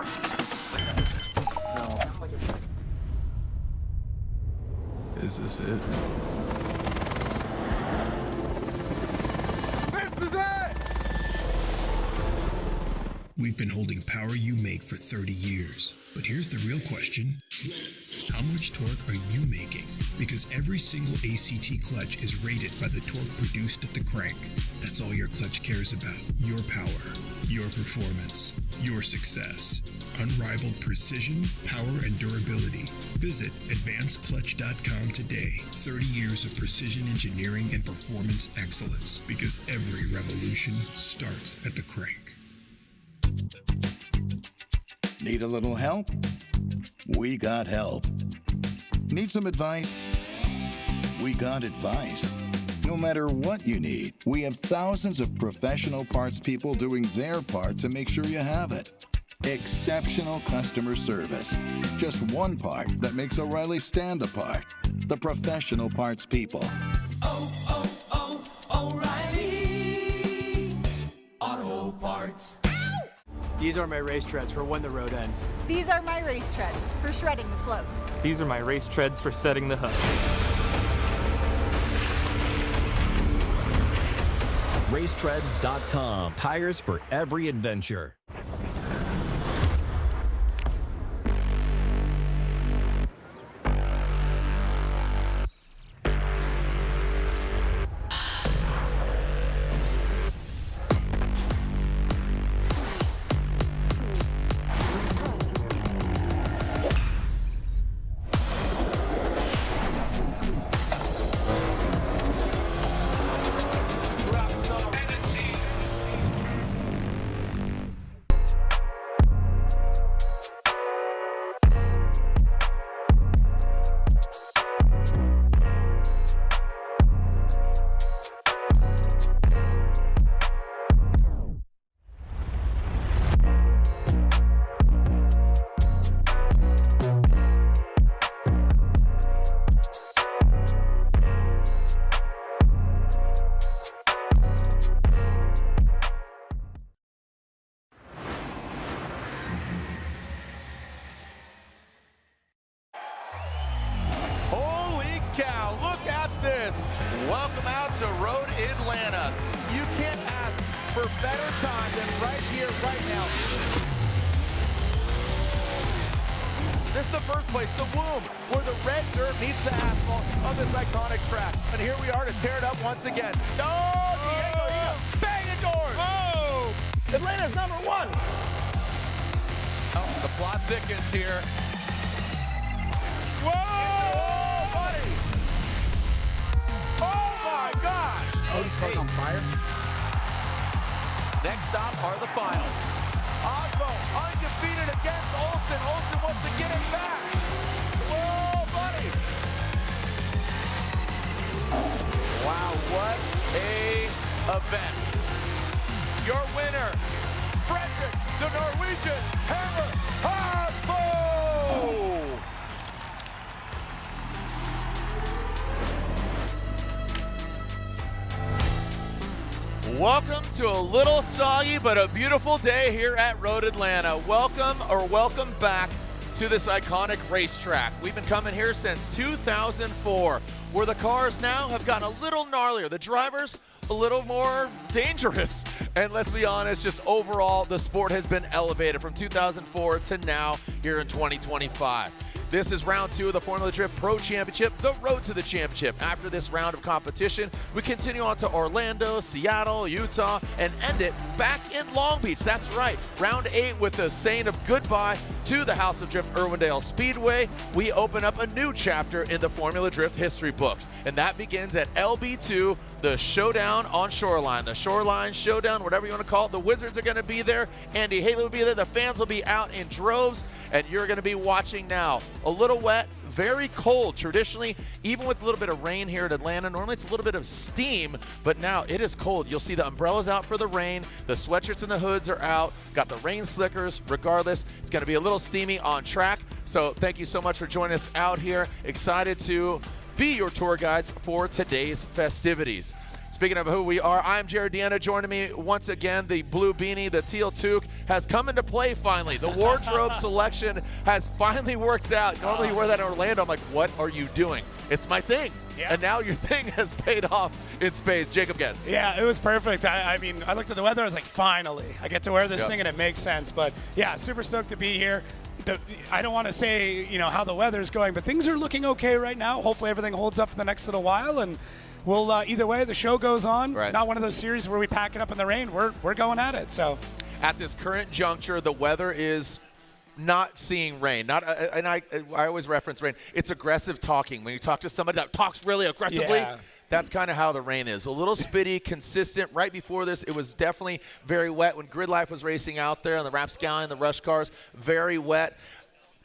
more. No. Is this it? This is it! We've been holding power you make for 30 years. But here's the real question. How much torque are you making? Because every single ACT clutch is rated by the torque produced at the crank. That's all your clutch cares about. Your power, your performance, your success. Unrivaled precision, power, and durability. Visit advancedclutch.com today. 30 years of precision engineering and performance excellence. Because every revolution starts at the crank. Need a little help? We got help. Need some advice? We got advice. No matter what you need, we have thousands of professional parts people doing their part to make sure you have it. Exceptional customer service. Just one part that makes O'Reilly stand apart. The professional parts people. O'Reilly Auto Parts. These are my race treads for when the road ends. These are my race treads for shredding the slopes. These are my race treads for setting the hook. Racetreads.com. Tires for every adventure. cow, look at this. Welcome out to Road Atlanta. You can't ask for better time than right here, right now. This is the birthplace, the womb, where the red dirt meets the asphalt of this iconic track. And here we are to tear it up once again. Oh, Diego, he got banging doors. Oh, Atlanta's #1. Oh, the plot thickens here. Whoa, buddy. Oh my gosh. Oh, he's caught on fire. Next stop are the finals. Osbo undefeated against Olsen. Olsen wants to get it back. Whoa, buddy. Wow, what a event. Your winner, Frederick, the Norwegian Hammer Osbo. Welcome to a little soggy but a beautiful day here at Road Atlanta. Welcome back to this iconic racetrack. We've been coming here since 2004, where the cars now have gotten a little gnarlier. The drivers a little more dangerous. And let's be honest, just overall, the sport has been elevated from 2004 to now here in 2025. This is round 2 of the Formula Drift Pro Championship, the road to the championship. After this round of competition, we continue on to Orlando, Seattle, Utah, and end it back in Long Beach. That's right, round 8 with the saying of goodbye to the House of Drift Irwindale Speedway. We open up a new chapter in the Formula Drift history books, and that begins at LB2, the showdown on Shoreline, the Shoreline Showdown, whatever you want to call it. The Wizards are going to be there. Andy Haley will be there. The fans will be out in droves, and you're going to be watching now. A little wet, very cold. Traditionally, even with a little bit of rain here at Atlanta, normally it's a little bit of steam, but now it is cold. You'll see the umbrellas out for the rain. The sweatshirts and the hoods are out. Got the rain slickers. Regardless, it's going to be a little steamy on track. So thank you so much for joining us out here. Excited to be your tour guides for today's festivities. Speaking of who we are, I'm Jared Deanna. Joining me once again, the blue beanie, the teal toque has come into play finally. The wardrobe selection has finally worked out. Normally you wear that in Orlando, I'm like, what are you doing? It's my thing. Yeah. And now your thing has paid off in spades. Jacob Getz. Yeah, it was perfect. I mean, I looked at the weather, I was like, finally, I get to wear this thing and it makes sense. But yeah, super stoked to be here. I don't want to say, how the weather's going, but things are looking okay right now. Hopefully everything holds up for the next little while, and we'll either way, the show goes on. Right. Not one of those series where we pack it up in the rain. We're going at it. So at this current juncture, the weather is not seeing rain. And I always reference rain. It's aggressive talking. When you talk to somebody that talks really aggressively, that's kind of how the rain is. A little spitty, consistent. Right before this, it was definitely very wet. When Grid Life was racing out there on the Rapscallion, the Rush cars, very wet.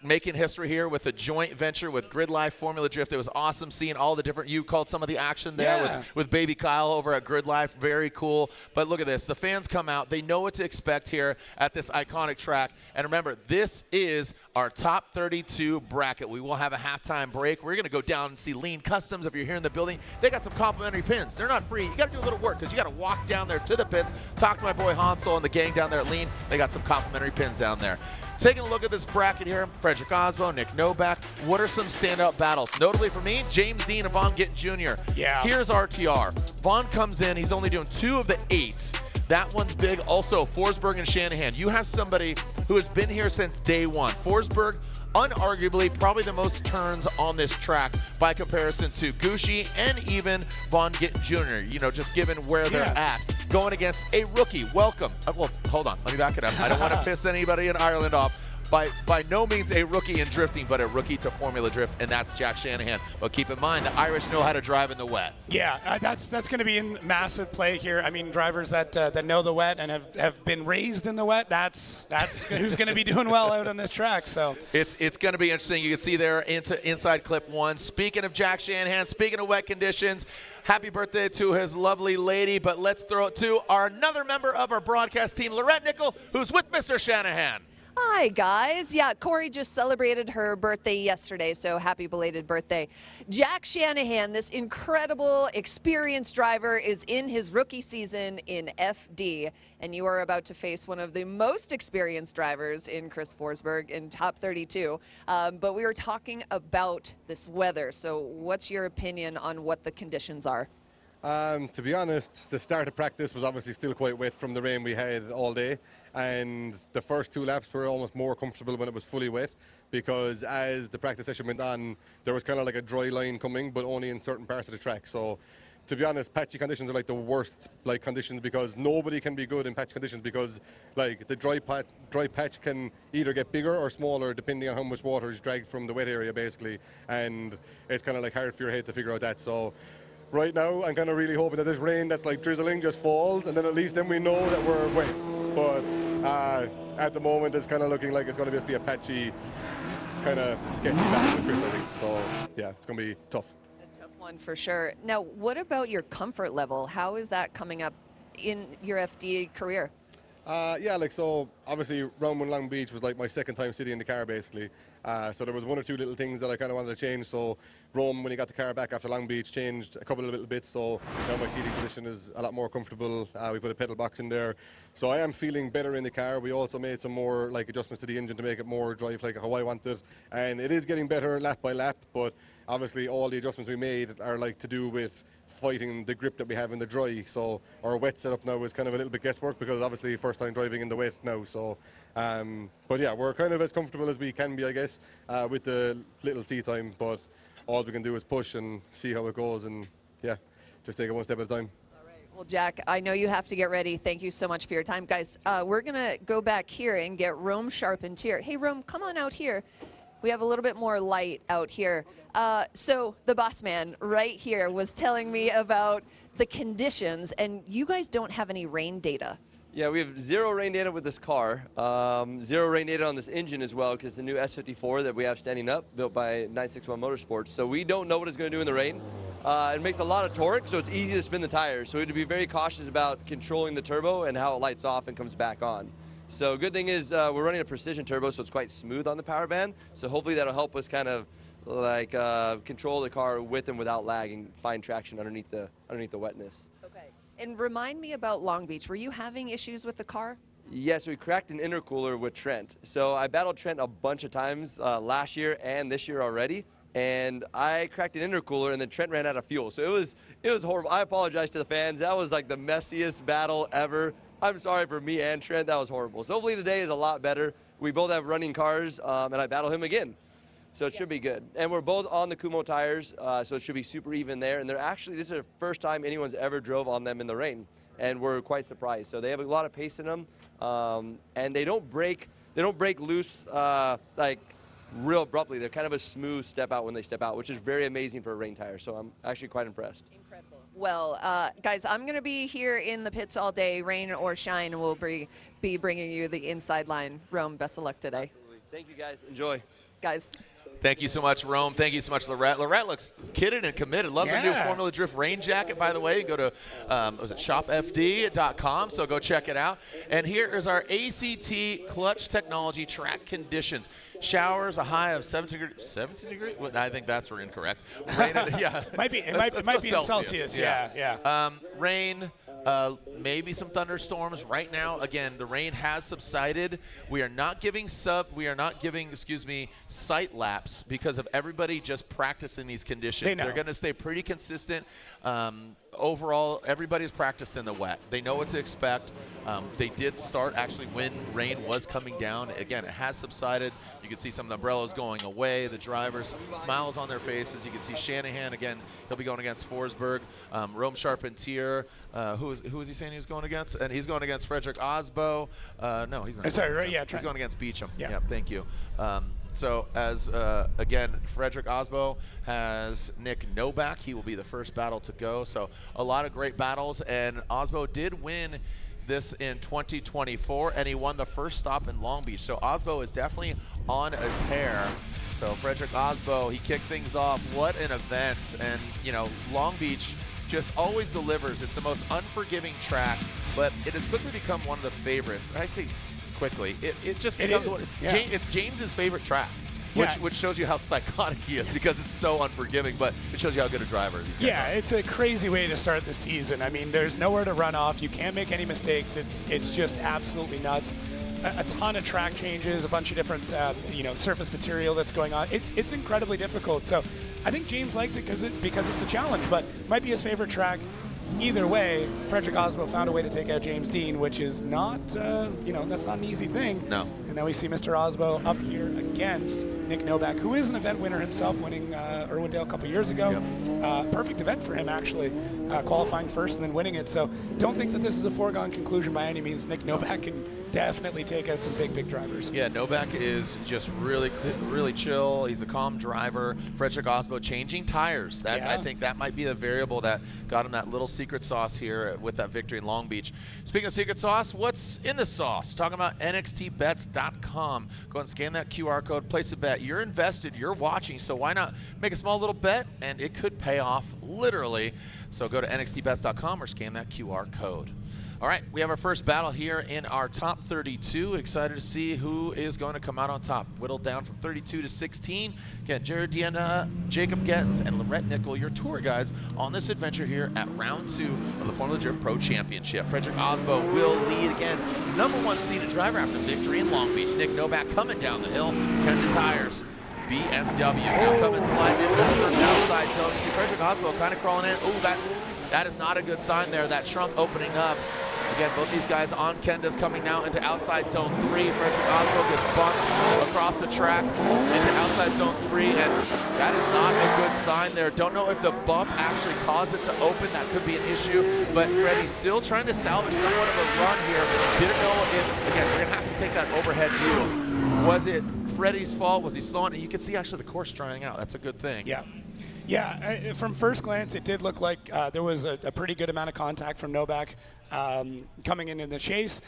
Making history here with a joint venture with Grid Life Formula Drift. It was awesome seeing all the different, you called some of the action there with Baby Kyle over at Grid Life. Very cool. But look at this. The fans come out. They know what to expect here at this iconic track. And remember, this is our top 32 bracket. We will have a halftime break. We're going to go down and see Lean Customs. If you're here in the building, they got some complimentary pins. They're not free. You got to do a little work because you got to walk down there to the pits, talk to my boy Hansel and the gang down there at Lean. They got some complimentary pins down there. Taking a look at this bracket here, Frederick Osbo, Nick Novak. What are some standout battles? Notably for me, James Dean and Vaughn Gittin Jr. Yeah. Here's RTR. Vaughn comes in. He's only doing 2 of the 8. That one's big. Also, Forsberg and Shanahan. You have somebody who has been here since day one. Forsberg, unarguably, probably the most turns on this track by comparison to Gushi and even Vaughn Gittin Jr., just given where they're at. Going against a rookie. Welcome. Well, hold on. Let me back it up. I don't want to piss anybody in Ireland off. By no means a rookie in drifting, but a rookie to Formula Drift, and that's Jack Shanahan. But keep in mind, the Irish know how to drive in the wet. Yeah, that's going to be in massive play here. I mean, drivers that know the wet and have been raised in the wet, that's who's going to be doing well out on this track. So it's going to be interesting. You can see there inside clip 1. Speaking of Jack Shanahan, speaking of wet conditions, happy birthday to his lovely lady. But let's throw it to another member of our broadcast team, Lorette Nickel, who's with Mr. Shanahan. Hi, guys. Yeah, Corey just celebrated her birthday yesterday, so happy belated birthday. Jack Shanahan, this incredible, experienced driver, is in his rookie season in FD, and you are about to face one of the most experienced drivers in Chris Forsberg in top 32. But we were talking about this weather, so what's your opinion on what the conditions are? To be honest, the start of practice was obviously still quite wet from the rain we had all day, and the first 2 laps were almost more comfortable when it was fully wet, because as the practice session went on, there was kind of like a dry line coming, but only in certain parts of the track. So to be honest, patchy conditions are like the worst conditions, because nobody can be good in patchy conditions, because like the dry patch can either get bigger or smaller depending on how much water is dragged from the wet area basically, and it's kind of like hard for your head to figure out that. So right now, I'm kind of really hoping that this rain that's like drizzling just falls, and then at least then we know that we're wet. But at the moment, it's kind of looking like it's going to just be a patchy, kind of sketchy battle with Chris, I think. So yeah, it's going to be tough. A tough one for sure. Now, what about your comfort level? How is that coming up in your FD career? Yeah, so obviously round 1 Long Beach was like my second time sitting in the car basically. So there was 1 or 2 little things that I kind of wanted to change. So Rome, when he got the car back after Long Beach, changed a couple of little bits. So now my seating position is a lot more comfortable. We put a pedal box in there. So I am feeling better in the car. We also made some more adjustments to the engine to make it more drive like how I want it. And it is getting better lap by lap, but obviously all the adjustments we made are to do with fighting the grip that we have in the dry. So our wet setup now is kind of a little bit guesswork, because obviously first time driving in the wet now. So but yeah, we're kind of as comfortable as we can be, I guess, with the little seat time, but all we can do is push and see how it goes, and yeah, just take it 1 step at a time. All right. Well, Jack, I know you have to get ready. Thank you so much for your time. Guys, we're going to go back here and get Rome Charpentier. Hey, Rome, come on out here. We have a little bit more light out here. So the boss man right here was telling me about the conditions, and you guys don't have any rain data. Yeah, we have 0 rain data with this car, 0 rain data on this engine as well, because the new S54 that we have standing up, built by 961 Motorsports. So we don't know what it's going to do in the rain. It makes a lot of torque, so it's easy to spin the tires. So we have to be very cautious about controlling the turbo and how it lights off and comes back on. So good thing is we're running a precision turbo, so it's quite smooth on the power band. So hopefully that'll help us kind of control the car with and without lag and find traction underneath the wetness. Okay. And remind me about Long Beach. Were you having issues with the car? Yes, we cracked an intercooler with Trent. So I battled Trent a bunch of times last year and this year already. And I cracked an intercooler, and then Trent ran out of fuel. So it was horrible. I apologize to the fans. That was like the messiest battle ever. I'm sorry for me and Trent. That was horrible. So hopefully today is a lot better. We both have running cars, and I battle him again. So it should be good. And we're both on the Kumo tires, so it should be super even there. And they're actually, this is the first time anyone's ever drove on them in the rain. And we're quite surprised. So they have a lot of pace in them, and they don't break loose like real abruptly. They're kind of a smooth step out when they step out, which is very amazing for a rain tire. So I'm actually quite impressed. Incredible. Well, guys, I'm going to be here in the pits all day, rain or shine, and we'll be bringing you the inside line. Rome, best of luck today. Absolutely. Thank you, guys. Enjoy. Guys. Thank you so much, Rome. Thank you so much, Lorette. Lorette looks kidded and committed. Love the new Formula Drift rain jacket, by the way. Go to shopfd.com, so go check it out. And here is our ACT Clutch Technology track conditions. Showers, a high of 17 degrees? Well, I think that's incorrect. Rain, yeah. It might be in Celsius. Yeah. Rain. Maybe some thunderstorms right now. Again, the rain has subsided. We are not giving sight laps because of everybody just practicing these conditions. They're going to stay pretty consistent. Overall, everybody's practiced in the wet. They know what to expect. They did start actually when rain was coming down. Again, it has subsided. You can see some of the umbrellas going away. The drivers, smiles on their faces. You can see Shanahan again. He'll be going against Forsberg. Rome Charpentier. Who is he saying he was going against? And he's going against Frederick Osbo. No, he's not. Sorry, right? Yeah, he's going against Beechum. Yeah, thank you. So as, again, Frederick Osbo has Nick Novak. He will be the first battle to go. So a lot of great battles. And Osbo did win this in 2024, and he won the first stop in Long Beach. So Osbo is definitely on a tear. So Frederick Osbo, he kicked things off. What an event. And, you know, Long Beach just always delivers. It's the most unforgiving track, but it has quickly become one of the favorites. I say quickly. It just becomes it's James's favorite track, which shows you how psychotic he is because it's so unforgiving, but it shows you how good a driver these guys are. It's a crazy way to start the season. I mean, there's nowhere to run off. You can't make any mistakes. It's just absolutely nuts. A ton of track changes, a bunch of different surface material that's going on. It's incredibly difficult. So I think James likes it because it's a challenge, but might be his favorite track. Either way, Frederick Osbo found a way to take out James Dean, which is not, that's not an easy thing. No. And now we see Mr. Osbo up here against Nick Novak, who is an event winner himself, winning Irwindale a couple years ago. Yep. Perfect event for him, actually, qualifying first and then winning it. So don't think that this is a foregone conclusion by any means. Nick Novak can definitely take out some big drivers. Yeah, Novak is just really chill. He's a calm driver. Frederick Osbo changing tires. I think that might be the variable that got him that little secret sauce here with that victory in Long Beach. Speaking of secret sauce, what's in the sauce? Talking about nxtbets.com. Go and scan that QR code, place a bet. You're invested, you're watching, so why not make a small little bet, and it could pay off literally. So go to nxtbets.com or scan that QR code. All right, we have our first battle here in our top 32. Excited to see who is going to come out on top. Whittled down from 32 to 16. Again, Jared Deanna, Jacob Gettins, and Lorette Nickel, your tour guides on this adventure here at round 2 of the Formula Drift Pro Championship. Frederick Osbo will lead again. #1 seeded driver after victory in Long Beach. Nick Novak coming down the hill. Kendra Tires. BMW now coming sliding into the first outside zone. You see Frederick Osbo kind of crawling in. Oh, that is not a good sign there. That trunk opening up. Again, both these guys on Kendas coming now into outside zone 3. Frederick Osbo gets bumped across the track into outside zone 3, and that is not a good sign there. Don't know if the bump actually caused it to open. That could be an issue, but Freddie's still trying to salvage somewhat of a run here. Didn't know if, again, we're going to have to take that overhead view. Was it Freddie's fault? Was he slowing? And you can see actually the course drying out. That's a good thing. Yeah, from first glance, it did look like there was a pretty good amount of contact from Novak coming in the chase.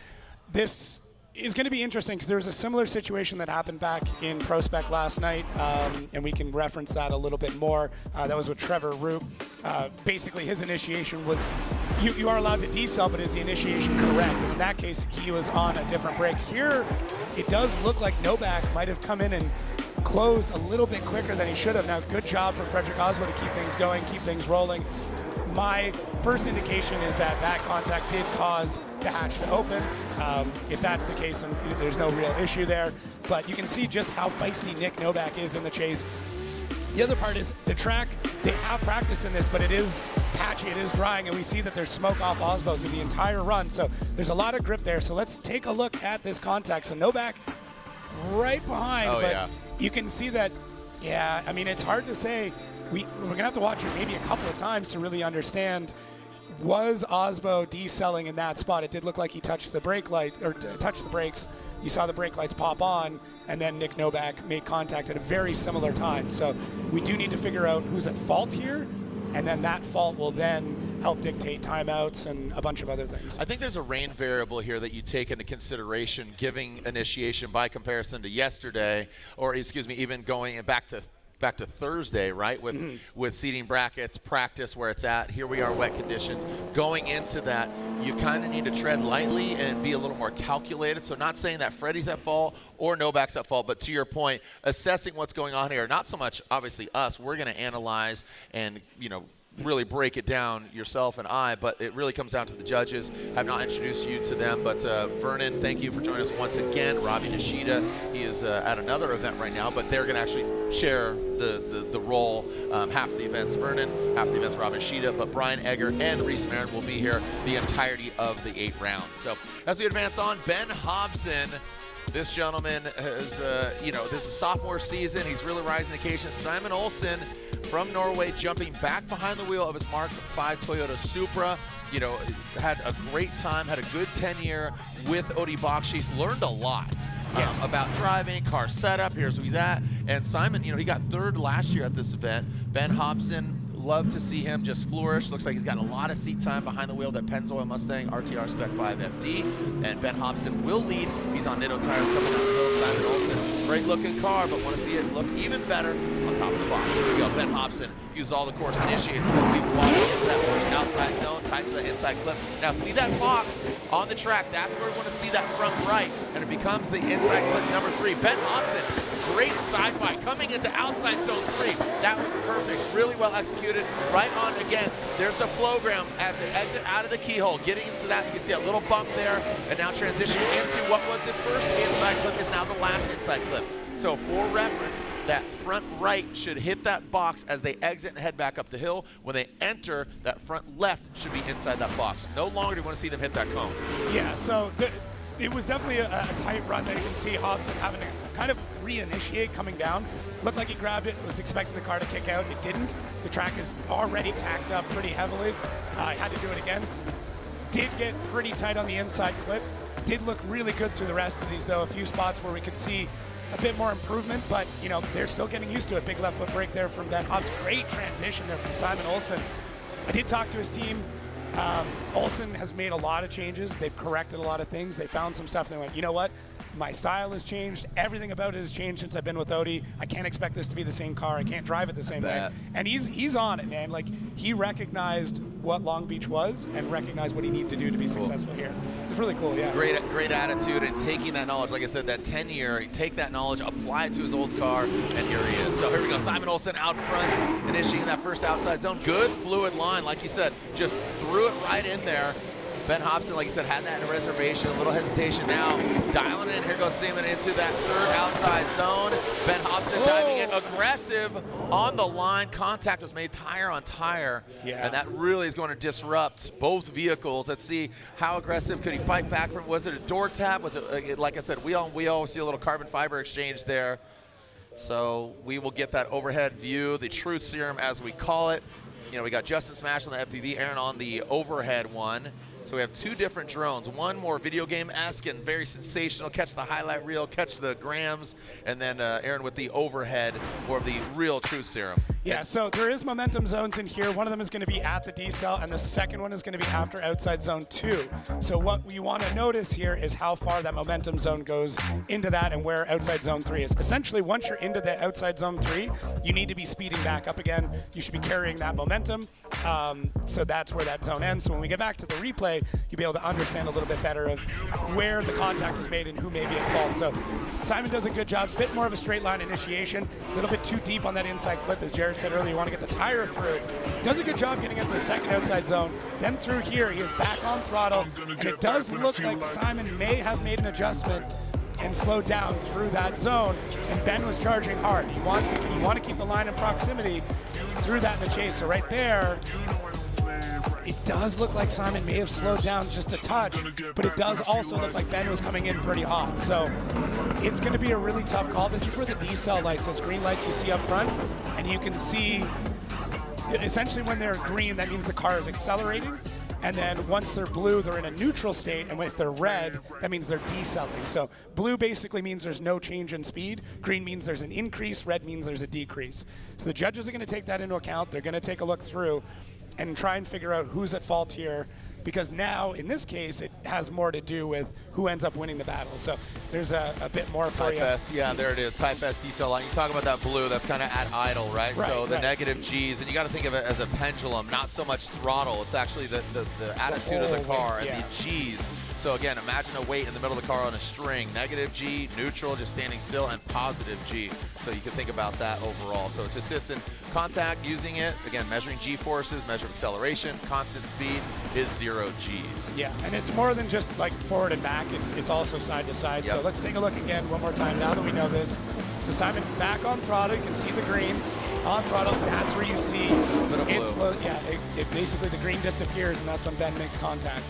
This is going to be interesting because there was a similar situation that happened back in Prospect last night, and we can reference that a little bit more. That was with Trevor Roop. Basically, his initiation was, you are allowed to decel, but is the initiation correct? And in that case, he was on a different brake. Here, it does look like Novak might have come in and closed a little bit quicker than he should have. Now, good job for Frederick Osbo to keep things going, keep things rolling. my first indication is that that contact did cause the hatch to open. If that's the case, then there's no real issue there. But you can see just how feisty Nick Novak is in the chase. The other part is the track, they have practice in this, but it is patchy, it is drying, and we see that there's smoke off Osbo through the entire run. So there's a lot of grip there. So let's take a look at this contact. So Novak right behind, but you can see that, yeah, I mean, it's hard to say. We're going to have to watch it maybe a couple of times to really understand, was Osbo decelling in that spot? It did look like he touched the brake light, or touched the brakes. You saw the brake lights pop on, and then Nick Novak made contact at a very similar time. So we do need to figure out who's at fault here, and then that fault will then help dictate timeouts and a bunch of other things. I think there's a rain variable here that you take into consideration, giving initiation by comparison to yesterday, or excuse me, even going back to Thursday, right, with seating brackets, practice where it's at. Here we are, wet conditions. Going into that, you kind of need to tread lightly and be a little more calculated. So not saying that Freddie's at fault or Novak's at fault, but to your point, assessing what's going on here. Not so much, obviously, us. We're going to analyze and, you know, really break it down, yourself and I, but it really comes down to the judges. Have not introduced you to them, but Vernon, thank you for joining us once again. Robbie Nishida, he is at another event right now, but they're going to actually share the role. Half of the events Vernon, half of the events Robbie Nishida, but Brian Egger and Reese Marin will be here the entirety of the 8 rounds. So as we advance on, Ben Hobson, this gentleman has, you know, this is sophomore season. He's really rising to the occasion. Simon Olsen from Norway jumping back behind the wheel of his Mark V Toyota Supra. You know, had a great time, had a good tenure with Odie Boxis, learned a lot about driving, car setup, here's who he's at. And Simon, you know, he got 3rd last year at this event. Ben Hobson, love to see him just flourish. Looks like he's got a lot of seat time behind the wheel. That Pennzoil Mustang RTR Spec 5 FD. And Ben Hobson will lead. He's on Nitto tires coming down the hill. Simon Olsen, great looking car, but want to see it look even better on top of the box. Here we go. Ben Hobson uses all the course initiates. We'll be walking into that first outside zone, tightens the inside clip. Now see that box on the track. That's where we want to see that front right, and it becomes the inside clip number 3. Ben Hobson, great side by coming into outside zone 3. That was perfect, really well executed. Right on, again, there's the flow ground as they exit out of the keyhole. Getting into that, you can see a little bump there, and now transitioning into what was the first inside clip is now the last inside clip. So for reference, that front right should hit that box as they exit and head back up the hill. When they enter, that front left should be inside that box. No longer do you want to see them hit that cone. Yeah, so it was definitely a tight run there. You can see Hobson having to kind of reinitiate coming down. Looked like he grabbed it, was expecting the car to kick out. It didn't. The track is already tacked up pretty heavily. Had to do it again. Did get pretty tight on the inside clip. Did look really good through the rest of these, though. A few spots where we could see a bit more improvement, but you know, they're still getting used to it. Big left foot brake there from Ben Hobson. Great transition there from Simon Olsen. I did talk to his team. Olsen has made a lot of changes. They've corrected a lot of things. They found some stuff and they went, you know what? My style has changed. Everything about it has changed since I've been with Odie. I can't expect this to be the same car. I can't drive it the same way. And he's on it, man. Like, he recognized what Long Beach was and recognized what he needed to do to be successful here. So it's really cool, yeah. Great attitude, and taking that knowledge, like I said, that 10-year, take that knowledge, apply it to his old car, and here he is. So here we go, Simon Olsen out front, initiating that first outside zone. Good fluid line, like you said, just threw it right in there. Ben Hobson, like you said, had that in a reservation, a little hesitation now. Dialing in, here goes Simon into that 3rd outside zone. Ben Hobson diving in, aggressive on the line. Contact was made tire on tire, and that really is going to disrupt both vehicles. Let's see how aggressive could he fight back from. Was it a door tap? Was it, like I said, wheel on wheel? See a little carbon fiber exchange there. So we will get that overhead view, the truth serum as we call it. You know, we got Justin Smash on the FPV, Aaron on the overhead one. So we have 2 different drones, one more video game-esque and very sensational, catch the highlight reel, catch the grams, and then Aaron with the overhead or the real truth serum. Yeah, so there is momentum zones in here. One of them is going to be at the decel, and the second one is going to be after outside zone 2. So what we want to notice here is how far that momentum zone goes into that and where outside zone 3 is. Essentially, once you're into the outside zone 3, you need to be speeding back up again. You should be carrying that momentum. So that's where that zone ends. So when we get back to the replay, you'll be able to understand a little bit better of where the contact was made and who may be at fault. So Simon does a good job. Bit more of a straight line initiation. A little bit too deep on that inside clip, as Jared had said earlier, you want to get the tire through. Does a good job getting into the second outside zone. Then through here, he is back on throttle, and it does look like Simon may have made an adjustment and slowed down through that zone, and Ben was charging hard. You want to keep the line in proximity through that in the chase. So right there, it does look like Simon may have slowed down just a touch, but it does also look like Ben was coming in pretty hot. So it's going to be a really tough call. This is where the decel lights, those green lights you see up front, and you can see essentially when they're green, that means the car is accelerating. And then once they're blue, they're in a neutral state, and if they're red, that means they're decelerating. So blue basically means there's no change in speed. Green means there's an increase. Red means there's a decrease. So the judges are going to take that into account. They're going to take a look through and try and figure out who's at fault here, because now, in this case, it has more to do with who ends up winning the battle. So there's a bit more for you. Type S, yeah, there it is. Type S decel line. You talk about that blue, that's kind of at idle, right? So the negative G's, and you got to think of it as a pendulum, not so much throttle. It's actually the attitude of the car and the G's. So again, imagine a weight in the middle of the car on a string. Negative G, neutral, just standing still, and positive G. So you can think about that overall. So to assist in contact, using it, again, measuring G forces, measure acceleration, constant speed is 0 G's. Yeah, and it's more than just like forward and back. It's also side to side. So let's take a look again one more time now that we know this. So Simon back on throttle. You can see the green on throttle. That's where you see it slow. Yeah, it basically the green disappears, and that's when Ben makes contact.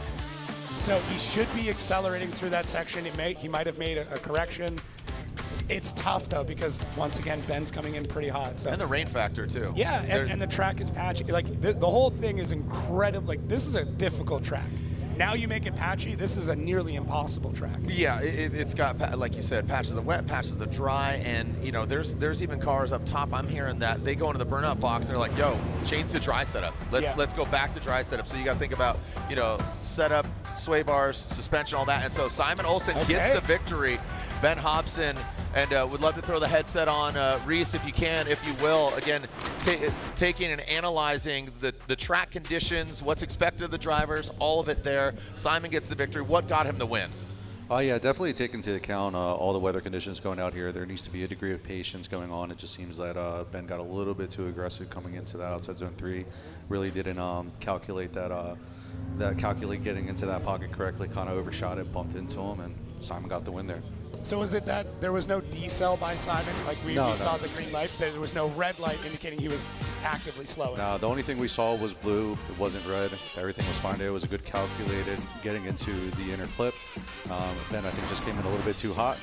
So he should be accelerating through that section. He might have made a correction. It's tough, though, because, once again, Ben's coming in pretty hot. So. And the rain factor, too. Yeah, and the track is patchy. Like, the whole thing is incredible. Like, this is a difficult track. Now you make it patchy, this is a nearly impossible track. Yeah, it's got, like you said, patches of wet, patches of dry, and, you know, there's even cars up top, I'm hearing that they go into the burnout box and they're like, yo, change to dry setup. Let's go back to dry setup. So you got to think about, you know, setup, sway bars, suspension, all that. And so Simon Olsen gets the victory. Ben Hobson, and would love to throw the headset on Reese if you can, if you will. Again, taking and analyzing the track conditions, what's expected of the drivers, all of it there. Simon gets the victory. What got him the win? Yeah, definitely take into account all the weather conditions going out here. There needs to be a degree of patience going on. It just seems that Ben got a little bit too aggressive coming into that outside zone 3. Really didn't calculate calculate getting into that pocket correctly, kind of overshot it, bumped into him, and Simon got the win there. So is it that there was no decel by Simon? Like we saw the green light, there was no red light indicating he was actively slowing? No, the only thing we saw was blue. It wasn't red. Everything was fine there. It was a good calculated getting into the inner clip. Ben, I think, just came in a little bit too hot.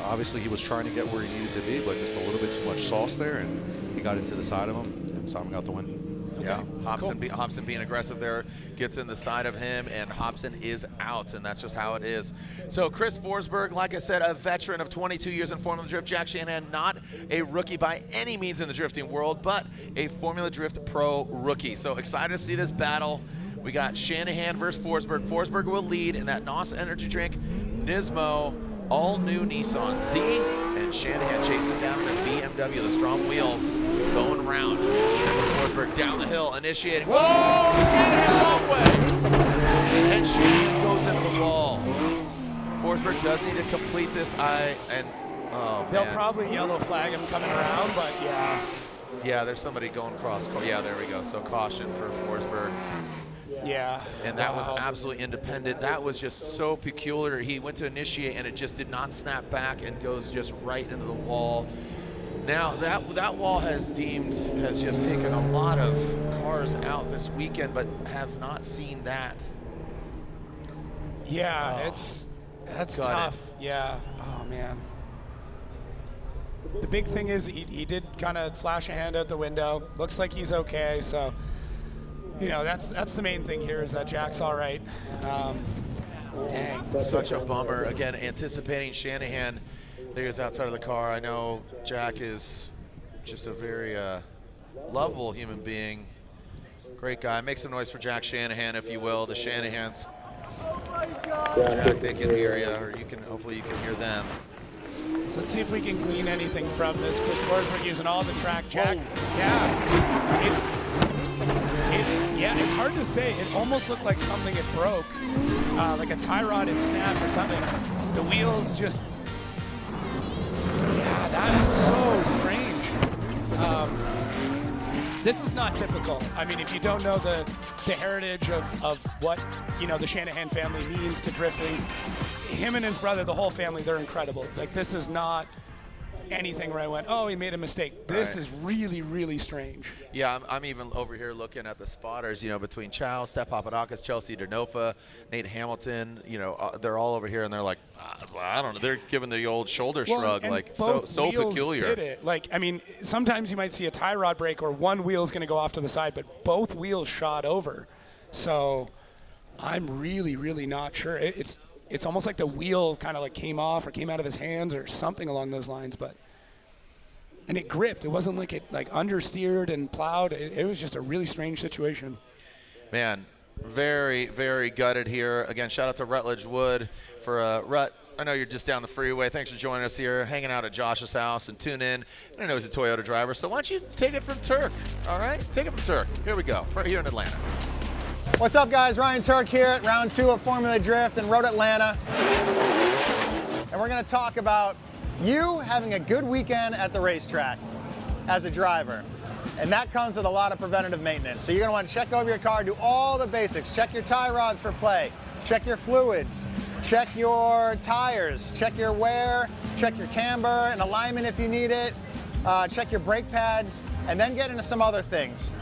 Obviously, he was trying to get where he needed to be, but just a little bit too much sauce there, and he got into the side of him, and Simon got the win. Yeah, Hobson being aggressive there, gets in the side of him, and Hobson is out, and that's just how it is. So Chris Forsberg, like I said, a veteran of 22 years in Formula Drift. Jack Shanahan, not a rookie by any means in the drifting world, but a Formula Drift Pro rookie. So excited to see this battle. We got Shanahan versus Forsberg. Forsberg will lead in that NOS energy drink, Nismo, all new Nissan Z, and Shanahan chasing down the BMW, the strong wheels going round. Forsberg down the hill, initiating. Whoa! Shanahan wrong way! And Shanahan goes into the wall. Forsberg does need to complete this. They'll probably yellow flag him coming around, but yeah. Yeah, there's somebody going across. Yeah, there we go. So caution for Forsberg. Yeah. And that was absolutely independent. That was just so peculiar. He went to initiate, and it just did not snap back and goes just right into the wall. Now, that wall has just taken a lot of cars out this weekend, but have not seen that. Yeah, that's tough. Yeah. Oh, man. The big thing is he did kind of flash a hand out the window. Looks like he's okay, so... You know, that's the main thing here, is that Jack's all right. Dang. Such a bummer. Again, anticipating Shanahan. There he is outside of the car. I know Jack is just a very lovable human being. Great guy. Make some noise for Jack Shanahan, if you will. The Shanahans. Jack, they can hear you, or hopefully you can hear them. So let's see if we can glean anything from this. Chris Forsberg using all the track. Jack, yeah, it's hard to say. It almost looked like something had broke, like a tie rod had snapped or something. The wheels just, yeah, that is so strange. this is not typical. I mean, if you don't know the heritage of what, the Shanahan family means to drifting, him and his brother, the whole family, they're incredible. Like, this is not anything where I went, oh, he made a mistake. This is really, really strange. Yeah, I'm even over here looking at the spotters, between Chow, Steph Papadakis, Chelsea Denofa, Nate Hamilton, they're all over here, and they're like, I don't know, they're giving the old shoulder shrug, like, so peculiar. Did it. Like, I mean, sometimes you might see a tie rod break or one wheel's going to go off to the side, but both wheels shot over. So I'm really, really not sure. It's almost like the wheel kind of like came off or came out of his hands or something along those lines, and it gripped. It wasn't like it like understeered and plowed. It was just a really strange situation. Man, very, very gutted here. Again, shout out to Rutledge Wood for Rut. I know you're just down the freeway. Thanks for joining us here, hanging out at Josh's house and tune in. I know he's a Toyota driver, so why don't you take it from Turk, all right? Take it from Turk. Here we go, right here in Atlanta. What's up, guys? Ryan Turk here at round 2 of Formula Drift in Road Atlanta. And we're going to talk about you having a good weekend at the racetrack as a driver. And that comes with a lot of preventative maintenance. So you're going to want to check over your car, do all the basics. Check your tie rods for play. Check your fluids. Check your tires. Check your wear. Check your camber and alignment if you need it. Check your brake pads. And then get into some other things.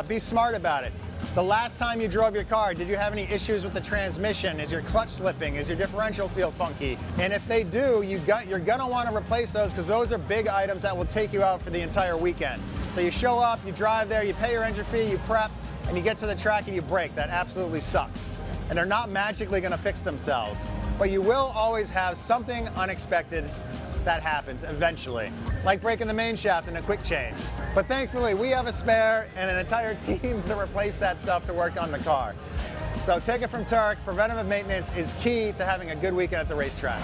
Be smart about it. The last time you drove your car, did you have any issues with the transmission? Is your clutch slipping? Is your differential feel funky? And if they do, you're gonna wanna replace those because those are big items that will take you out for the entire weekend. So you show up, you drive there, you pay your entry fee, you prep, and you get to the track and you brake. That absolutely sucks. And they're not magically gonna fix themselves. But you will always have something unexpected that happens eventually, like breaking the main shaft in a quick change. But thankfully, we have a spare and an entire team to replace that stuff to work on the car. So take it from Turk, preventative maintenance is key to having a good weekend at the racetrack.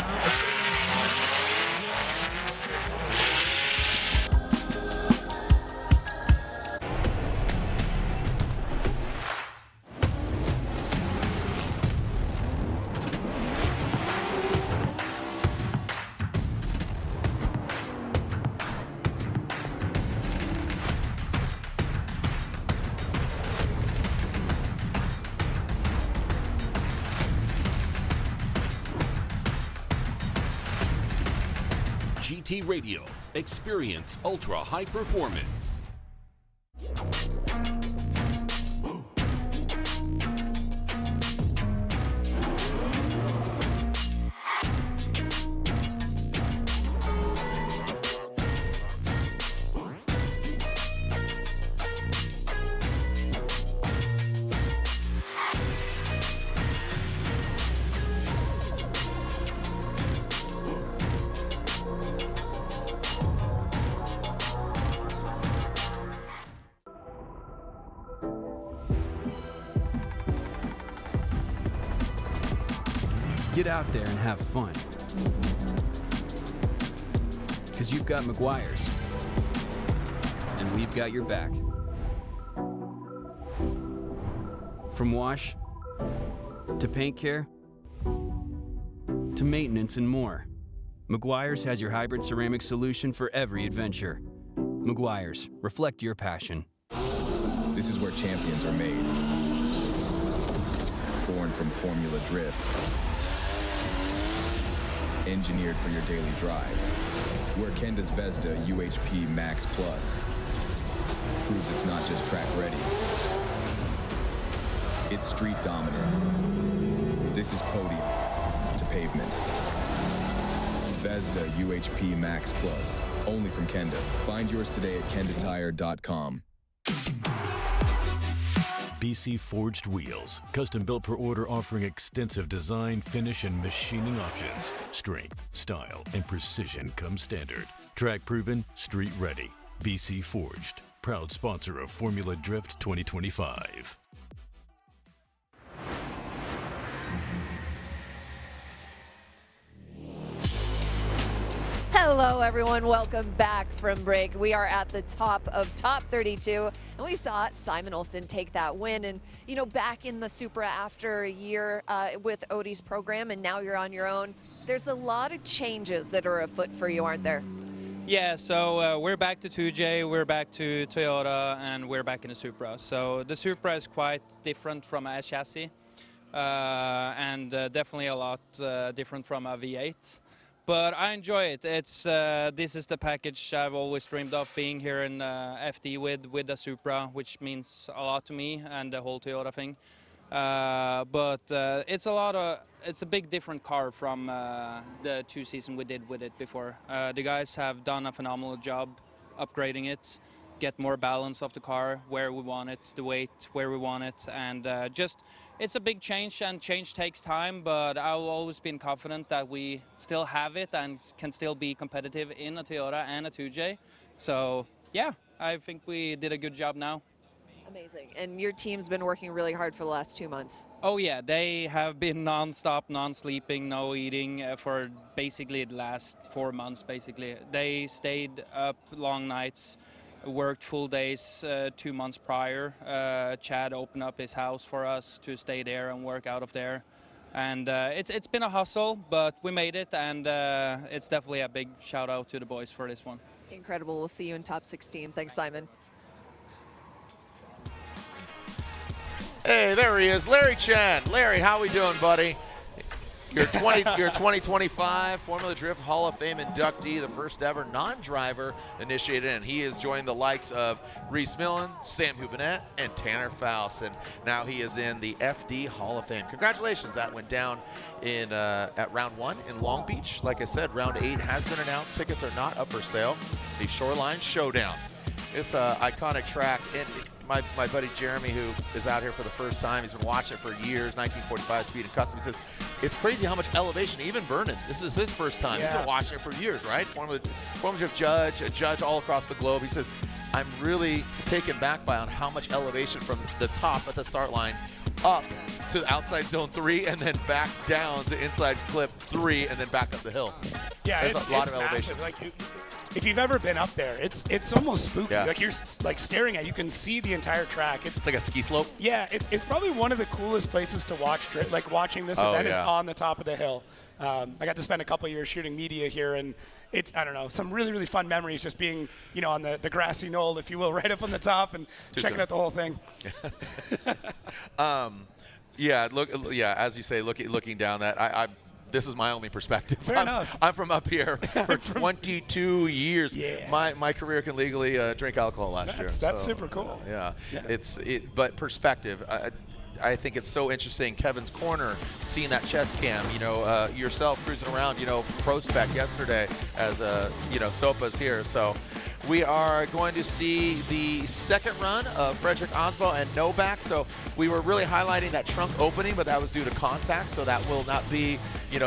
GT Radio. Experience ultra high performance. Get out there and have fun. Because you've got Maguire's. And we've got your back. From wash, to paint care, to maintenance and more, Maguire's has your hybrid ceramic solution for every adventure. Maguire's, reflect your passion. This is where champions are made. Born from Formula Drift. Engineered for your daily drive. Where Kenda's Vesda UHP Max Plus proves it's not just track ready. It's street dominant. This is podium to pavement. Vesda UHP Max Plus, only from Kenda. Find yours today at kendatire.com. BC Forged Wheels, custom built per order, offering extensive design, finish, and machining options. Strength, style, and precision come standard. Track proven, street ready. BC Forged, proud sponsor of Formula Drift 2025. Hello, everyone. Welcome back from break. We are at the top of Top 32, and we saw Simon Olsen take that win. And, you know, back in the Supra after a year with Odie's program, and now you're on your own. There's a lot of changes that are afoot for you, aren't there? Yeah, so we're back to 2J, we're back to Toyota, and we're back in the Supra. So the Supra is quite different from a chassis, and definitely a lot different from a V8. But I enjoy it. It's this is the package I've always dreamed of, being here in FD with the Supra, which means a lot to me and the whole Toyota thing. But it's a big different car from the 2 seasons we did with it before. The guys have done a phenomenal job upgrading it, get more balance of the car where we want it, the weight where we want it, and it's a big change, and change takes time, but I've always been confident that we still have it and can still be competitive in a Toyota and a 2J. So yeah, I think we did a good job now. Amazing. And your team's been working really hard for the last 2 months. Oh yeah, they have been non-stop, non-sleeping, no eating for basically the last 4 months, basically. They stayed up long nights, worked full days 2 months prior. Chad opened up his house for us to stay there and work out of there. And it's been a hustle, but we made it, and it's definitely a big shout out to the boys for this one. Incredible. We'll see you in top 16. Thanks, Simon. Hey, there he is, Larry Chen. Larry, how we doing, buddy? You're 2025 Formula Drift Hall of Fame inductee, the first ever non-driver initiated, and he is joining the likes of Reese Millen, Sam Hubinette, and Tanner Faust, and now he is in the FD Hall of Fame. Congratulations, that went down in at round 1 in Long Beach. Like I said, round 8 has been announced. Tickets are not up for sale. The Shoreline Showdown. It's an iconic track, and my buddy Jeremy, who is out here for the first time, he's been watching it for years, 1945 Speed and Custom. He says, it's crazy how much elevation, even Vernon, this is his first time. Yeah. He's been watching it for years, right? Formula Drift judge, a judge all across the globe. He says, I'm really taken back by on how much elevation from the top at the start line up to outside zone 3 and then back down to inside clip 3 and then back up the hill. Yeah, there's it's a lot of massive. elevation. Like if you've ever been up there, it's almost spooky. Yeah. Like you're like staring at, you can see the entire track. It's like a ski slope. Yeah, it's probably one of the coolest places to watch. Like watching this event is on the top of the hill. I got to spend a couple years shooting media here, and it's, I don't know, some really, really fun memories just being, on the grassy knoll, if you will, right up on the top and checking out the whole thing. As you say, looking down that, this is my only perspective. Fair enough. I'm from up here for 22 years. Yeah. My career can legally drink alcohol last year. That's super cool. Yeah. But perspective. I think it's so interesting. Kevin's Corner, seeing that chest cam, yourself cruising around, Pro Spec yesterday as, Sopa's here. So we are going to see the second run of Frederick Osbo and Novak. So we were really highlighting that trunk opening, but that was due to contact. So that will not be,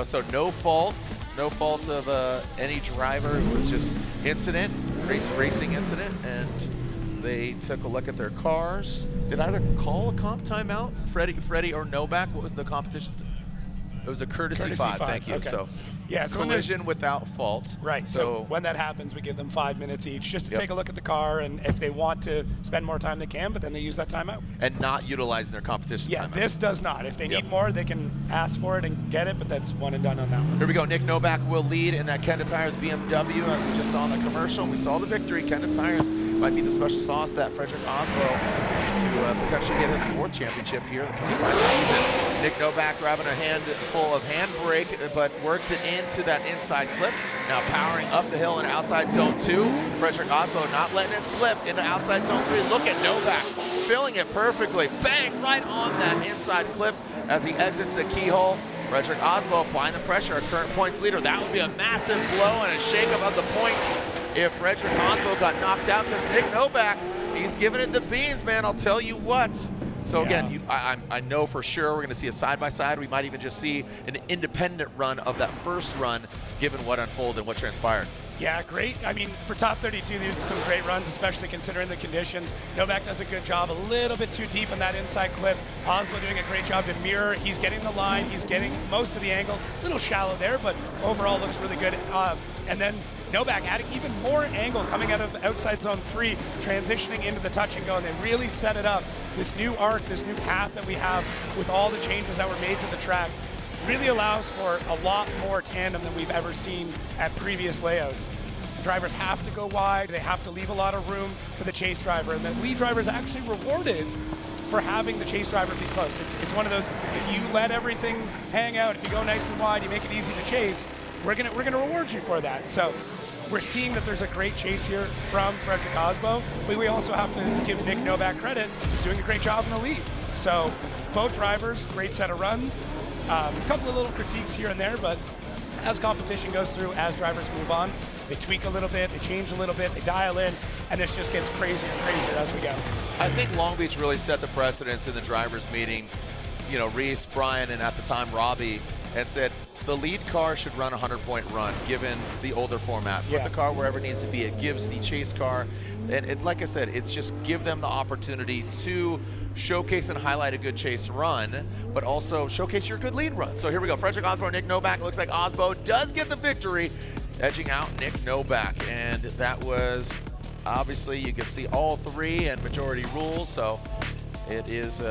so no fault of any driver. It was just incident, racing incident, and they took a look at their cars. Did either call a comp timeout, Freddie or Novak? What was the competition? It was a courtesy 5. Thank you. Okay. So, yeah, so collision without fault. Right. So when that happens, we give them 5 minutes each just to take a look at the car, and if they want to spend more time, they can. But then they use that timeout. And not utilizing their competition timeout. This does not. If they need more, they can ask for it and get it. But that's one and done on that one. Here we go. Nick Novak will lead in that Kenda Tires BMW, as we just saw in the commercial. We saw the victory. Kenda Tires might be the special sauce that Frederick Osbo to potentially get his 4th championship here in the 25 season. Nick Novak grabbing a handful of handbrake, but works it into that inside clip. Now powering up the hill in outside zone 2. Frederick Osbo not letting it slip into outside zone 3. Look at Novak filling it perfectly. Bang, right on that inside clip as he exits the keyhole. Frederick Osbo applying the pressure, our current points leader. That would be a massive blow and a shakeup of the points if Frederick Osbo got knocked out, because Nick Novak, he's giving it the beans, man. I'll tell you what. So again, I know for sure we're going to see a side-by-side. We might even just see an independent run of that first run, given what unfolded and what transpired. Yeah, great. I mean, for top 32, these are some great runs, especially considering the conditions. Novak does a good job, a little bit too deep in that inside clip. Osbo doing a great job to mirror. He's getting the line. He's getting most of the angle. A little shallow there, but overall looks really good. And then Novak adding even more angle coming out of outside zone 3, transitioning into the touch and go, and they really set it up. This new arc, this new path that we have with all the changes that were made to the track really allows for a lot more tandem than we've ever seen at previous layouts. drivers have to go wide. They have to leave a lot of room for the chase driver. And the lead driver is actually rewarded for having the chase driver be close. It's one of those, if you let everything hang out, if you go nice and wide, you make it easy to chase, we're gonna reward you for that. So we're seeing that there's a great chase here from Frederick Osbo, but we also have to give Nick Novak credit. He's doing a great job in the lead. So both drivers, great set of runs. A couple of little critiques here and there, but as competition goes through, as drivers move on, they tweak a little bit, they change a little bit, they dial in, and this just gets crazier and crazier as we go. I think Long Beach really set the precedence in the drivers' meeting. You know, Reese, Brian, and at the time Robbie had said the lead car should run a 100-point run given the older format. Put the car wherever it needs to be. It gives the chase car, and like I said, it's just give them the opportunity to showcase and highlight a good chase run, but also showcase your good lead run. So here we go, Frederick Osbo, Nick Novak. It looks like Osbo does get the victory, edging out Nick Novak, and that was obviously, you can see all three and majority rules, so it is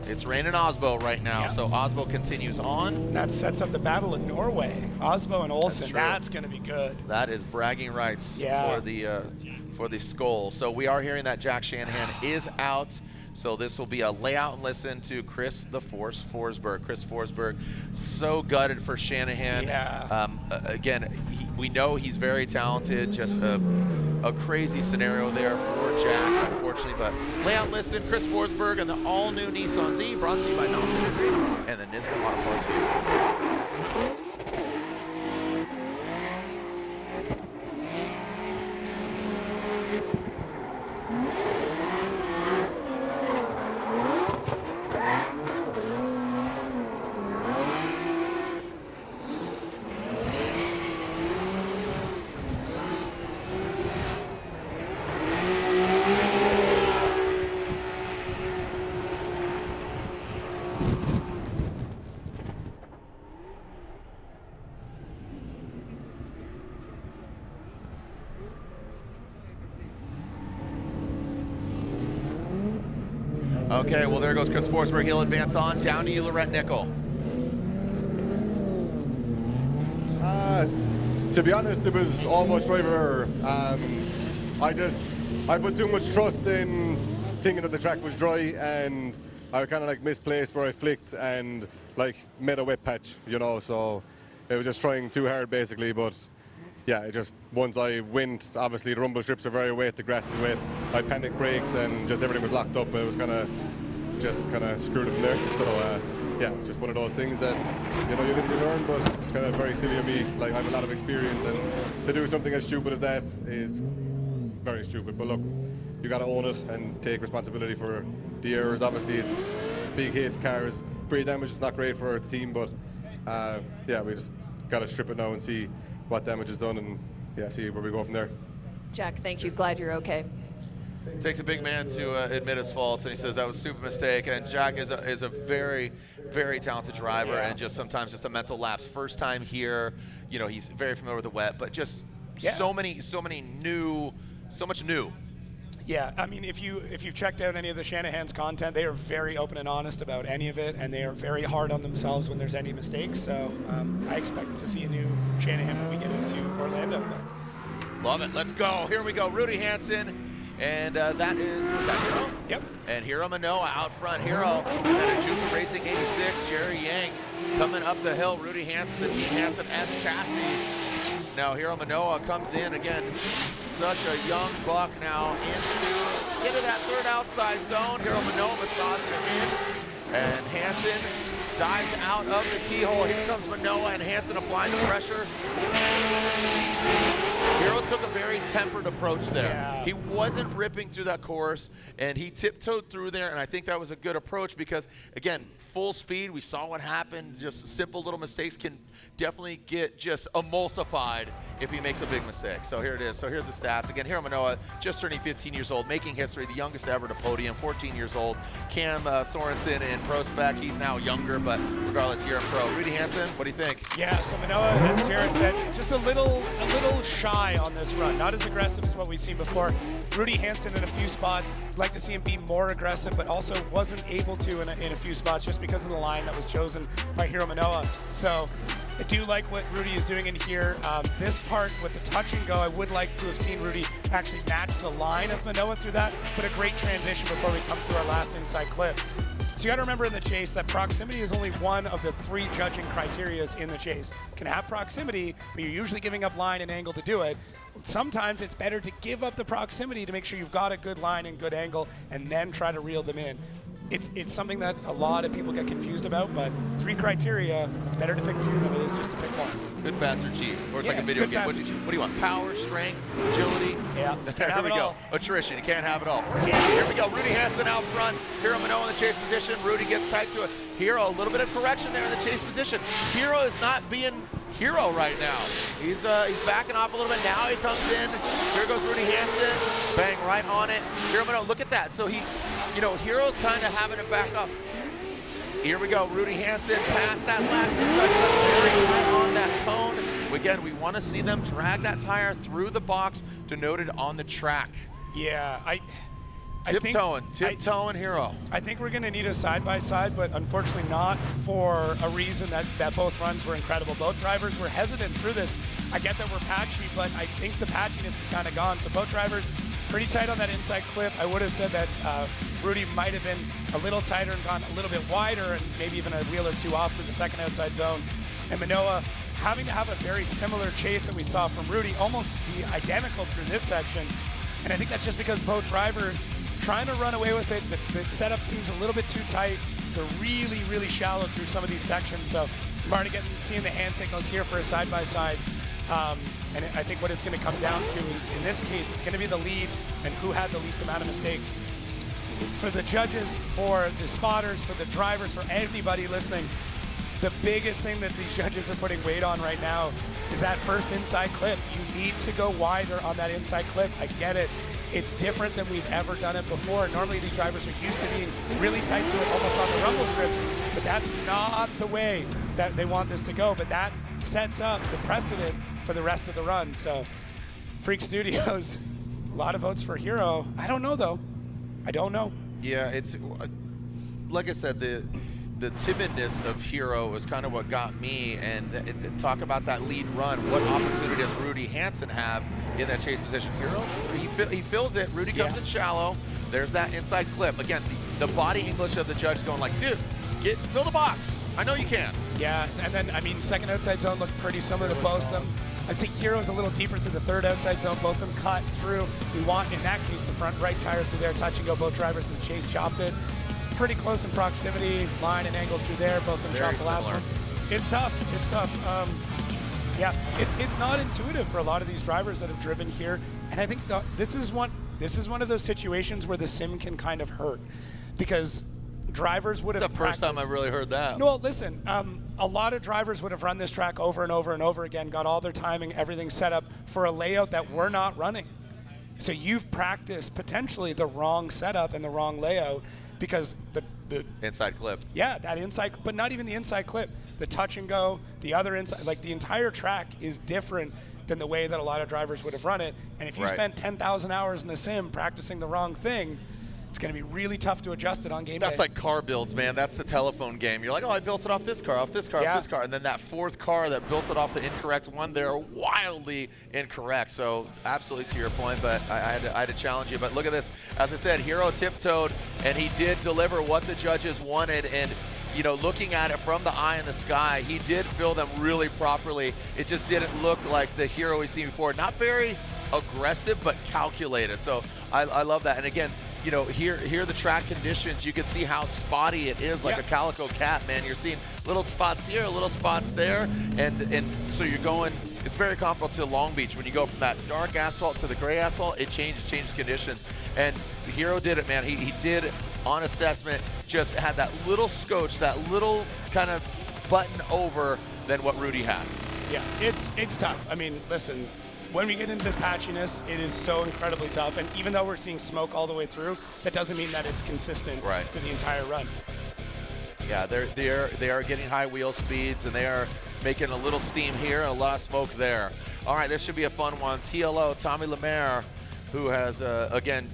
it's raining Osbo right now. So Osbo continues on. That sets up the battle in Norway. Osbo and Olsen, that's going to be good. That is bragging rights for the Skull. So we are hearing that Jack Shanahan is out. So this will be a layout and listen to Chris the Force Forsberg. Chris Forsberg, so gutted for Shanahan. Again, we know he's very talented. Just a crazy scenario there for Jack, unfortunately. But layout listen, Chris Forsberg and the all-new Nissan Z, brought to you by Nelson and the Nisman Motorsports Vehicle. Okay, well there goes Chris Forsberg. He'll advance on down to you, Laurent Nickel. To be honest, it was almost driver error. I put too much trust in thinking that the track was dry, and I kind of like misplaced where I flicked and like made a wet patch, you know. So it was just trying too hard basically. But yeah, it just once I went, obviously the rumble strips are very wet, the grass is wet. I panic braked and just everything was locked up. It was kind of screwed it from there. So yeah, it's just one of those things that, you know, you live and you learn, but it's kind of very silly of me. Like, I have a lot of experience, and to do something as stupid as that is very stupid. But look, you got to own it and take responsibility for the errors. Obviously, it's big hit, cars, pretty damage. It's not great for the team, but yeah, we just got to strip it now and see what damage is done, and yeah, see where we go from there. Jack, thank you. Glad you're okay. Takes a big man to admit his faults, and he says that was a stupid mistake. And Jack is a very, very talented driver, and just sometimes just a mental lapse. First time here, you know, he's very familiar with the wet, but just so much new. Yeah, I mean, if you've checked out any of the Shanahan's content, they are very open and honest about any of it, and they are very hard on themselves when there's any mistakes. So I expect to see a new Shanahan when we get into Orlando. Love it. Let's go. Here we go. Rudy Hansen. And that is that Hero? Yep. And Hero Manoa out front. Hero and a Juka Racing 86, Jerry Yang coming up the hill. Rudy Hansen, the Team Hansen S chassis. Now Hero Manoa comes in again. Such a young buck now into that third outside zone. Hero Manoa massages it in. And Hansen dives out of the keyhole. Here comes Manoa, and Hansen applying the pressure. Hero took a very tempered approach there. Yeah. He wasn't ripping through that course, and he tiptoed through there, and I think that was a good approach because, again, full speed, we saw what happened. Just simple little mistakes can definitely get just emulsified if he makes a big mistake. So here it is. So here's the stats. Again, Hero Manoa, just turning 15 years old, making history, the youngest ever to podium, 14 years old. Cam Sorenson in pro spec, he's now younger, but regardless, here in pro. Rudy Hansen, what do you think? Yeah, so Manoa, as Jared said, just a little shy high on this run. Not as aggressive as what we've seen before. Rudy Hansen in a few spots. I'd like to see him be more aggressive, but also wasn't able to in a few spots just because of the line that was chosen by Hiro Manoa. So I do like what Rudy is doing in here. This part with the touch and go, I would like to have seen Rudy actually match the line of Manoa through that, but a great transition before we come to our last inside clip. So you got to remember in the chase that proximity is only one of the 3 judging criterias in the chase. You can have proximity, but you're usually giving up line and angle to do it. Sometimes it's better to give up the proximity to make sure you've got a good line and good angle and then try to reel them in. It's something that a lot of people get confused about, but 3 criteria, it's better to pick 2 than it is just to pick 1. Good, fast, or cheap. Or it's like a video game. What do you want? Power, strength, agility? Yeah. Here we go. Attrition. You can't have it all. Here we go. Rudy Hansen out front. Hiro Manoa in the chase position. Rudy gets tight to it. Hiro, a little bit of correction there in the chase position. Hiro is not being Hiro right now. He's backing off a little bit. Now he comes in. Here goes Rudy Hansen. Bang, right on it. Hiro Manoa, look at that. So Hiro's kind of having to back up. Here we go, Rudy Hansen past that last inside, very tight on that cone. Again, we want to see them drag that tire through the box, denoted on the track. Yeah, tiptoeing Hiro. I think we're going to need a side-by-side, but unfortunately not for a reason that both runs were incredible. Both drivers were hesitant through this. I get that we're patchy, but I think the patchiness is kind of gone. So both drivers pretty tight on that inside clip. I would have said that Rudy might have been a little tighter and gone a little bit wider and maybe even a wheel or 2 off to the second outside zone. And Manoa having to have a very similar chase that we saw from Rudy, almost be identical through this section. And I think that's just because both drivers trying to run away with it. The setup seems a little bit too tight. They're really, really shallow through some of these sections. So I'm already seeing the hand signals here for a side-by-side. And I think what it's going to come down to is, in this case, it's going to be the lead and who had the least amount of mistakes. For the judges, for the spotters, for the drivers, for anybody listening, the biggest thing that these judges are putting weight on right now is that first inside clip. You need to go wider on that inside clip. I get it. It's different than we've ever done it before. Normally these drivers are used to being really tight to it, almost on the rumble strips, but that's not the way that they want this to go. But that sets up the precedent for the rest of the run. So Freak Studios, a lot of votes for Hiro. I don't know though. I don't know. Yeah, it's like I said, the timidness of Hiro is kind of what got me. And talk about that lead run. What opportunity does Rudy Hansen have in that chase position? Hiro, he fills it. Rudy comes in shallow. There's that inside clip. Again, the body English of the judge going like, dude, fill the box. I know you can. Yeah, and then, I mean, second outside zone looked pretty similar to both of them. I'd say Hiro's a little deeper through the third outside zone. Both of them cut through. We want, in that case, the front right tire through there. Touch and go, both drivers in the chase chopped it. Pretty close in proximity, line and angle through there. Both of them chopped the last one. It's tough. It's tough. Yeah, it's not intuitive for a lot of these drivers that have driven here. And I think this is one of those situations where the sim can kind of hurt, because drivers would have It's the first time I've really heard that. No, listen, a lot of drivers would have run this track over and over and over again, got all their timing, everything set up for a layout that we're not running. So you've practiced potentially the wrong setup and the wrong layout, because the inside clip. Yeah, that inside, but not even the inside clip. The touch and go, the other inside, like the entire track is different than the way that a lot of drivers would have run it. And if you spend 10,000 hours in the sim practicing the wrong thing, it's going to be really tough to adjust it on game day. That's like car builds, man. That's the telephone game. You're like, oh, I built it off this car, off this car, off this car. And then that fourth car that built it off the incorrect one, they're wildly incorrect. So absolutely to your point, but I had to challenge you. But look at this. As I said, Hiro tiptoed, and he did deliver what the judges wanted. And, you know, looking at it from the eye in the sky, he did fill them really properly. It just didn't look like the Hiro we've seen before. Not very aggressive, but calculated. So I love that. And again, you know, here the track conditions, you can see how spotty it is, like a calico cat, man. You're seeing little spots here, little spots there, and so you're going, it's very comparable to Long Beach. When you go from that dark asphalt to the gray asphalt, it changes conditions. And Hiro did it, man. He did, on assessment, just had that little scotch, that little kind of button over than what Rudy had. Yeah, it's tough. I mean, listen, when we get into this patchiness, it is so incredibly tough. And even though we're seeing smoke all the way through, that doesn't mean that it's consistent through the entire run. Yeah, they are getting high wheel speeds, and they are making a little steam here and a lot of smoke there. All right, this should be a fun one. TLO, Tommy LaMaire, who has, again,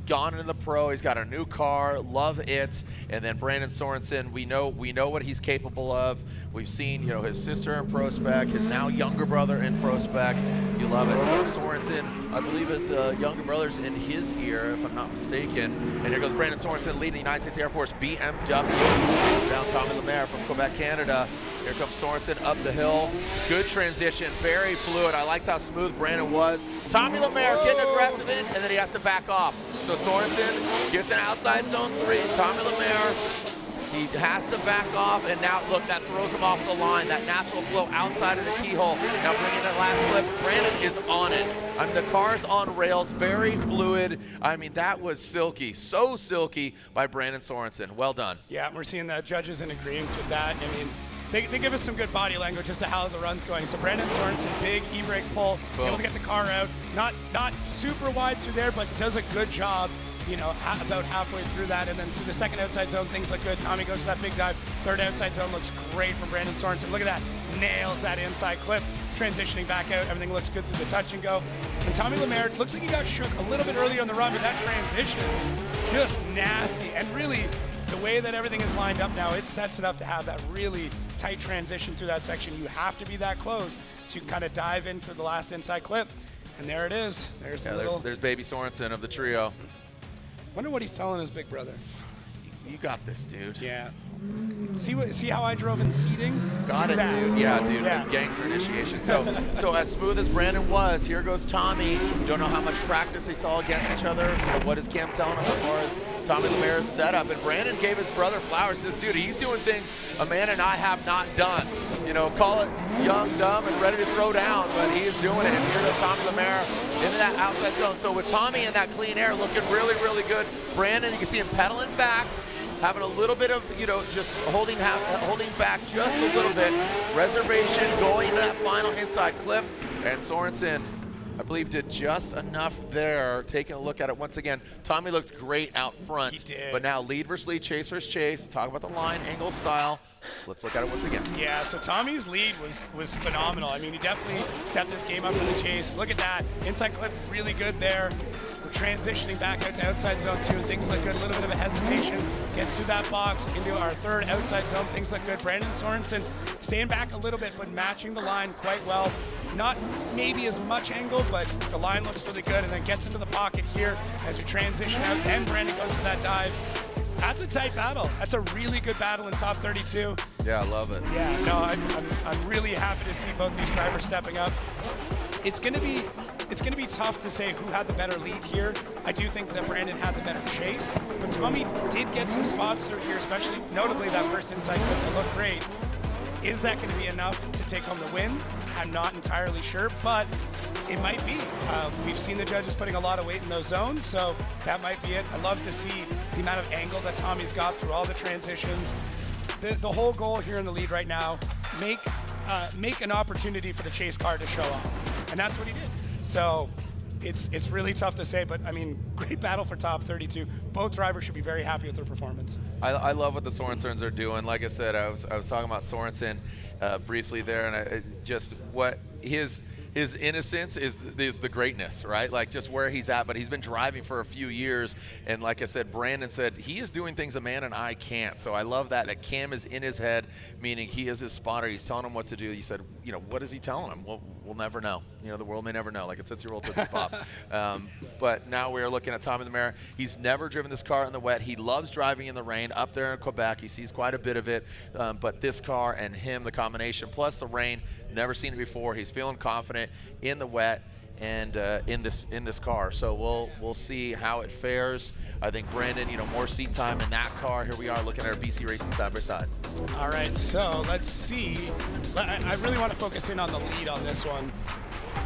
gone into the pro. He's got a new car, love it. And then Brandon Sorenson, we know what he's capable of. We've seen, you know, his sister in pro spec, his now younger brother in pro spec. You love it. So Sorenson, I believe his younger brother's in his ear, if I'm not mistaken. And here goes Brandon Sorenson leading the United States Air Force BMW. Down Tommy LaMaire from Quebec, Canada. Here comes Sorenson up the hill. Good transition, very fluid. I liked how smooth Brandon was. Tommy LaMaire getting aggressive in, and then he has to back off. So Sorenson gets an outside zone 3. Tommy LaMaire, he has to back off, and now look, that throws him off the line. That natural flow outside of the keyhole. Now bringing that last clip, Brandon is on it. I mean, the car's on rails, very fluid. I mean, that was silky, so silky by Brandon Sorenson. Well done. Yeah, we're seeing the judges in agreement with that. I mean, they give us some good body language as to how the run's going. So Brandon Sorenson, big e-brake pull, able to get the car out. Not super wide through there, but does a good job, you know, about halfway through that. And then through the second outside zone, things look good. Tommy goes to that big dive. Third outside zone looks great from Brandon Sorenson. Look at that, nails that inside clip. Transitioning back out, everything looks good through the touch and go. And Tommy LaMaire, looks like he got shook a little bit earlier on the run, but that transition, just nasty. And really, the way that everything is lined up now, it sets it up to have that really tight transition through that section. You have to be that close so you can kind of dive in for the last inside clip. And there it is. There's there's baby Sorenson of the trio. Wonder what he's telling his big brother. You got this, dude. Yeah. See how I drove in seating? Got it, dude. Yeah, dude. Yeah. Gangster initiation. So as smooth as Brandon was, here goes Tommy. Don't know how much practice they saw against each other. You know, what is Cam telling him as far as Tommy LaMaire's setup? And Brandon gave his brother flowers. This dude, he's doing things a man and I have not done. You know, call it young, dumb, and ready to throw down, but he is doing it. And here goes Tommy LaMaire into that outside zone. So with Tommy in that clean air, looking really, really good. Brandon, you can see him pedaling back, having a little bit of, you know, just holding back just a little bit. Reservation going into that final inside clip. And Sorenson, I believe, did just enough there. Taking a look at it once again. Tommy looked great out front. He did. But now lead versus lead, chase versus chase. Talk about the line, angle, style. Let's look at it once again. Yeah, so Tommy's lead was phenomenal. I mean, he definitely stepped his game up for the chase. Look at that. Inside clip, really good there. We're transitioning back out to outside zone 2, and things look good. A little bit of a hesitation. Gets through that box into our third outside zone. Things look good. Brandon Sorenson staying back a little bit, but matching the line quite well. Not maybe as much angle, but the line looks really good, and then gets into the pocket here as we transition out. Then Brandon goes to that dive. That's a tight battle. That's a really good battle in top 32. Yeah, I love it. Yeah, no, I'm really happy to see both these drivers stepping up. It's gonna be tough to say who had the better lead here. I do think that Brandon had the better chase, but Tommy did get some spots through here, especially notably that first inside clip that looked great. Is that going to be enough to take home the win? I'm not entirely sure, but it might be. We've seen the judges putting a lot of weight in those zones, so that might be it. I love to see the amount of angle that Tommy's got through all the transitions. The whole goal here in the lead right now, make an opportunity for the chase car to show off, and that's what he did. So it's really tough to say, but I mean, great battle for top 32. Both drivers should be very happy with their performance. I love what the Sorensons are doing. Like I said, I was talking about Sorenson briefly there, and just what his innocence is the greatness, right? Like just where he's at, but he's been driving for a few years, and like I said, Brandon said he is doing things a man and I can't. So I love that Cam is in his head, meaning he is his spotter. He's telling him what to do. He said, you know, what is he telling him? We'll never know. You know, the world may never know, like a Tootsie Roll, Tootsie Pop. But now we're looking at Tommy LaMaire. He's never driven this car in the wet. He loves driving in the rain up there in Quebec. He sees quite a bit of it. But this car and him, the combination, plus the rain, never seen it before. He's feeling confident in the wet and in this car. So we'll see how it fares. I think Brandon, you know, more seat time in that car. Here we are looking at our BC Racing side by side. All right, so let's see. I really want to focus in on the lead on this one.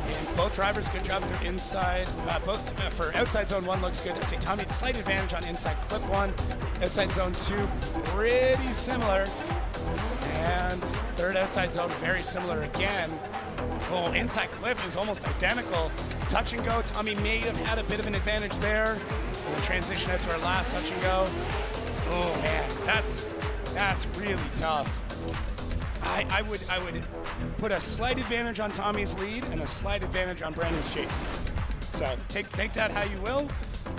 And both drivers, good job through inside. For outside zone 1 looks good. I'd say Tommy, slight advantage on inside clip 1. Outside zone 2, pretty similar. And third outside zone, very similar again. Oh, inside clip is almost identical. Touch and go, Tommy may have had a bit of an advantage there. We'll transition out to our last touch and go. Oh man, that's really tough. I would put a slight advantage on Tommy's lead and a slight advantage on Brandon's chase. So take that how you will,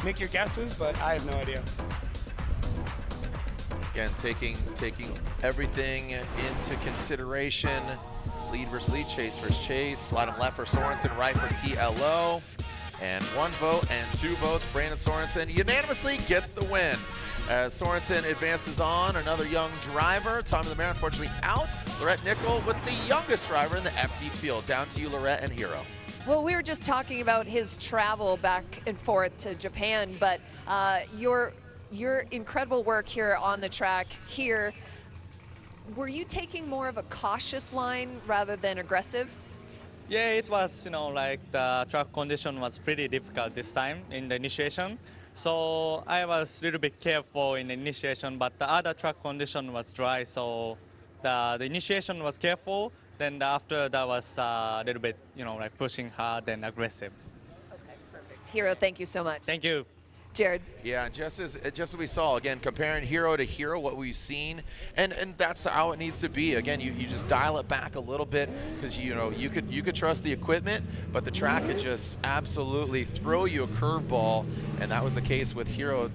make your guesses, but I have no idea. Again, taking everything into consideration. Lead versus lead, chase versus chase. Slide him left for Sorenson, right for TLO. And 1 vote and 2 votes. Brandon Sorenson unanimously gets the win. As Sorenson advances on, another young driver. Tommy LaMaire unfortunately out. Lorette Nickel with the youngest driver in the FD field. Down to you, Lorette and Hero. Well, we were just talking about his travel back and forth to Japan, but your incredible work here on the track here, were you taking more of a cautious line rather than aggressive? Yeah, it was, like the track condition was pretty difficult this time in the initiation. So I was a little bit careful in the initiation, but the other track condition was dry, so the initiation was careful. Then after that was a little bit, like pushing hard and aggressive. Okay, perfect. Hero, thank you so much. Thank you. Jared. Yeah, just as we saw, again, comparing Hero to Hero, what we've seen, and that's how it needs to be. Again, you just dial it back a little bit because you could trust the equipment, but the track could just absolutely throw you a curveball, and that was the case with Hero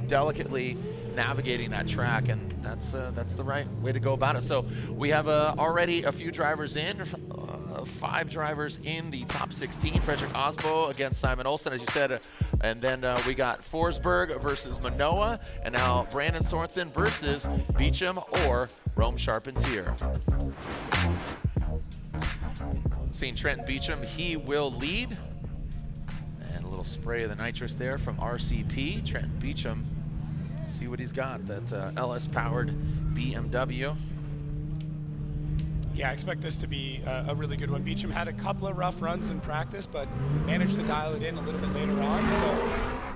delicately navigating that track, and that's the right way to go about it. So we have already a few drivers in. 5 drivers in the top 16. Frederick Osbo against Simon Olsen, as you said. And then we got Forsberg versus Manoa. And now Brandon Sorenson versus Beechum or Rome Charpentier. Seeing Trenton Beechum, he will lead. And a little spray of the nitrous there from RCP. Trenton Beechum, see what he's got. That LS-powered BMW. Yeah, I expect this to be a really good one. Beechum had a couple of rough runs in practice, but managed to dial it in a little bit later on. So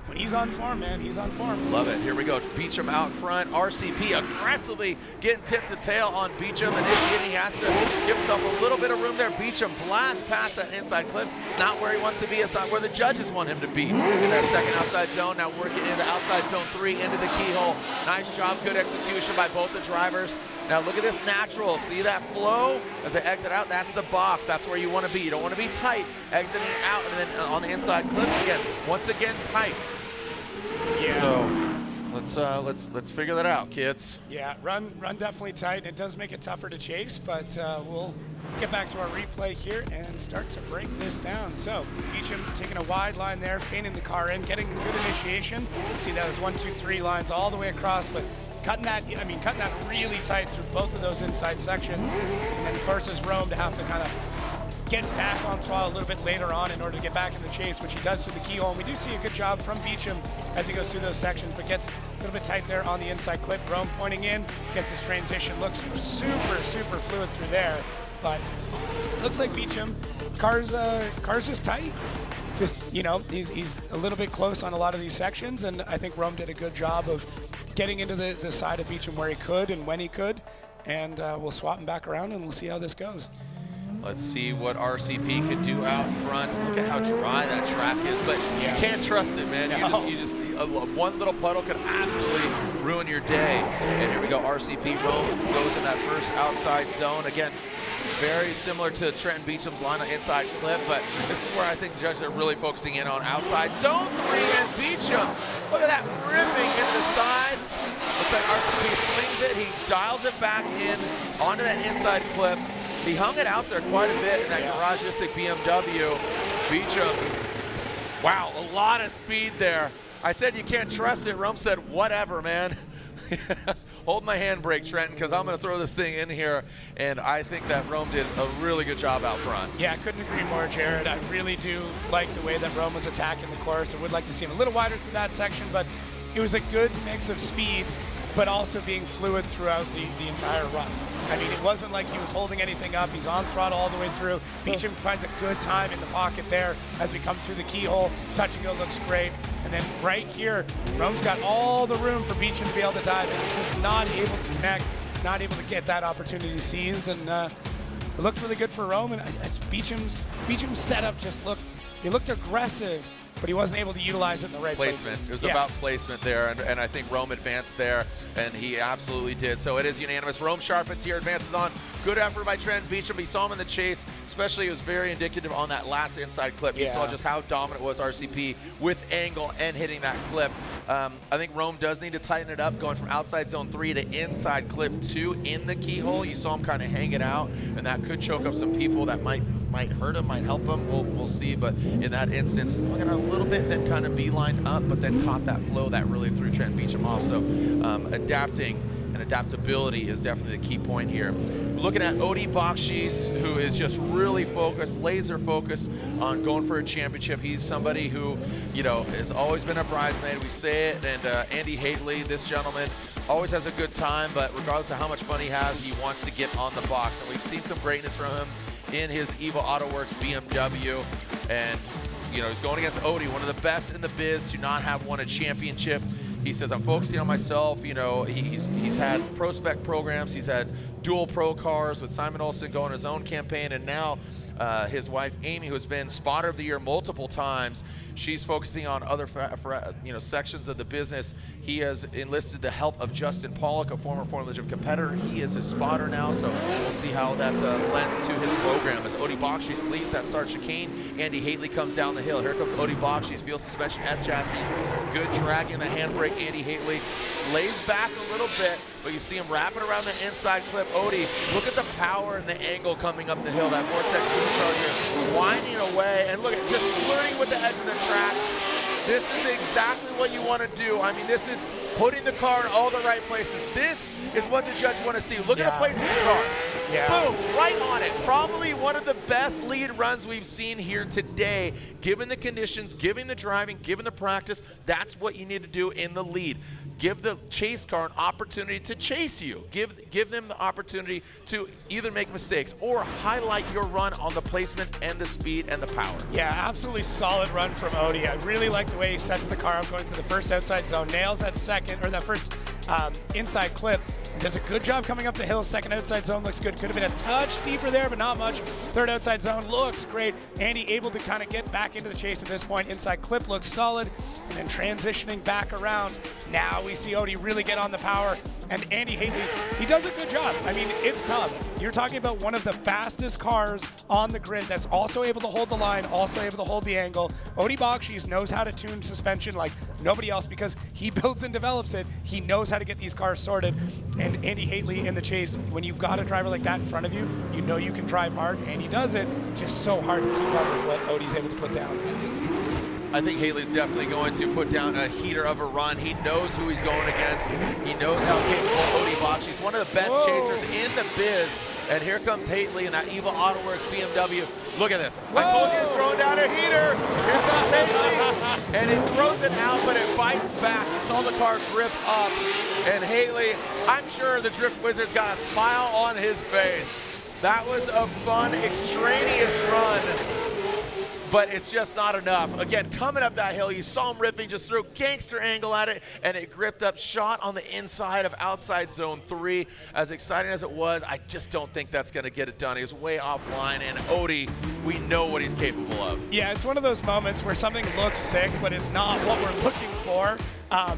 when he's on form, man, he's on form. Love it. Here we go. Beechum out front. RCP aggressively getting tip to tail on Beechum. Initiating, he has to give himself a little bit of room there. Beechum blasts past that inside clip. It's not where he wants to be. It's not where the judges want him to be. In that second outside zone, now working into outside zone 3, into the keyhole. Nice job, good execution by both the drivers. Now look at this natural. See that flow? As they exit out, that's the box. That's where you want to be. You don't want to be tight, exiting out, and then on the inside clip again. Once again, tight. Yeah. So let's figure that out, kids. Yeah, run definitely tight. It does make it tougher to chase, but we'll get back to our replay here and start to break this down. So Beechum taking a wide line there, feigning the car in, getting good initiation. You can see that was 1, 2, 3 lines all the way across, but cutting that really tight through both of those inside sections, and then forces Rome to have to kind of get back on throttle a little bit later on in order to get back in the chase, which he does through the keyhole. And we do see a good job from Beechum as he goes through those sections, but gets a little bit tight there on the inside clip. Rome pointing in, gets his transition, looks super fluid through there, but looks like Beechum, car's just tight. Just, he's a little bit close on a lot of these sections, and I think Rome did a good job of getting into the side of Beechum where he could and when he could, and we'll swap him back around and we'll see how this goes. Let's see what RCP could do out front. Look at how dry that track is, but you can't trust it, man. No. You just one little puddle could absolutely ruin your day. And here we go, RCP Rome goes in that first outside zone. Again, very similar to Trenton Beechum's line on inside clip, but this is where I think the judges are really focusing in on outside zone 3 and Beechum. Look at that ripping in the side. Looks like RCP swings it, he dials it back in onto that inside clip. He hung it out there quite a bit in that garagistic BMW. Beechum, wow, a lot of speed there. I said you can't trust it. Rome said, whatever, man. Hold my handbrake, Trenton, because I'm going to throw this thing in here. And I think that Rome did a really good job out front. Yeah, I couldn't agree more, Jared. I really do like the way that Rome was attacking the course. I would like to see him a little wider through that section, but it was a good mix of speed, but also being fluid throughout the entire run. I mean, it wasn't like he was holding anything up. He's on throttle all the way through. Beechum finds a good time in the pocket there as we come through the keyhole. Touch and go looks great. And then right here, Rome's got all the room for Beechum to be able to dive in. He's just not able to connect, not able to get that opportunity seized. And it looked really good for Rome. And Beechum's setup just looked aggressive, but he wasn't able to utilize it in the right placement. places. It was about placement there, and I think Rome advanced there, and he absolutely did. So it is unanimous. Rome Charpentier advances on. Good effort by Trent Beechum. We saw him in the chase, especially it was very indicative on that last inside clip. You saw just how dominant was RCP with angle and hitting that clip. I think Rome does need to tighten it up, going from outside zone 3 to inside clip 2 in the keyhole. You saw him kind of hang it out, and that could choke up some people. That might hurt him, might help him. We'll see. But in that instance, looking a little bit, then kind of beelined up, but then caught that flow that really threw Trent Beechum off. So adapting and adaptability is definitely the key point here. Looking at Odi Boxis, who is just really focused, laser focused on going for a championship. He's somebody who, you know, has always been a bridesmaid. We say it, and Andy Haley, this gentleman, always has a good time, but regardless of how much fun he has, he wants to get on the box. And we've seen some greatness from him in his Evo AutoWorks BMW, and you know, he's going against Odi, one of the best in the biz to not have won a championship. He says, I'm focusing on myself. You know, he's had pro spec programs. He's had dual pro cars with Simon Olsen going his own campaign. And now his wife, Amy, who has been spotter of the year multiple times, she's focusing on other sections of the business. He has enlisted the help of Justin Pollock, a former Formula Gym competitor. He is his spotter now, so we'll see how that lends to his program. As Odi Boxis leaves that start chicane, Andy Haley comes down the hill. Here comes Odi Boxis, field suspension S chassis. Good drag in the handbrake. Andy Haley lays back a little bit, but you see him wrapping around the inside clip. Odi, look at the power and the angle coming up the hill. That Vortex Supercharger winding away, and look at just flirting with the edge of the track. This is exactly what you want to do. I mean, this is putting the car in all the right places. This is what the judge want to see. Look at the placement of the car. Boom, right on it. Probably one of the best lead runs we've seen here today. Given the conditions, given the driving, given the practice, that's what you need to do in the lead. Give the chase car an opportunity to chase you. Give them the opportunity to either make mistakes or highlight your run on the placement and the speed and the power. Yeah, absolutely solid run from Odi. I really like the way he sets the car up going to the first outside zone, nails that second, or that first inside clip. Does a good job coming up the hill. Second outside zone looks good. Could have been a touch deeper there, but not much. Third outside zone looks great. Andy able to kind of get back into the chase at this point. Inside clip looks solid. And then transitioning back around. Now we see Odi really get on the power. And Andy Haley, he does a good job. I mean, it's tough. You're talking about one of the fastest cars on the grid that's also able to hold the line, also able to hold the angle. Odi Boxis knows how to tune suspension like nobody else because he builds and develops it. He knows how to get these cars sorted. And Andy Haley in the chase, when you've got a driver like that in front of you, you know you can drive hard, and he does it. Just so hard to keep up with what Odi's able to put down. I think Haley's definitely going to put down a heater of a run. He knows who he's going against. He knows how capable Odi Boxis. He's one of the best chasers in the biz. And here comes Haley in that Evo AutoWorks BMW. Look at this. I told you he's throwing down a heater. Here comes Haley. And he throws it out, but it bites back. You saw the car grip up. And Haley, I'm sure the Drift Wizard's got a smile on his face. That was a fun, extraneous run. But it's just not enough. Again, coming up that hill, you saw him ripping, just threw gangster angle at it, and it gripped up, shot on the inside of outside zone 3. As exciting as it was, I just don't think that's gonna get it done. He was way offline, and Odi, we know what he's capable of. Yeah, it's one of those moments where something looks sick, but it's not what we're looking for.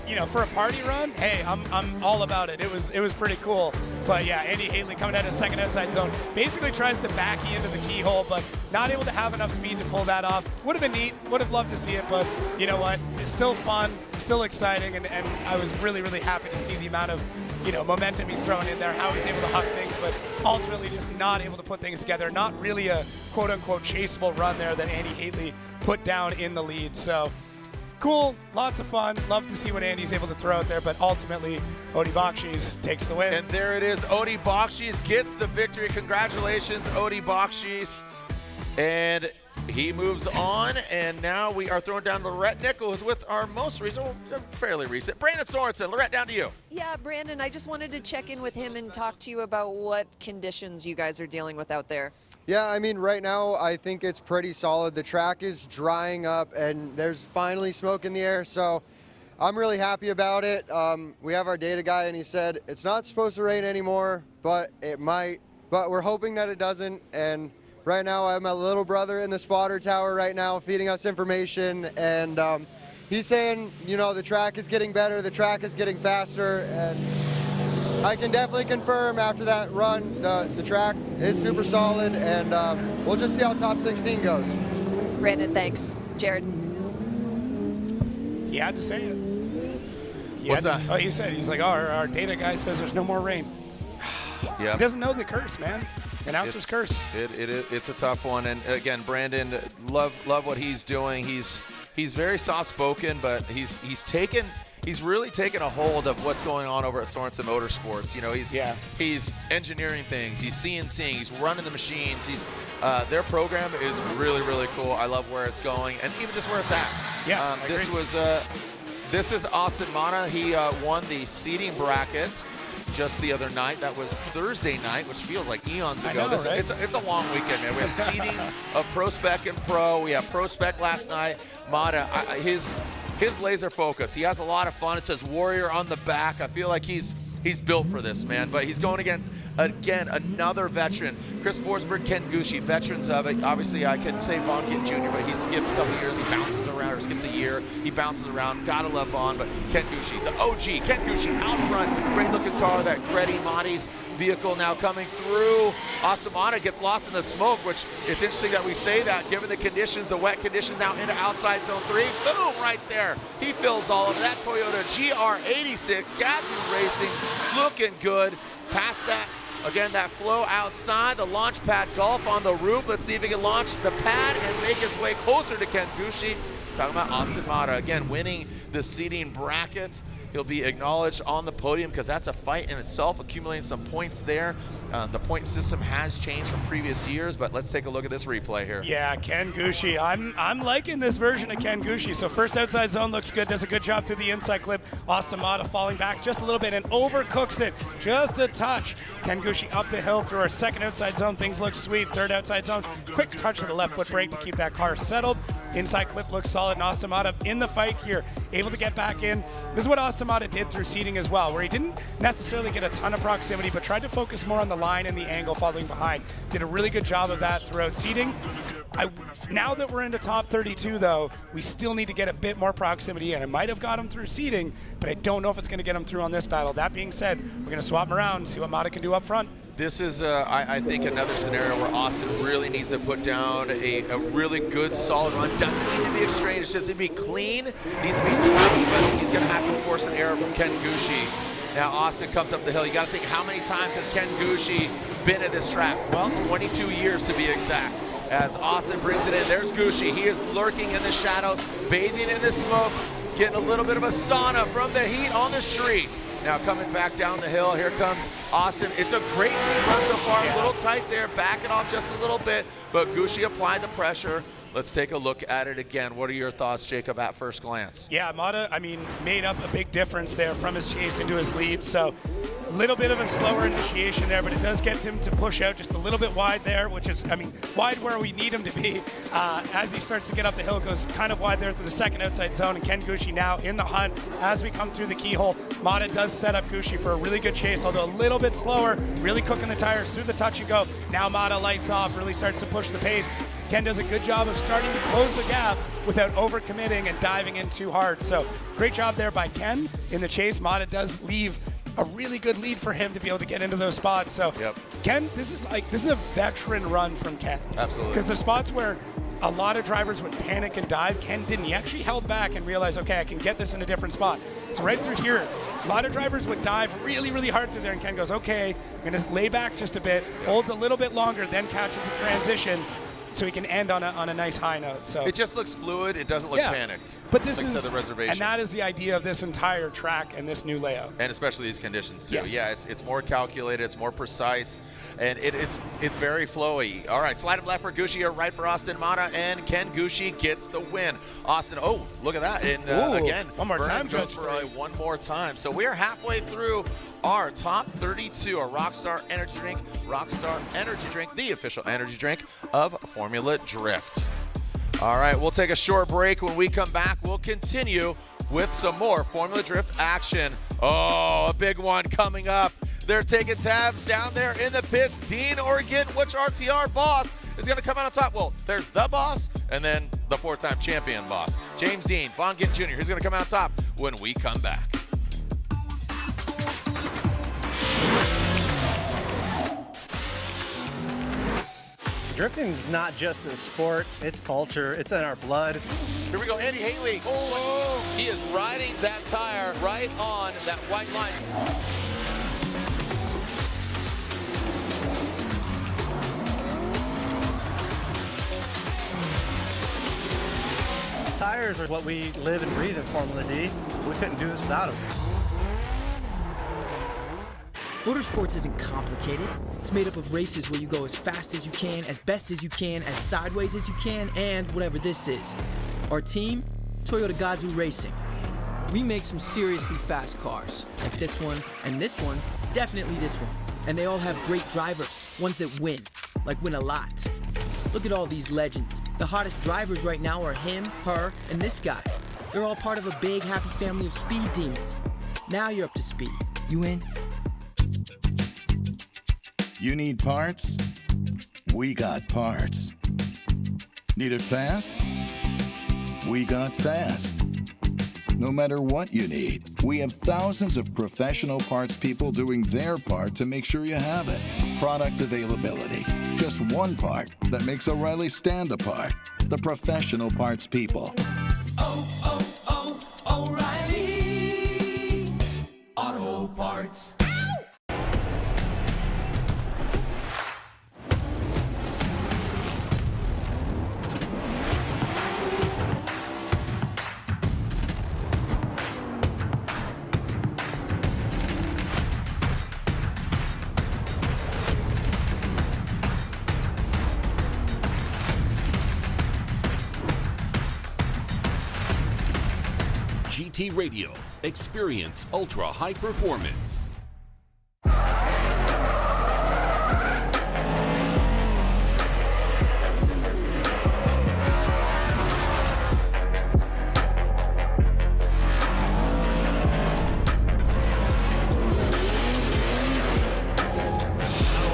You know, for a party run, hey, I'm all about it. It was pretty cool. But yeah, Andy Haley coming out of second outside zone, basically tries to back you into the keyhole, but not able to have enough speed to pull that off. Would have been neat, would have loved to see it, but you know what? It's still fun, still exciting, and I was really, really happy to see the amount of, you know, momentum he's throwing in there, how he's able to huck things, but ultimately just not able to put things together. Not really a quote-unquote chaseable run there that Andy Haley put down in the lead. So cool, lots of fun. Love to see what Andy's able to throw out there, but ultimately, Odi Boxis takes the win. And there it is. Odi Boxis gets the victory. Congratulations, Odi Boxis. And he moves on, and now we are throwing down Lorette Nichols with our most recent, fairly recent, Brandon Sorenson. Lorette, down to you. Yeah, Brandon, I just wanted to check in with him and talk to you about what conditions you guys are dealing with out there. Yeah, I mean, right now, I think it's pretty solid. The track is drying up, and there's finally smoke in the air, so I'm really happy about it. We have our data guy, and he said it's not supposed to rain anymore, but it might. But we're hoping that it doesn't, and Right now, I'm a little brother in the spotter tower right now, feeding us information, and he's saying, you know, the track is getting better, the track is getting faster, and I can definitely confirm after that run, the track is super solid, and we'll just see how top 16 goes. Brandon, thanks. Jared. He had to say it. What's that? Oh, he said, he's like, oh, our data guy says there's no more rain. Yeah. He doesn't know the curse, man. Announcer's curse. It's a tough one, and again, Brandon, love what he's doing. He's very soft-spoken, but he's really taken a hold of what's going on over at Sorenson Motorsports. You know, he's engineering things, he's CNCing, he's running the machines. Their program is really, really cool. I love where it's going, and even just where it's at. Yeah, this is Austin Matta. He won the seeding bracket just the other night. That was Thursday night, which feels like eons ago. I know, right? It's a long weekend, man. We have seeding of Pro Spec and Pro. We have Pro Spec last night. Matta, his laser focus. He has a lot of fun. It says Warrior on the back. I feel like he's built for this, man. But he's going again, another veteran. Chris Forsberg, Ken Gushi, veterans of it. Obviously, I can say Gittin Jr., but he skipped a couple years. He bounces around, or skipped a year. He bounces around. Gotta love Vaughn, but Ken Gushi, the OG, Ken Gushi out front. Great looking car, that Gretty Monty's vehicle now coming through. Austin Matta gets lost in the smoke, which it's interesting that we say that given the conditions, the wet conditions now into outside zone 3. Boom, right there. He fills all of that Toyota GR86, Gazoo Racing, looking good. Past that, again, that flow outside, the launch pad golf on the roof. Let's see if he can launch the pad and make his way closer to Ken Gushi. Talking about Austin Matta, again, winning the seeding bracket. He'll be acknowledged on the podium because that's a fight in itself, accumulating some points there. The point system has changed from previous years, but let's take a look at this replay here. Yeah, Ken Gushi. I'm liking this version of Ken Gushi. So first outside zone looks good, does a good job through the inside clip. Austin Matta falling back just a little bit and overcooks it just a touch. Ken Gushi up the hill through our second outside zone. Things look sweet. Third outside zone. Quick touch of the left foot brake to keep that car settled. Inside clip looks solid, and Austin Matta in the fight here, able to get back in. This is what Austin Matta did through seating as well, where he didn't necessarily get a ton of proximity, but tried to focus more on the line and the angle following behind. Did a really good job of that throughout seating. Now that we're into top 32, though, we still need to get a bit more proximity in. It might have got him through seating, but I don't know if it's going to get him through on this battle. That being said, we're going to swap him around and see what Matta can do up front. This is, I think, another scenario where Austin really needs to put down a really good, solid run. Doesn't need to be extreme, it's just to be clean. Needs to be tough, but he's going to have to force an error from Ken Gushi. Now Austin comes up the hill. You got to think, how many times has Ken Gushi been at this track? Well, 22 years to be exact. As Austin brings it in, there's Gushi. He is lurking in the shadows, bathing in the smoke, getting a little bit of a sauna from the heat on the street. Now coming back down the hill, here comes Austin. It's a great lead run so far, a little tight there, backing off just a little bit, but Gushi applied the pressure. Let's take a look at it again. What are your thoughts, Jacob, at first glance? Yeah, Matta, made up a big difference there from his chase into his lead. So a little bit of a slower initiation there, but it does get him to push out just a little bit wide there, which is, wide where we need him to be. As he starts to get up the hill, goes kind of wide there through the second outside zone, and Ken Gushi now in the hunt as we come through the keyhole. Matta does set up Gushi for a really good chase, although a little bit slower, really cooking the tires through the touch and go. Now Matta lights off, really starts to push the pace. Ken does a good job of starting to close the gap without overcommitting and diving in too hard. So great job there by Ken in the chase. Matta does leave a really good lead for him to be able to get into those spots. So Ken, this is a veteran run from Ken. Absolutely. Because the spots where a lot of drivers would panic and dive, Ken didn't. He actually held back and realized, okay, I can get this in a different spot. So right through here, a lot of drivers would dive really, really hard through there, and Ken goes, okay, I'm gonna lay back just a bit, holds a little bit longer, then catches the transition, so he can end on a nice high note. So it just looks fluid. It doesn't look panicked. But this like is the reservation, and that is the idea of this entire track and this new layout, and especially these conditions too. Yes. Yeah, it's more calculated, it's more precise, and it's very flowy. All right, slide of left for Gushi, or right for Austin Matta, and Ken Gushi gets the win. Austin, oh, look at that! And again, one more time, goes for one more time. So we are halfway through our top 32, a Rockstar Energy Drink, the official energy drink of Formula Drift. All right, we'll take a short break. When we come back, we'll continue with some more Formula Drift action. Oh, a big one coming up. They're taking tabs down there in the pits. Dean Organ, which RTR boss, is going to come out on top? Well, there's the boss and then the 4-time champion boss. James Dean, Von Gittin Jr., who's going to come out on top when we come back. Drifting is not just a sport, it's culture, it's in our blood. Here we go, Andy Haley. Oh, he is riding that tire right on that white line. Tires are what we live and breathe in Formula D. We couldn't do this without them. Motorsports isn't complicated. It's made up of races where you go as fast as you can, as best as you can, as sideways as you can, and whatever this is. Our team, Toyota Gazoo Racing. We make some seriously fast cars, like this one and this one, definitely this one. And they all have great drivers, ones that win, like win a lot. Look at all these legends. The hottest drivers right now are him, her, and this guy. They're all part of a big, happy family of speed demons. Now you're up to speed. You in? You need parts? We got parts. Need it fast? We got fast. No matter what you need, we have thousands of professional parts people doing their part to make sure you have it. Product availability. Just one part that makes O'Reilly stand apart. The professional parts people. O'Reilly Auto Parts. GT Radio. Experience ultra high performance.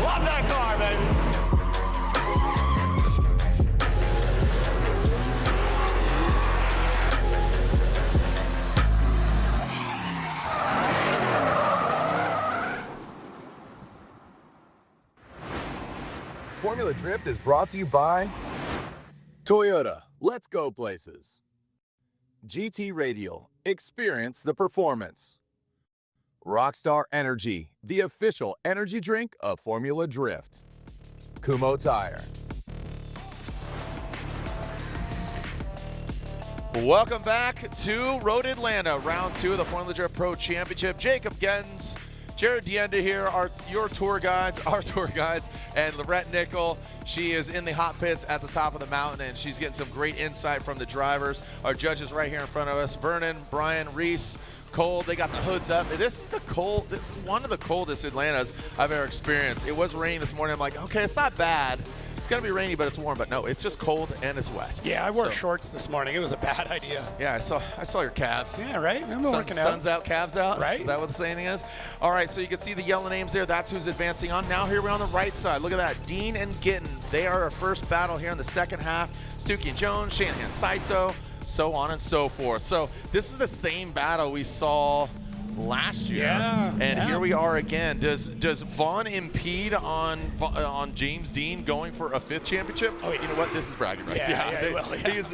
Love that car, baby. Formula Drift is brought to you by Toyota, let's go places. GT Radial, experience the performance. Rockstar Energy, the official energy drink of Formula Drift. Kumho Tire. Welcome back to Road Atlanta, round 2 of the Formula Drift Pro Championship. Jacob Gens, Jared Dienda here, our tour guides, and Lorette Nickel. She is in the hot pits at the top of the mountain, and she's getting some great insight from the drivers. Our judges right here in front of us, Vernon, Brian, Reese, cold. They got the hoods up. This is one of the coldest Atlantas I've ever experienced. It was raining this morning. I'm like, okay, it's not bad. It's gonna be rainy, but it's warm. But no, it's just cold and it's wet. Yeah, I wore shorts this morning. It was a bad idea. Yeah, I saw your calves. Yeah, right. I'm working out. Sun's out, calves out. Right. Is that what the saying is? All right, so you can see the yellow names there. That's who's advancing on. Now here we're on the right side. Look at that. Dean and Gittin. They are our first battle here in the second half. Stuke and Jones, Shanahan, Saito, so on and so forth. So this is the same battle we saw last year, and here we are again. Does Vaughn impede on James Dean going for a 5th championship? Oh, you know what? This is bragging rights.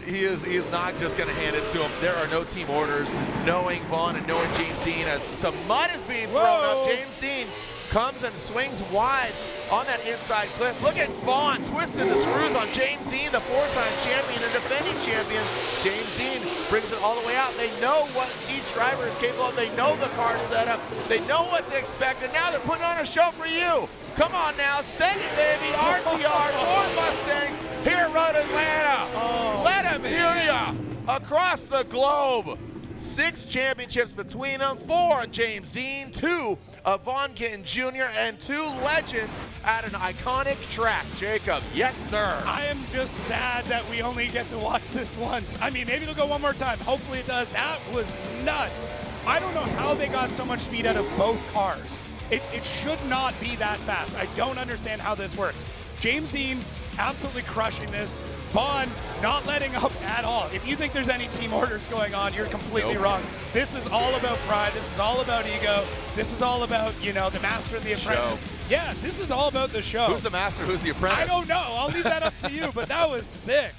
He is not just going to hand it to him. There are no team orders. Knowing Vaughn and knowing James Dean, as some mud is being thrown up, James Dean comes and swings wide on that inside clip. Look at Vaughn twisting the screws on James Dean, the 4-time champion and defending champion. James Dean brings it all the way out. They know what each driver is capable of. They know the car setup. They know what to expect, and now they're putting on a show for you. Come on now, send it, baby. RTR, 4 Mustangs here at Road Atlanta. Let them hear ya across the globe. 6 championships between them, 4 on James Dean, 2 of Von Gittin Jr., and 2 legends at an iconic track. Jacob, yes, sir. I am just sad that we only get to watch this once. I mean, maybe it'll go one more time. Hopefully it does. That was nuts. I don't know how they got so much speed out of both cars. It should not be that fast. I don't understand how this works. James Dean absolutely crushing this. Vaughn not letting up at all. If you think there's any team orders going on, you're completely wrong. This is all about pride. This is all about ego. This is all about, you know, the master and the apprentice. Yeah, this is all about the show. Who's the master? Who's the apprentice? I don't know. I'll leave that up to you, but that was sick.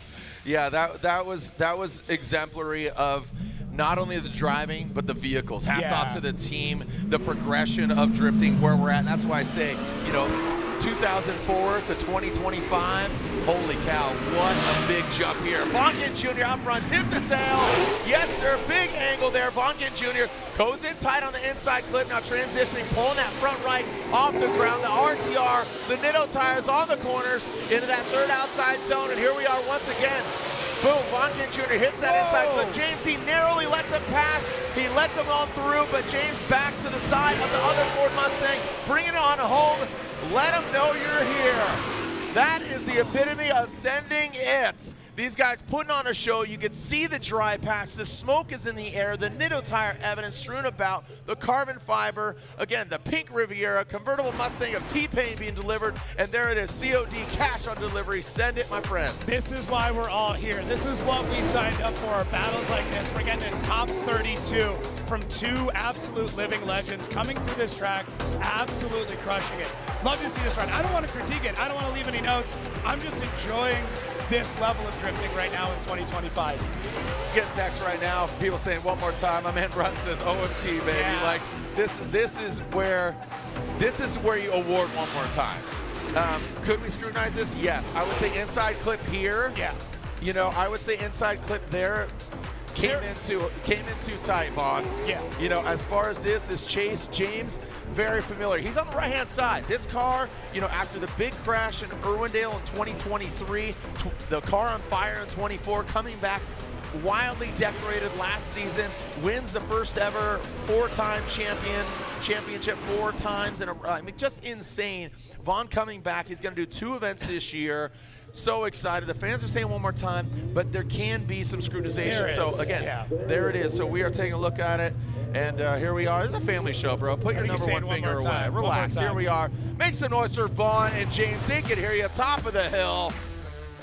Yeah, that was exemplary of not only the driving, but the vehicles. Hats off to the team, the progression of drifting, where we're at. And that's why I say, you know, 2004 to 2025, holy cow, what a big jump here. Gittin Jr. out front, tip the tail. Yes, sir, big angle there. Gittin Jr. goes in tight on the inside clip, now transitioning, pulling that front right off the ground. The RTR, the Nitto tires on the corners into that third outside zone, and here we are once again. Boom, Gittin Jr. hits that inside clip. James, he narrowly lets him pass. He lets him on through, but James back to the side of the other Ford Mustang, bringing it on home. Let him know you're here. That is the epitome of sending it. These guys putting on a show. You can see the dry patch. The smoke is in the air. The Nitto tire evidence strewn about. The carbon fiber. Again, the pink Riviera. Convertible Mustang of T-Pain being delivered. And there it is. COD, cash on delivery. Send it, my friends. This is why we're all here. This is what we signed up for. Battles like this. We're getting in top 32 from two absolute living legends coming through this track. Absolutely crushing it. Love to see this run. I don't want to critique it. I don't want to leave any notes. I'm just enjoying this level of drifting right now in 2025. Get text right now. People saying one more time. My man Run says OMT, baby. Yeah. Like this is where you award one more times. Could we scrutinize this? Yes. I would say inside clip here. Yeah. You know, I would say inside clip there. Came in too tight, Vaughn. Yeah. You know, as far as this chase, James, very familiar. He's on the right-hand side. This car, you know, after the big crash in Irwindale in 2023, the car on fire in 24, coming back, wildly decorated last season, wins the first ever four-time championship 4 times in a row. I mean, just insane. Vaughn coming back. He's going to do 2 events this year. So excited. The fans are saying one more time, but there can be some scrutinization. So again, there it is. So we are taking a look at it, and here we are. This is a family show, bro. Put your number one finger away. Relax. Here we are. Make some noise for Vaughn and James. They can hear you top of the hill.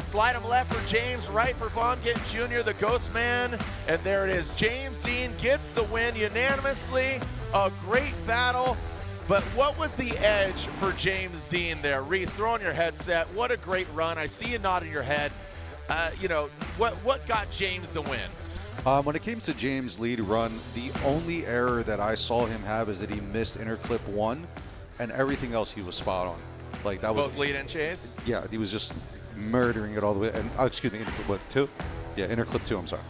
Slide him left for James, right for Gittin Jr., the ghost man. And there it is. James Dean gets the win unanimously. A great battle. But what was the edge for James Dean there? Reese, throw on your headset. What a great run. I see you nodding your head. You know, what got James the win? When it came to James' lead run, the only error that I saw him have is that he missed inner clip 1, and everything else he was spot on. Like that was both lead and chase? Yeah, he was just murdering it all the way. And excuse me, inner clip 2? Yeah, inner clip 2, I'm sorry.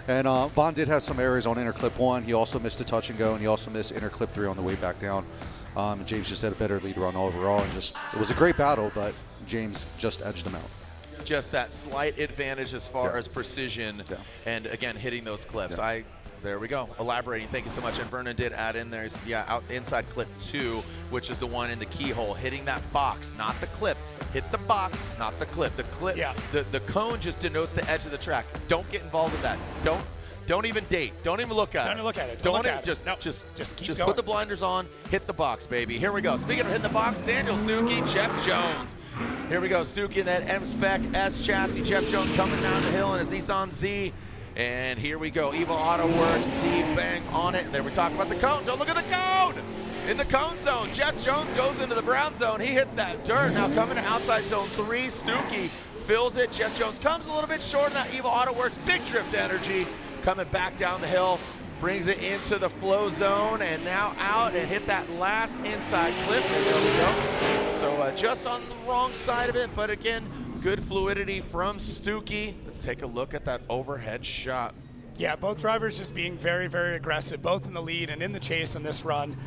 And Vaughn did have some errors on inner clip 1. He also missed a touch and go, and he also missed inner clip 3 on the way back down. James just had a better lead run overall, and it was a great battle, but James just edged him out. Just that slight advantage as far as precision, and again hitting those clips. There we go. Elaborating. Thank you so much. And Vernon did add in there. He says, out inside clip 2, which is the one in the keyhole, hitting that box, not the clip. Hit the box, not the clip. The clip, the cone just denotes the edge of the track. Don't get involved with that. Don't even date. Don't even look at it. Don't look at it. Just keep put the blinders on. Hit the box, baby. Here we go. Speaking of hitting the box, Daniel Stuke, Jeff Jones. Here we go. Stuke in that M-Spec S chassis. Jeff Jones coming down the hill in his Nissan Z. And here we go. Evil Auto Works. Z bang on it. And then we talk about the cone. Don't look at the cone. In the cone zone, Jeff Jones goes into the brown zone. He hits that dirt. Now coming to outside zone 3, Stuke fills it. Jeff Jones comes a little bit short of that Evil Auto Works. Big drift energy. Coming back down the hill, brings it into the flow zone, and now out and hit that last inside clip. There we go. So just on the wrong side of it, but again, good fluidity from Stuke. Let's take a look at that overhead shot. Yeah, both drivers just being very, very aggressive, both in the lead and in the chase in this run.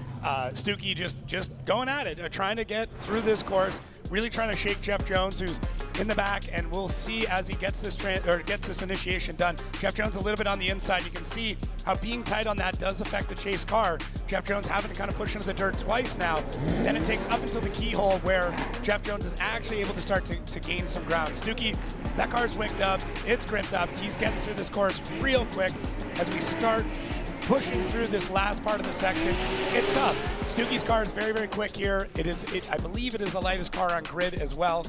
Stuke just going at it, trying to get through this course, really trying to shake Jeff Jones, who's in the back, and we'll see as he gets this initiation done. Jeff Jones a little bit on the inside. You can see how being tight on that does affect the chase car. Jeff Jones having to kind of push into the dirt twice now. Then it takes up until the keyhole where Jeff Jones is actually able to start to gain some ground. Stuke, that car's wicked up, it's gripped up. He's getting through this course real quick as we start pushing through this last part of the section. It's tough. Stuke's car is very, very quick here. I believe it is the lightest car on grid as well.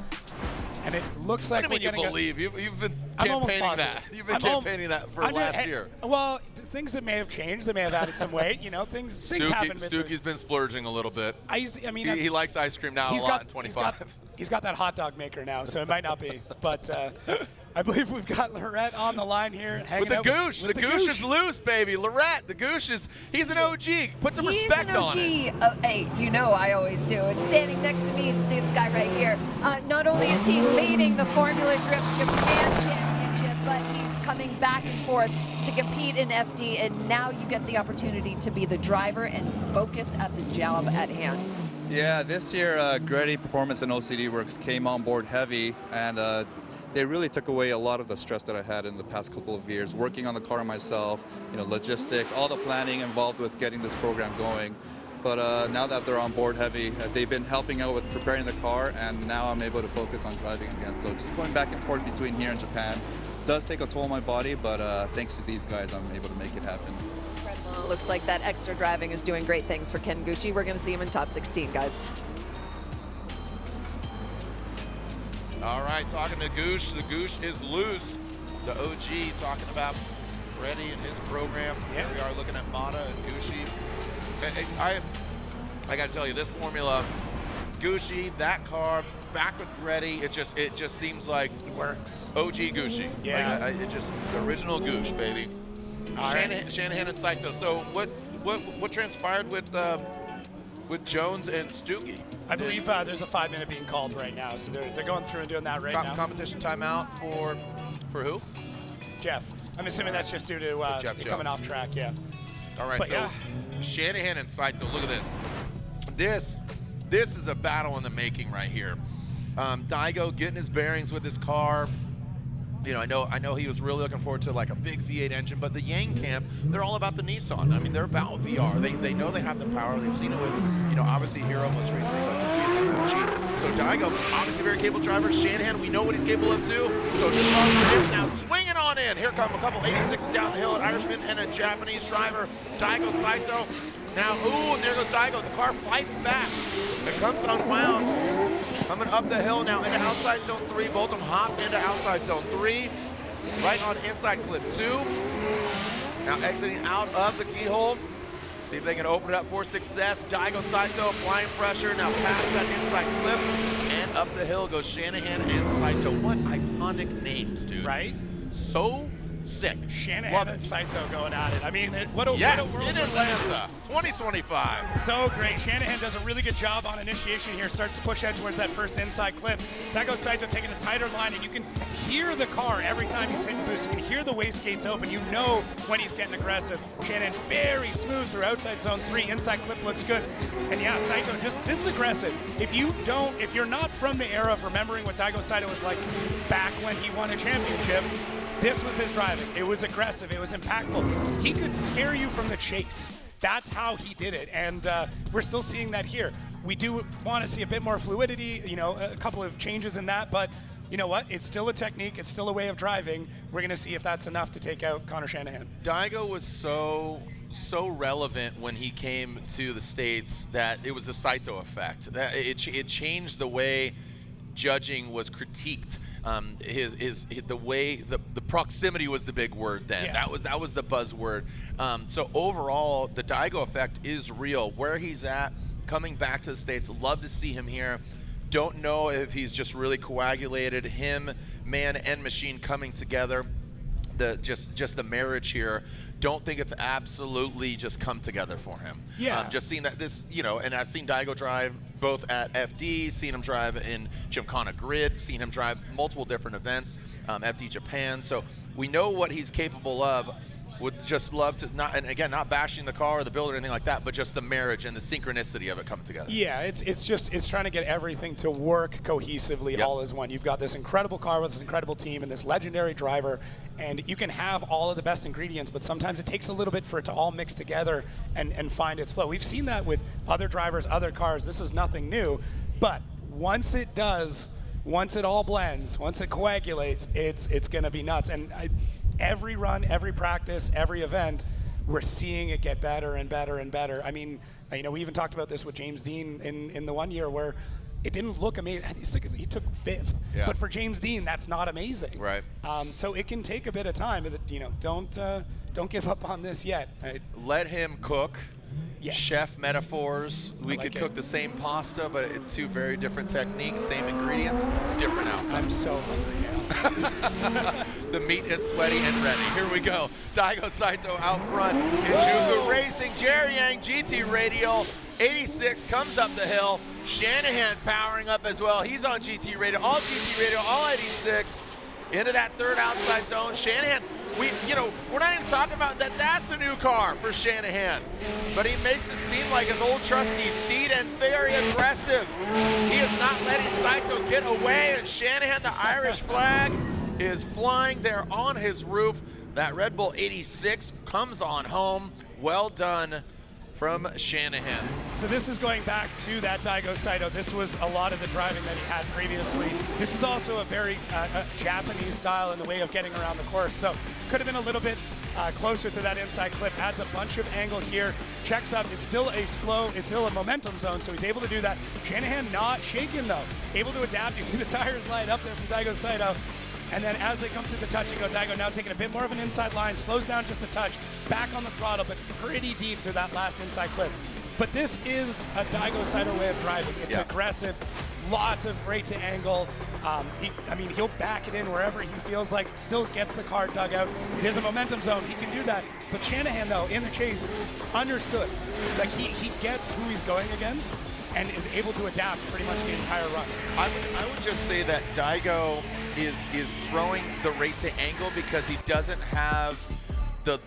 and it looks like What do you mean you believe? You've been campaigning that. You've been campaigning that for last year. Well, things that may have changed. They may have added some weight. You know, things happen. Stuke's been splurging a little bit. I mean, he likes ice cream now a lot in 25. He's got that hot dog maker now, so it might not be. But I believe we've got Lorette on the line here. With the Goosh. The Goosh is loose, baby. Lorette, the Goosh he's an OG. Put some respect on it. He's an OG. Hey, you know I always do. And standing next to me, this guy right here. Not only is he leading the Formula Drift Japan Championship, but he's coming back and forth to compete in FD, and now you get the opportunity to be the driver and focus at the job at hand. Yeah, this year, Gretty Performance and OCD Works came on board heavy, and they really took away a lot of the stress that I had in the past couple of years, working on the car myself, you know, logistics, all the planning involved with getting this program going. But now that they're on board heavy, they've been helping out with preparing the car, and now I'm able to focus on driving again. So just going back and forth between here and Japan does take a toll on my body, but thanks to these guys, I'm able to make it happen. Incredible. It looks like that extra driving is doing great things for Ken Gushi. We're going to see him in top 16, guys. All right, talking to Goosh. The Goosh is loose. The OG talking about Reddy and his program. Here we are looking at Matta and Gushi. I got to tell you, this formula, Gushi, that car, back with Reddy, it just seems like it works. OG Gushi. Yeah. Like, it just the original Goosh, baby. Shanahan and Saito. So what transpired with Jones and Stuke? I believe there's a 5-minute being called right now, so they're going through and doing that right now. Competition timeout for who? Jeff. I'm assuming that's just due to Jeff coming off track, yeah. All right, But so Shanahan and Saito, look at this. This is a battle in the making right here. Daigo getting his bearings with his car. You know, I know he was really looking forward to like a big V8 engine, but the Yang camp, they're all about the Nissan. I mean, they're about VR. They know they have the power. They've seen it with, you know, obviously Hero most recently, but so Daigo, obviously a very capable driver. Shanahan, we know what he's capable of too. So now swinging on in. Here come a couple 86s down the hill, an Irishman and a Japanese driver. Daigo, Saito. Now, ooh, and there goes Daigo. The car fights back. It comes unwound. Coming up the hill now into outside zone 3. Both of them hop into outside zone 3. Right on inside clip 2. Now exiting out of the keyhole. See if they can open it up for success. Daigo, Saito applying pressure. Now past that inside clip. And up the hill goes Shanahan and Saito. What iconic names, dude. Right? So sick. Shanahan and Saito going at it. I mean, what a world in Atlanta, 2025. So great. Shanahan does a really good job on initiation here. Starts to push out towards that first inside clip. Daigo Saito taking a tighter line, and you can hear the car every time he's hitting the boost. You can hear the wastegates open. You know when he's getting aggressive. Shanahan very smooth through outside zone 3. Inside clip looks good. And yeah, Saito this is aggressive. If you're not from the era of remembering what Daigo Saito was like back when he won a championship, this was his driving. It was aggressive. It was impactful. He could scare you from the chase. That's how he did it, and we're still seeing that here. We do want to see a bit more fluidity, you know, a couple of changes in that, but you know what? It's still a technique. It's still a way of driving. We're going to see if that's enough to take out Connor Shanahan. Daigo was so relevant when he came to the States that it was the Saito effect. That it changed the way judging was critiqued. The proximity was the big word then. Yeah. That was the buzzword. So overall, the Daigo effect is real. Where he's at, coming back to the States, love to see him here. Don't know if he's just really coagulated. Him, man, and machine coming together. Just the marriage here. Don't think it's absolutely just come together for him. Yeah. Just seeing that and I've seen Daigo drive both at FD, seen him drive in Gymkhana Grid, seen him drive multiple different events, FD Japan. So we know what he's capable of. Would just love to, not bashing the car or the build or anything like that, but just the marriage and the synchronicity of it coming together. Yeah, it's trying to get everything to work cohesively all as one. You've got this incredible car with this incredible team and this legendary driver, and you can have all of the best ingredients, but sometimes it takes a little bit for it to all mix together and find its flow. We've seen that with other drivers, other cars. This is nothing new, but once it does, once it all blends, once it coagulates, it's going to be nuts. And every run, every practice, every event, we're seeing it get better and better and better. I mean, you know, we even talked about this with James Dean in the one year where it didn't look amazing. He took 5th, but for James Dean, that's not amazing. Right. So it can take a bit of time. Don't give up on this yet. Let him cook. Yes. Chef metaphors. We could cook the same pasta, but it's 2 very different techniques, same ingredients, different outcome. I'm so hungry now. The meat is sweaty and ready. Here we go. Daigo Saito out front. Ijuku Racing, Jerry Yang, GT Radial. 86 comes up the hill. Shanahan powering up as well. He's on GT Radial, all GT Radial, all 86. Into that 3rd outside zone. Shanahan, we're not even talking about that. That's a new car for Shanahan. But he makes it seem like his old trusty steed and very aggressive. He is not letting Saito get away, and Shanahan, the Irish flag, is flying there on his roof. That Red Bull 86 comes on home. Well done from Shanahan. So this is going back to that Daigo Saito. This was a lot of the driving that he had previously. This is also a very Japanese style in the way of getting around the course. So could have been a little bit closer to that inside clip. Adds a bunch of angle here. Checks up. It's still a momentum zone, so he's able to do that. Shanahan not shaken though. Able to adapt. You see the tires light up there from Daigo Saito. And then as they come to the touch and go, Daigo now taking a bit more of an inside line, slows down just a touch, back on the throttle, but pretty deep through that last inside clip. But this is a Daigo Saito way of driving. It's aggressive, lots of rate to angle. He'll back it in wherever he feels like, still gets the car dug out. It is a momentum zone, he can do that. But Shanahan, though, in the chase, understood. Like he gets who he's going against and is able to adapt pretty much the entire run. I would just say that Daigo is throwing the rate to angle because he doesn't have the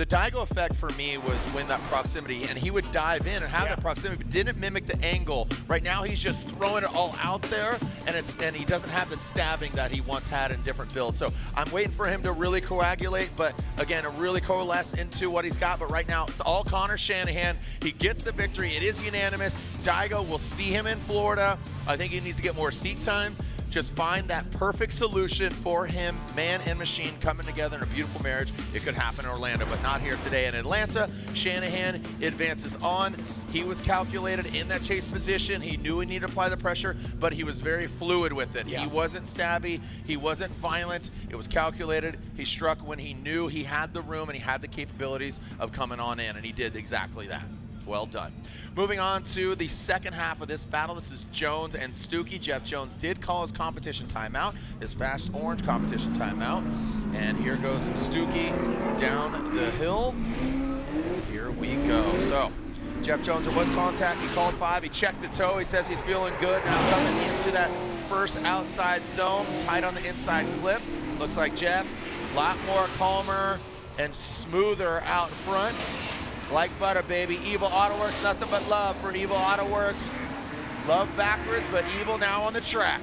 Daigo effect for me was when that proximity, and he would dive in and have that proximity, but didn't mimic the angle. Right now he's just throwing it all out there, and he doesn't have the stabbing that he once had in different builds. So I'm waiting for him to really coagulate, but again, really coalesce into what he's got. But right now it's all Connor Shanahan. He gets the victory. It is unanimous. Daigo, will see him in Florida. I think he needs to get more seat time. Just find that perfect solution for him, man and machine coming together in a beautiful marriage. It could happen in Orlando, but not here today in Atlanta. Shanahan advances on. He was calculated in that chase position. He knew he needed to apply the pressure, but he was very fluid with it. He wasn't stabby. He wasn't violent. It was calculated. He struck when he knew he had the room and he had the capabilities of coming on in, and he did exactly that. Well done. Moving on to the second half of this battle. This is Jones and Stuke. Jeff Jones did call his competition timeout, his fast orange competition timeout. And here goes Stuke down the hill. Here we go. So Jeff Jones, there was contact. He called 5. He checked the toe. He says he's feeling good. Now coming into that first outside zone, tight on the inside clip. Looks like Jeff, a lot more calmer and smoother out front. Like butter, baby. Evil Autoworks, nothing but love for Evil Autoworks. Love backwards, but Evil now on the track.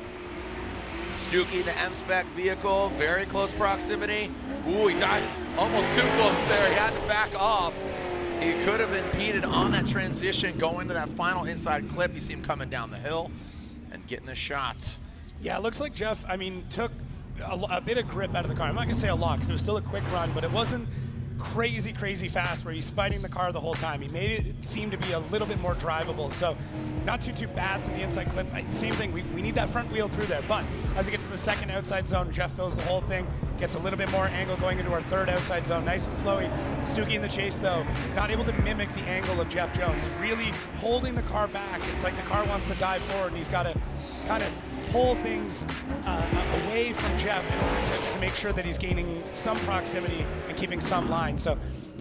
Stuke, the M-Spec vehicle, very close proximity. Ooh, he died almost too close there. He had to back off. He could have impeded on that transition going to that final inside clip. You see him coming down the hill and getting the shot. Yeah, it looks like Jeff, took a bit of grip out of the car. I'm not going to say a lot because it was still a quick run, but it wasn't crazy fast where he's fighting the car the whole time. He made it seem to be a little bit more drivable. So not too bad through the inside clip. Same thing, we need that front wheel through there. But as we get to the second outside zone, Jeff fills the whole thing, gets a little bit more angle going into our third outside zone. Nice and flowy. Stuke in the chase though, not able to mimic the angle of Jeff Jones. Really holding the car back. It's like the car wants to dive forward and he's got to kind of pull things away from Jeff in order to make sure that he's gaining some proximity and keeping some line. So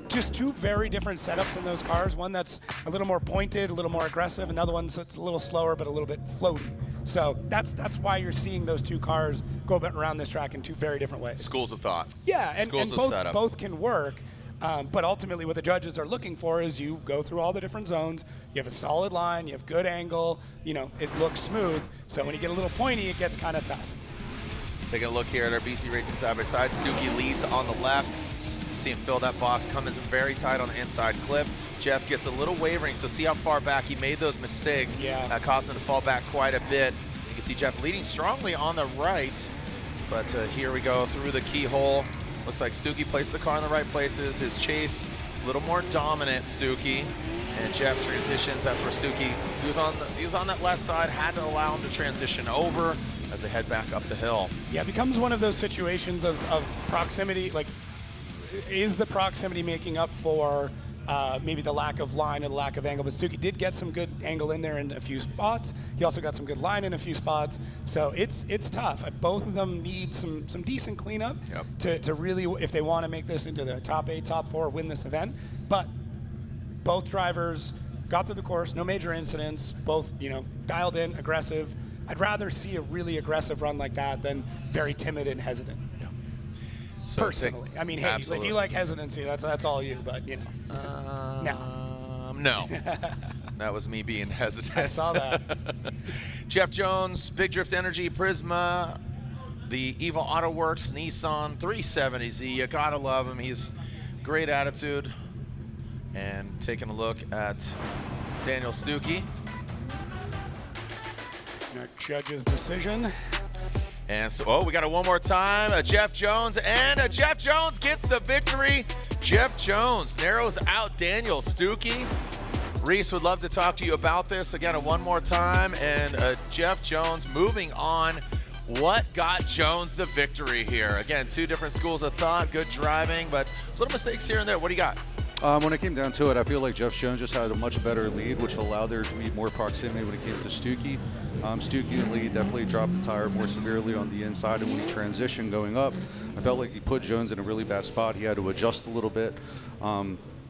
just 2 very different setups in those cars. One that's a little more pointed, a little more aggressive. Another one that's a little slower, but a little bit floaty. So that's why you're seeing those 2 cars go around this track in 2 very different ways. Schools of thought. Yeah, and setup. both can work. But ultimately what the judges are looking for is you go through all the different zones, you have a solid line, you have good angle, it looks smooth. So when you get a little pointy, it gets kind of tough. Taking a look here at our BC Racing side-by-side. Stuke leads on the left. You see him fill that box, coming very tight on the inside clip. Jeff gets a little wavering, so see how far back he made those mistakes. Yeah. That caused him to fall back quite a bit. You can see Jeff leading strongly on the right, but here we go through the keyhole. Looks like Stuke placed the car in the right places. His chase A little more dominant, Stuke. And Jeff transitions. That's where Stuke, he was on that left side, had to allow him to transition over as they head back up the hill. Yeah, it becomes one of those situations of proximity. Like, is the proximity making up for maybe the lack of line or the lack of angle? But Stuke did get some good angle in there in a few spots. He also got some good line in a few spots. So it's tough. Both of them need some decent cleanup to really, if they want to make this into the top 8, top 4, win this event. But both drivers got through the course, no major incidents, both, dialed in, aggressive. I'd rather see a really aggressive run like that than very timid and hesitant. Yeah. So personally. I mean, hey, if you like hesitancy, that's all you, but, no. No. That was me being hesitant. I saw that. Jeff Jones, Big Drift Energy, Prisma, the Evo Auto Works, Nissan 370Z. You gotta love him. He's great attitude. And taking a look at Daniel Stuke. Our judge's decision. And so, we got it one more time. Jeff Jones, and Jeff Jones gets the victory. Jeff Jones narrows out Daniel Stuke. Reese would love to talk to you about this again one more time. And Jeff Jones moving on. What got Jones the victory here? Again, 2 different schools of thought, good driving, but little mistakes here and there. What do you got? When it came down to it, I feel like Jeff Jones just had a much better lead, which allowed there to be more proximity when it came to Stuke. Stuke and Lee definitely dropped the tire more severely on the inside, and when he transitioned going up, I felt like he put Jones in a really bad spot. He had to adjust a little bit.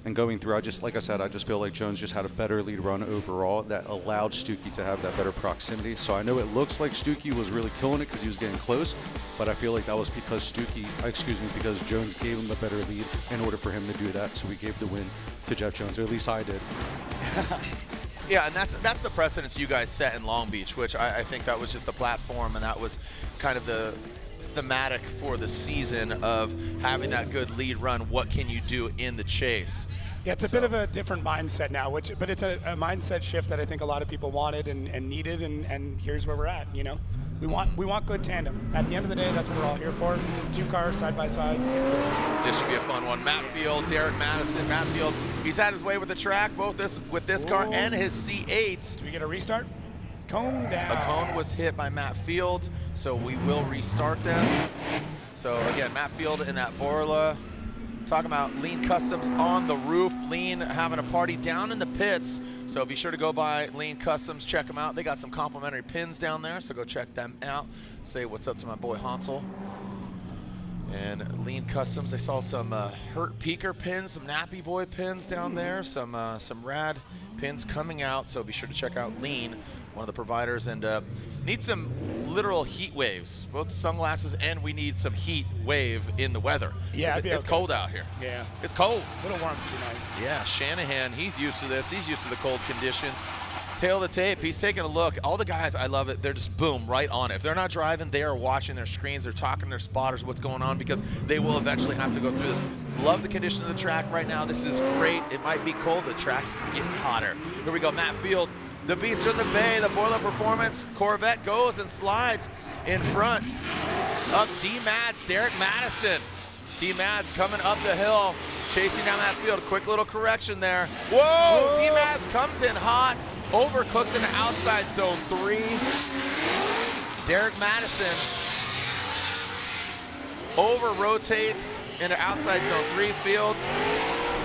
And going through, like I said, I just feel like Jones just had a better lead run overall that allowed Stuke to have that better proximity. So I know it looks like Stuke was really killing it because he was getting close, but I feel like that was because because Jones gave him the better lead in order for him to do that. So we gave the win to Jeff Jones, or at least I did. Yeah, and that's the precedence you guys set in Long Beach, which I think that was just the platform, and that was kind of the thematic for the season of having that good lead run. What can you do in the chase? Yeah, it's a bit of a different mindset now, but it's a mindset shift that I think a lot of people wanted and needed, and here's where we're at. We want good tandem. At the end of the day, that's what we're all here for. 2 cars side by side. This should be a fun one. Matt Field, Derek Madison. Matt Field, he's had his way with the track, both with this car and his C8. Do we get a restart? Cone down. A cone was hit by Matt Field, so we will restart them. So again, Matt Field in that Borla. Talking about Lean Customs on the roof. Lean having a party down in the pits. So be sure to go by Lean Customs, check them out. They got some complimentary pins down there, so go check them out. Say what's up to my boy Hansel. And Lean Customs, I saw some Hurt Peaker pins, some Nappy Boy pins down there, some rad pins coming out. So be sure to check out Lean, one of the providers, and need some literal heat waves, both sunglasses, and we need some heat wave in the weather. Yeah, it's cold out here. Yeah, it's cold. A little warmth would be nice. Yeah, Shanahan, he's used to this. He's used to the cold conditions. Tail of the tape, he's taking a look. All the guys, I love it. They're just boom, right on it. If they're not driving, they are watching their screens. They're talking to their spotters what's going on, because they will eventually have to go through this. Love the condition of the track right now. This is great. It might be cold. The track's getting hotter. Here we go, Matt Field. The Beast of the Bay, the Boiler Performance Corvette goes and slides in front of D-Mads, Derek Madison. D-Mads coming up the hill, chasing down that field. Quick little correction there. Whoa! D-Mads comes in hot, overcooks into outside zone 3. Derek Madison over-rotates into outside zone 3 field.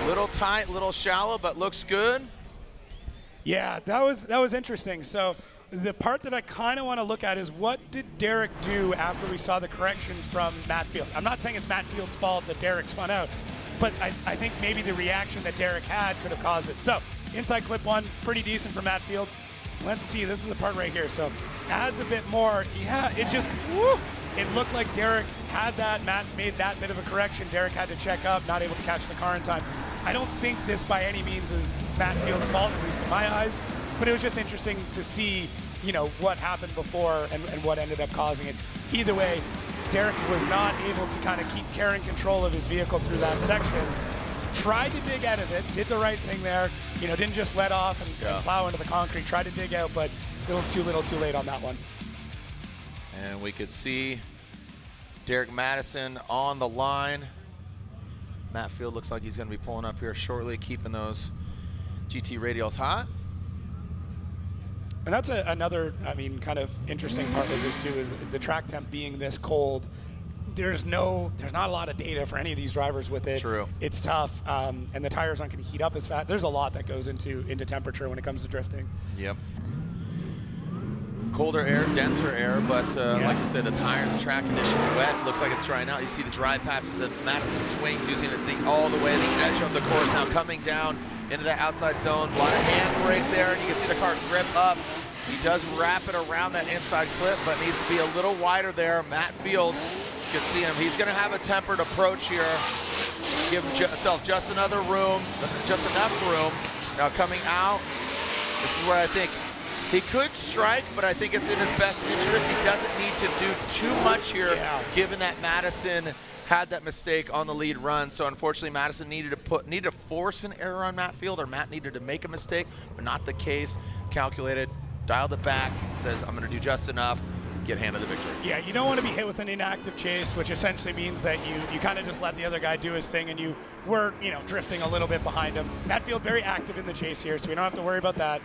Little tight, little shallow, but looks good. Yeah, that was interesting. So the part that I kind of want to look at is, what did Derek do after we saw the correction from Matt Field? I'm not saying it's Matt Field's fault that Derek spun out, but I think maybe the reaction that Derek had could have caused it. So inside clip 1, pretty decent for Matt Field. Let's see, this is the part right here. So adds a bit more. Yeah, it just, woo, it looked like Derek had that. Matt made that bit of a correction. Derek had to check up, not able to catch the car in time. I don't think this by any means is Matt Field's fault, at least in my eyes, but it was just interesting to see, what happened before and what ended up causing it. Either way, Derek was not able to kind of keep care and control of his vehicle through that section. Tried to dig out of it, did the right thing there, didn't just let off and plow into the concrete, tried to dig out, but a little too late on that one. And we could see Derek Madison on the line. Matt Field looks like he's going to be pulling up here shortly, keeping those GT radials hot. And that's another, I mean, kind of interesting part with this too, is the track temp being this cold. There's not a lot of data for any of these drivers with it. True. It's tough, and the tires aren't going to heat up as fast. There's a lot that goes into temperature when it comes to drifting. Yep. Colder air, denser air, but like you said, the tires, the track conditions wet. Looks like it's drying out. You see the dry patches that Madison swings, using it all the way, the edge of the course now coming down into the outside zone. A lot of handbrake there, and you can see the car grip up. He does wrap it around that inside clip, but needs to be a little wider there. Matt Field, you can see him. He's going to have a tempered approach here. Give himself just enough room. Now coming out, this is where I think he could strike, but I think it's in his best interest. He doesn't need to do too much here, given that Madison had that mistake on the lead run. So unfortunately, Madison needed to force an error on Matt Field, or Matt needed to make a mistake, but not the case. Calculated, dialed it back, says, I'm going to do just enough, get handed the victory. Yeah, you don't want to be hit with an inactive chase, which essentially means that you kind of just let the other guy do his thing, and you were, drifting a little bit behind him. Matt Field very active in the chase here, so we don't have to worry about that.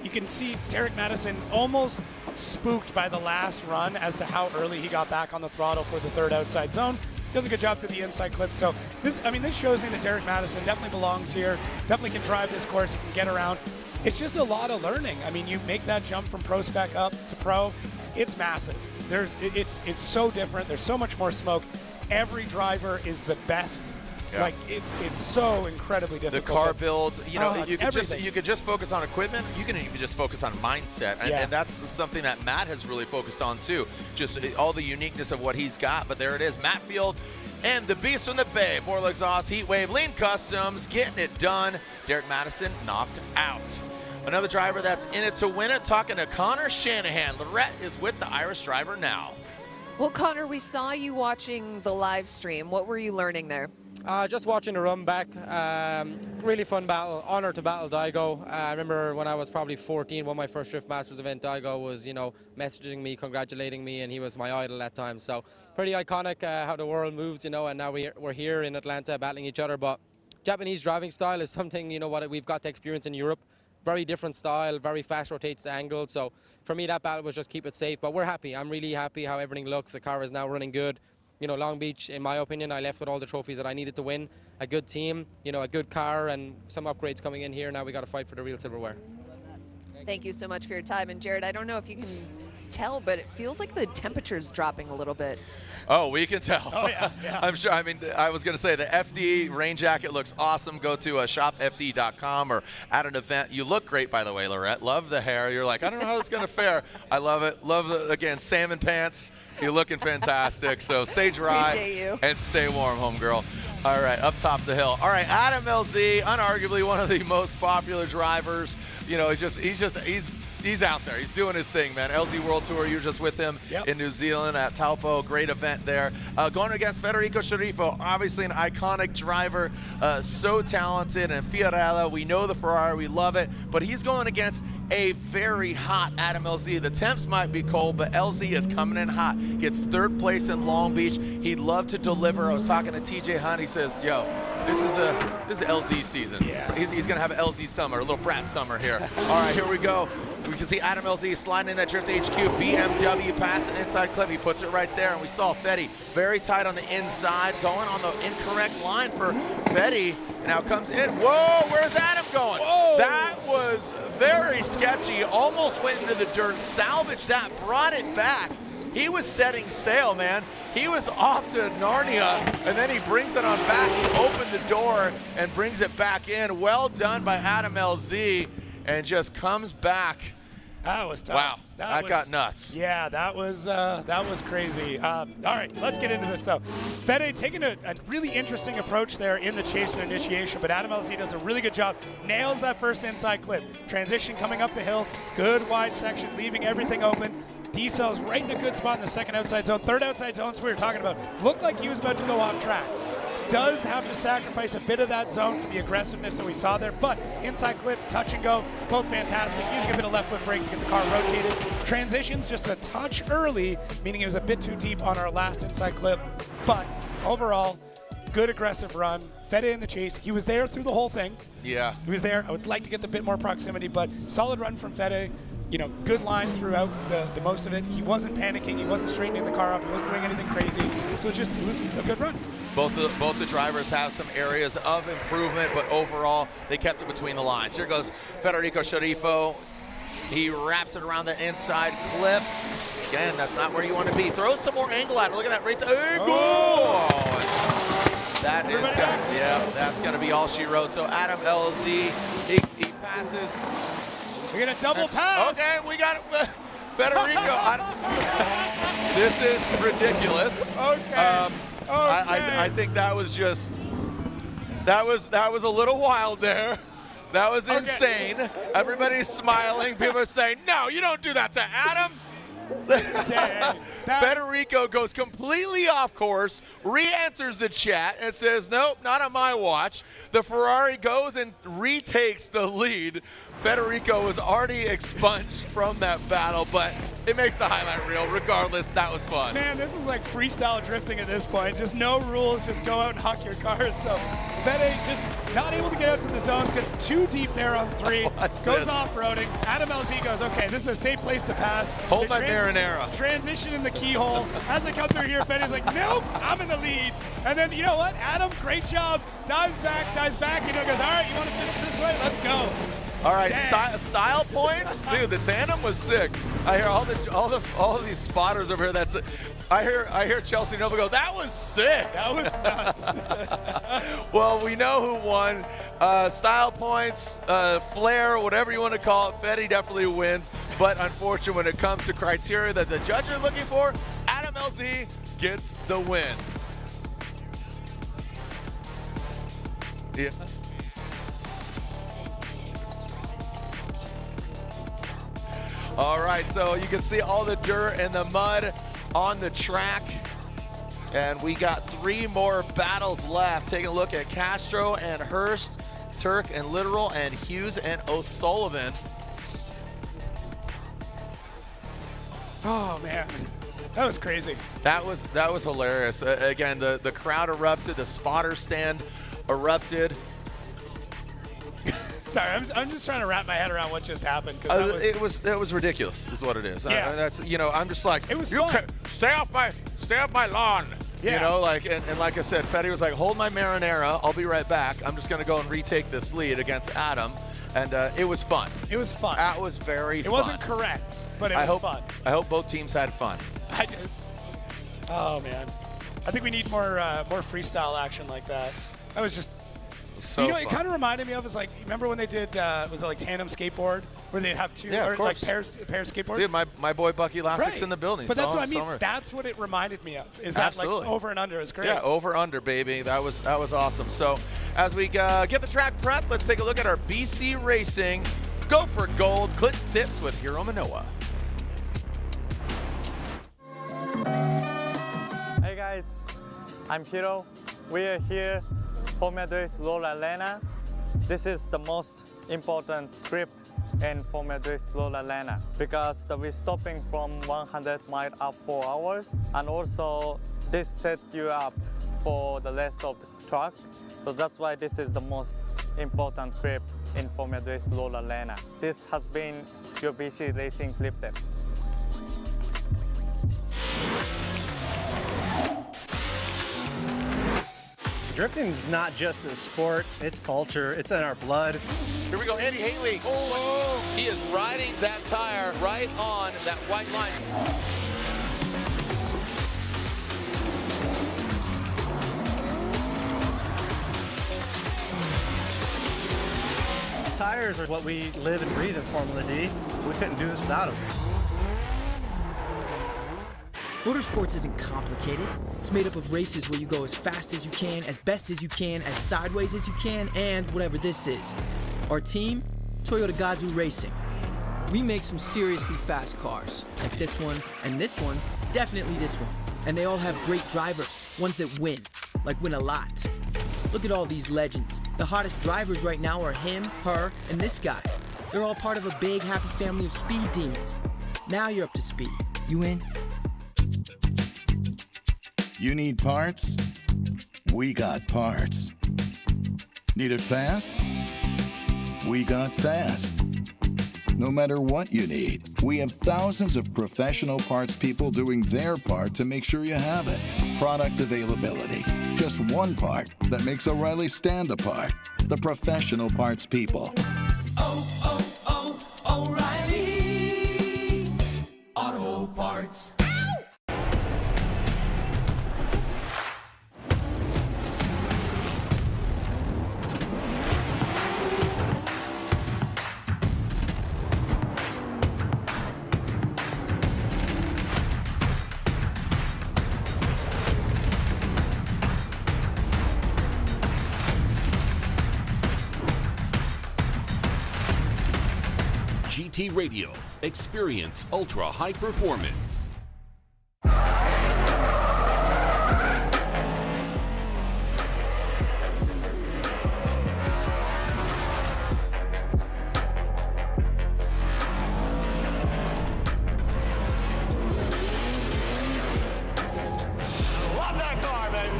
You can see Derek Madison almost spooked by the last run as to how early he got back on the throttle for the third outside zone. Does a good job to the inside clip. So this shows me that Derek Madison definitely belongs here, definitely can drive this course, can get around. It's just a lot of learning. I mean, you make that jump from pro spec up to pro, it's massive. It's so different. There's so much more smoke. Every driver is the best. Yeah. Like it's so incredibly difficult. The car build, you could just focus on equipment. You can even just focus on mindset, and that's something that Matt has really focused on too. Just all the uniqueness of what he's got. But there it is, Matt Field and the Beast from the Bay, Borla Exhaust, Heat Wave, Lean Customs, getting it done. Derek Madison knocked out. Another driver that's in it to win it. Talking to Connor Shanahan. Lorette is with the Irish driver now. Well, Connor, we saw you watching the live stream. What were you learning there? Just watching the run back. Really fun battle. Honor to battle Daigo. I remember when I was probably 14, won my first Drift Masters event, Daigo was, messaging me, congratulating me, and he was my idol that time. So pretty iconic how the world moves, and now we're here in Atlanta battling each other. But Japanese driving style is something, what we've got to experience in Europe. Very different style, very fast rotates the angle. So for me, that battle was just keep it safe. But we're happy. I'm really happy how everything looks. The car is now running good. Long Beach, in my opinion, I left with all the trophies that I needed to win. A good team, a good car, and some upgrades coming in here. Now we got to fight for the real silverware. Thank you so much for your time. And Jared, I don't know if you can tell, but it feels like the temperature's dropping a little bit. Oh, we can tell. Oh, yeah. I'm sure. I mean, I was going to say the FD rain jacket looks awesome. Go to shopfd.com or at an event. You look great, by the way, Lorette. Love the hair. You're like, I don't know how it's going to fare. I love it. Love again, salmon pants. You're looking fantastic. So stay dry and stay warm, homegirl. All right, up top of the hill. All right, Adam LZ, unarguably one of the most popular drivers. He's out there. He's doing his thing, man. LZ World Tour, you were just with him in New Zealand at Taupo. Great event there. Going against Federico Sciarrifo, obviously an iconic driver, so talented. And Fiorella, we know the Ferrari, we love it. But he's going against a very hot Adam LZ. The temps might be cold, but LZ is coming in hot. Gets third place in Long Beach. He'd love to deliver. I was talking to TJ Hunt. He says, yo, this is LZ season. Yeah. He's going to have an LZ summer, a little brat summer here. All right, here we go. We can see Adam LZ sliding in that Drift HQ. BMW passing inside clip. He puts it right there. And we saw Fetty very tight on the inside, going on the incorrect line for Fetty. Now comes in. Whoa, where's Adam going? Whoa. That was very sketchy. Almost went into the dirt. Salvaged that, brought it back. He was setting sail, man. He was off to Narnia, and then he brings it on back. He opened the door and brings it back in. Well done by Adam LZ. And just comes back. That was tough. Wow, that got nuts. Yeah, that was crazy. All right, let's get into this, though. Fede taking a really interesting approach there in the chase for initiation, but Adam LZ does a really good job. Nails that first inside clip. Transition coming up the hill. Good wide section, leaving everything open. D-Cell's right in a good spot in the second outside zone. Third outside zone, so we were talking about. Looked like he was about to go off track. Does have to sacrifice a bit of that zone for the aggressiveness that we saw there, but inside clip, touch and go, both fantastic. Using a bit of left foot brake to get the car rotated. Transitions just a touch early, meaning it was a bit too deep on our last inside clip, but overall, good aggressive run. Fede in the chase. He was there through the whole thing. Yeah. He was there. I would like to get a bit more proximity, but solid run from Fede. You know, good line throughout the most of it. He wasn't panicking. He wasn't straightening the car up. He wasn't doing anything crazy. So it was a good run. Both the drivers have some areas of improvement, but overall, they kept it between the lines. Here goes Federico Sharifo. He wraps it around the inside clip. Again, that's not where you want to be. Throw some more angle at it. Look at that right there. That is gonna, yeah, that's gonna be all she wrote. So Adam LZ, he passes. We're gonna double pass. Okay, we got Federico. This is ridiculous. Okay. I think that was just that was a little wild there. That was insane. Everybody's smiling. People are saying, "No, you don't do that to Adam." Federico goes completely off course, re-enters the chat and says, "Nope, not on my watch." The Ferrari goes and retakes the lead. Federico was already expunged from that battle, but it makes the highlight reel. Regardless, that was fun. Man, this is like freestyle drifting at this point. Just no rules, just go out and huck your cars. So Fede just not able to get out to the zones, gets too deep there on 3, goes off-roading. Adam LZ goes, okay, this is a safe place to pass. Hold my marinara. Transition in the keyhole. As they come through here, Fede's like, nope, I'm in the lead. And then, you know what? Adam, great job. Dives back, you know, goes, all right, you want to finish this way? Let's go. All right, style points, dude. The tandem was sick. I hear all of these spotters over here. That's it. I hear Chelsea Nova go, that was sick. That was nuts. Well, we know who won. Style points, flair, whatever you want to call it. Fede definitely wins. But unfortunately, when it comes to criteria that the judges are looking for, Adam LZ gets the win. Yeah. All right, so you can see all the dirt and the mud on the track. And we got 3 more battles left. Taking a look at Castro and Hurst, Turk and Literal, and Hughes and O'Sullivan. Oh, man. That was crazy. That was hilarious. Again, the crowd erupted, the spotter stand erupted. Sorry, I'm just trying to wrap my head around what just happened. It was ridiculous, is what it is. Yeah. That's, you know, I'm just like, it was fun. Stay off my lawn. Yeah. You know, like, and like I said, Fede was like, hold my marinara, I'll be right back. I'm just gonna go and retake this lead against Adam. And it was fun. It was fun. That was very fun. It wasn't correct, but it was fun. I hope both teams had fun. Oh, man. I think we need more freestyle action like that. That was just, so you know, it fun. kind of reminded me of, is like, remember when they did, was it like tandem skateboard? Where they'd have 2, or like pairs skateboard? Dude, my boy Bucky Lassik's in the building. But that's what I mean. That's what it reminded me of. Is that like over and under is great. Yeah, over under, baby. That was awesome. So as we get the track prep, let's take a look at our BC Racing Go for Gold Clip Tips with Hiro Manoa. Hey guys, I'm Hiro. We are here, Formula Drift Lola Lena. This is the most important grip in Formula Drift Lola Lena because we're stopping from 100 miles up 4 hours, and also this sets you up for the rest of the track. So that's why this is the most important grip in Formula Drift Lola Lena. This has been your BC Racing Clip Tip. Drifting is not just a sport, it's culture, it's in our blood. Here we go, Andy Haley. Oh, he is riding that tire right on that white line. Tires are what we live and breathe in Formula D. We couldn't do this without them. Motorsports isn't complicated. It's made up of races where you go as fast as you can, as best as you can, as sideways as you can, and whatever this is. Our team, Toyota Gazoo Racing. We make some seriously fast cars, like this one and this one, definitely this one. And they all have great drivers, ones that win, like win a lot. Look at all these legends. The hottest drivers right now are him, her, and this guy. They're all part of a big, happy family of speed demons. Now you're up to speed. You in? You need parts? We got parts. Need it fast? We got fast. No matter what you need, we have thousands of professional parts people doing their part to make sure you have it. Product availability. Just one part that makes O'Reilly stand apart. The professional parts people. O'Reilly Auto Parts. GT Radio. Experience ultra high performance. Love that car, baby.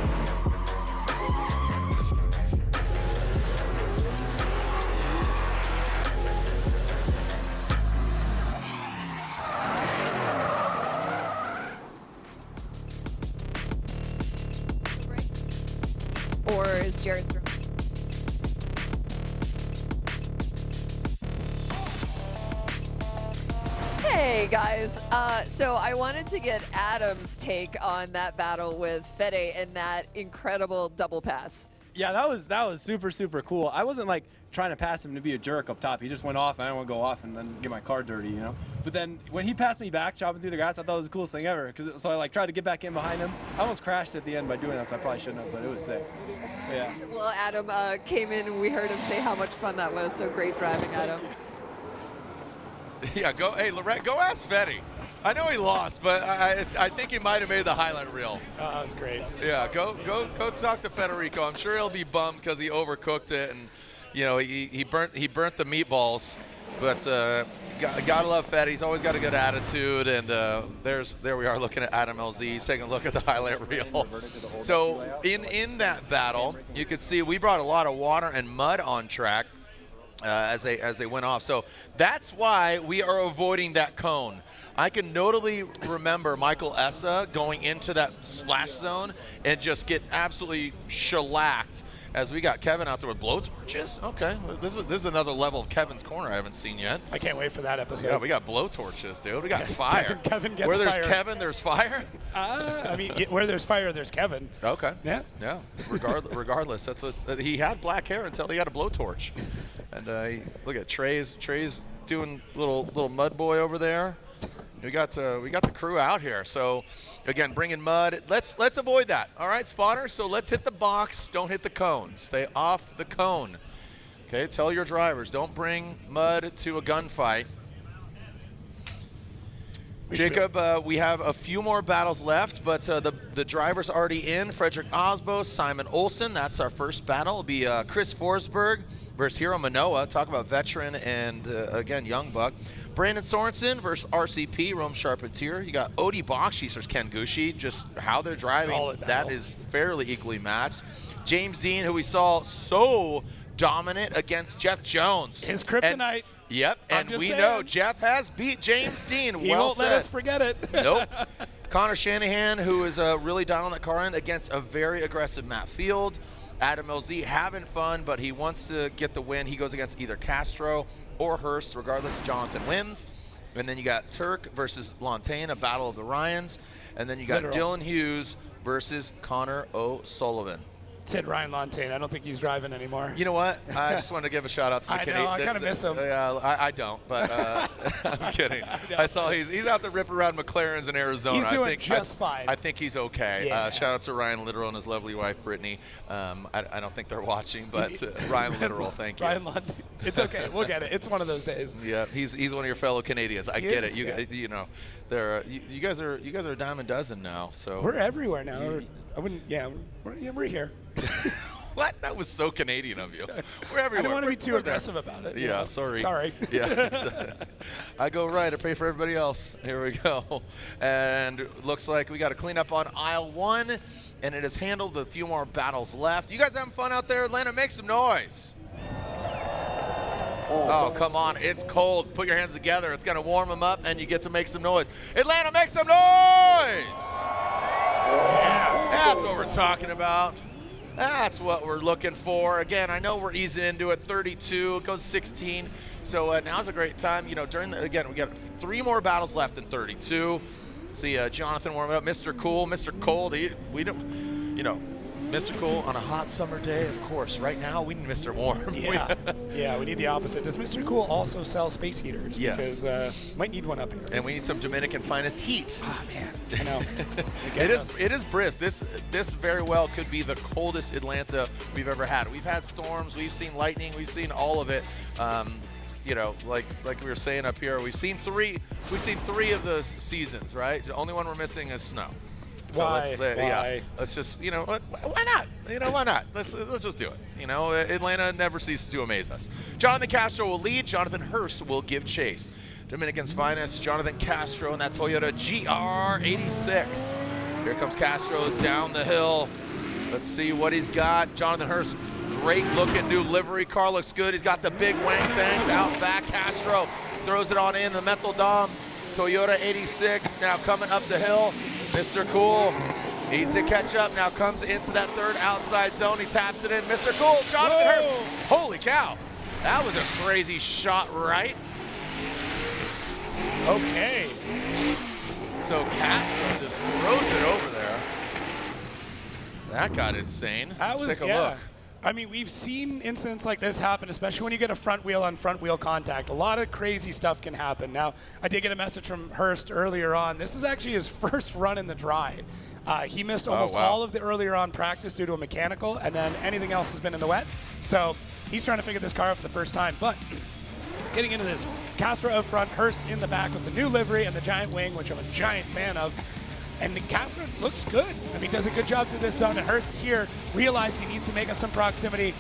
Or is Jared through? Hey guys, so I wanted to get Adam's take on that battle with Fede and that incredible double pass. Yeah, that was super cool. I wasn't like trying to pass him to be a jerk up top. He just went off, and I didn't want to go off and then get my car dirty, you know. But then when he passed me back, chopping through the grass, I thought it was the coolest thing ever. So I like tried to get back in behind him. I almost crashed at the end by doing that, so I probably shouldn't have. But it was sick. But yeah. Well, Adam came in and we heard him say how much fun that was. So great driving, Adam. Yeah, go. Hey, Lorette, go ask Fetty. I know he lost, but I think he might have made the highlight reel. Oh, that was great. Yeah, go talk to Federico. I'm sure he'll be bummed because he overcooked it, and you know he burnt the meatballs. But gotta love Fed. He's always got a good attitude, and there we are looking at Adam LZ. He's taking a look at the highlight reel. So in that battle, you could see we brought a lot of water and mud on track. As they went off. So that's why we are avoiding that cone. I can notably remember Michael Essa going into that splash zone and just get absolutely shellacked as we got Kevin out there with blowtorches. Okay, this is another level of Kevin's corner I haven't seen yet. I can't wait for that episode. Yeah, we got blowtorches, dude. We got fire. Kevin gets Where there's fire. Kevin, there's fire? I mean, where there's fire, there's Kevin. Okay. Yeah. Yeah. Regardless, that's what he had black hair until he got a blowtorch. And look at Trey's doing little mud boy over there. We got the crew out here. So again, bringing mud. Let's avoid that. All right, spotter. So let's hit the box. Don't hit the cone. Stay off the cone. Okay. Tell your drivers don't bring mud to a gunfight. Jacob, we have a few more battles left, but the driver's already in. Frederick Osbo, Simon Olsen. That's our first battle. It'll be Chris Forsberg versus Hero Manoa. Talk about veteran and, again, young buck. Brandon Sorenson versus RCP, Rome Charpentier. You got Odie Boxis versus Ken Gushi. Just how they're driving, that is fairly equally matched. James Dean, who we saw so dominant against Jeff Jones. His kryptonite. Yep, and we know Jeff has beat James Dean. He won't let us forget it. Nope. Connor Shanahan, who is really dialing that car in against a very aggressive Matt Field. Adam LZ having fun, but he wants to get the win. He goes against either Castro or Hurst, regardless. Jonathan wins. And then you got Turk versus Lontaine, a battle of the Ryans. And then you got Dylan Hughes versus Connor O'Sullivan. Said Ryan Lontaine. I don't think he's driving anymore. You know what? I just wanted to give a shout out to the Canadian. I kind of miss him. I don't, but I'm kidding. I saw he's out there ripping around McLarens in Arizona. He's doing just fine. I think he's okay. Yeah. Shout out to Ryan Literal and his lovely wife, Brittany. I don't think they're watching, but Ryan Literal, thank you. Ryan Lontaine. It's okay. We'll get it. It's one of those days. Yeah, he's one of your fellow Canadians. I get it. You know, you guys are a dime a dozen now. So we're everywhere now. We're here. What? That was so Canadian of you. We're everywhere. I don't want to be too aggressive about it. Yeah, sorry. Sorry. Yeah. I go right. I pay for everybody else. Here we go. And looks like we got to clean up on aisle one. and it has handled a few more battles left. You guys having fun out there? Atlanta, make some noise. Oh, come on. It's cold. Put your hands together. It's going to warm them up, and you get to make some noise. Atlanta, make some noise! Yeah, that's what we're talking about. That's what we're looking for. Again, I know we're easing into it. 32, it goes 16. So now's a great time. You know, again, we got 3 more battles left in 32. See Jonathan warming up. Mr. Cool, Mr. Cold. We don't, you know, Mr. Cool on a hot summer day, of course. Right now, we need Mr. Warm. Yeah, yeah, we need the opposite. Does Mr. Cool also sell space heaters? Yes. Because might need one up here. And we need some Dominican finest heat. Oh, man. I know. It is brisk. This very well could be the coldest Atlanta we've ever had. We've had storms. We've seen lightning. We've seen all of it. You know, like we were saying up here, we've seen 3 of the seasons, right? The only one we're missing is snow. So Why? Yeah, let's just, you know, why not? You know, why not? Let's just do it. You know, Atlanta never ceases to amaze us. Jonathan Castro will lead. Jonathan Hurst will give chase. Dominican's finest, Jonathan Castro in that Toyota GR86. Here comes Castro down the hill. Let's see what he's got. Jonathan Hurst, great looking new livery car, looks good. He's got the big wang things out back. Castro throws it on in the Menthol Dom. Toyota 86 now coming up the hill. Mr. Cool needs to catch up, now comes into that 3rd outside zone. He taps it in. Mr. Cool, Jonathan Hurst. Holy cow. That was a crazy shot right. Okay. So Castro just throws it over there. That got insane. Let's take a look. I mean, we've seen incidents like this happen, especially when you get a front wheel on front wheel contact. A lot of crazy stuff can happen. Now, I did get a message from Hurst earlier on. This is actually his first run in the dry. He missed almost all of the earlier on practice due to a mechanical, and then anything else has been in the wet. So he's trying to figure this car out for the first time. But getting into this, Castro out front, Hurst in the back with the new livery and the giant wing, which I'm a giant fan of. And Castro looks good. I mean, does a good job through this zone. And Hurst here realized he needs to make up some proximity.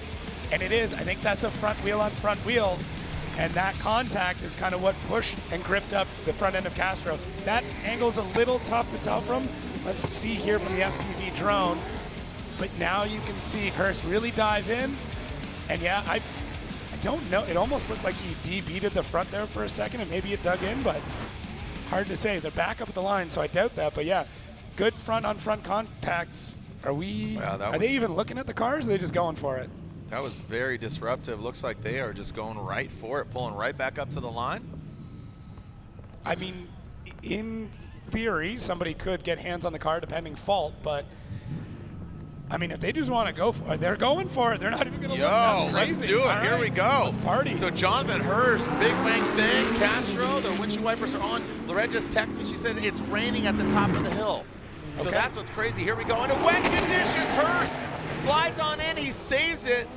And it is. I think that's a front wheel on front wheel. And that contact is kind of what pushed and gripped up the front end of Castro. That angle's a little tough to tell from. Let's see here from the FPV drone. But now you can see Hurst really dive in. And yeah, I don't know. It almost looked like he de-beated the front there for a second, and maybe it dug in, but hard to say. They're back up at the line, so I doubt that. But yeah, good front-on-front contacts. Are they even looking at the cars? Or are they just going for it? That was very disruptive. Looks like they are just going right for it, pulling right back up to the line. I mean, in theory, somebody could get hands on the car depending fault, but I mean, if they just want to go for it, they're going for it. They're not even going to look. That's crazy. Let's do it. All Here we go. Let's party. So Jonathan Hurst, big wing thing. Castro, the windshield wipers are on. Lorette just texted me. She said it's raining at the top of the hill. So that's what's crazy. Here we go. Into wet conditions. Hurst slides on in. He saves it.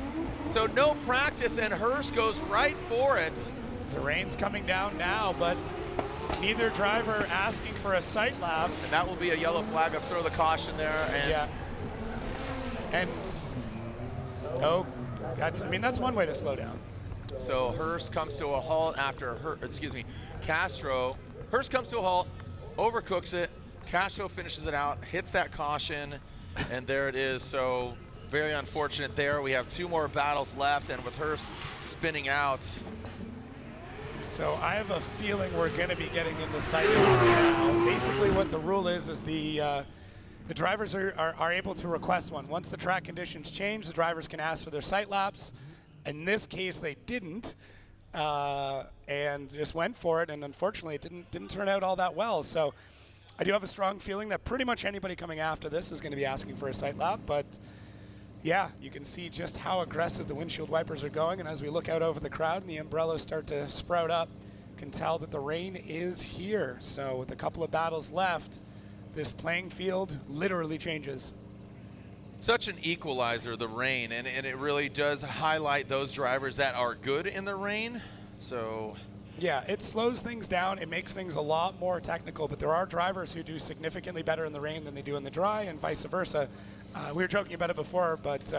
So no practice, and Hurst goes right for it. The rain's coming down now, but neither driver asking for a sight lap. And that will be a yellow flag. Let's throw the caution there. And yeah. And that's one way to slow down. So Hurst comes to a halt after Castro. Hurst comes to a halt, overcooks it. Castro finishes it out, hits that caution, and there it is. So very unfortunate there. We have 2 more battles left, and with Hurst spinning out. So I have a feeling we're going to be getting into sight laps now. Basically what the rule is the drivers are able to request one. Once the track conditions change, the drivers can ask for their sight laps. In this case, they didn't, and just went for it. And unfortunately, it didn't turn out all that well. So I do have a strong feeling that pretty much anybody coming after this is going to be asking for a sight lap. But yeah, you can see just how aggressive the windshield wipers are going. And as we look out over the crowd and the umbrellas start to sprout up, you can tell that the rain is here. So with a couple of battles left, this playing field literally changes. Such an equalizer, the rain, and it really does highlight those drivers that are good in the rain. So yeah, it slows things down. It makes things a lot more technical, but there are drivers who do significantly better in the rain than they do in the dry, and vice versa. We were joking about it before, but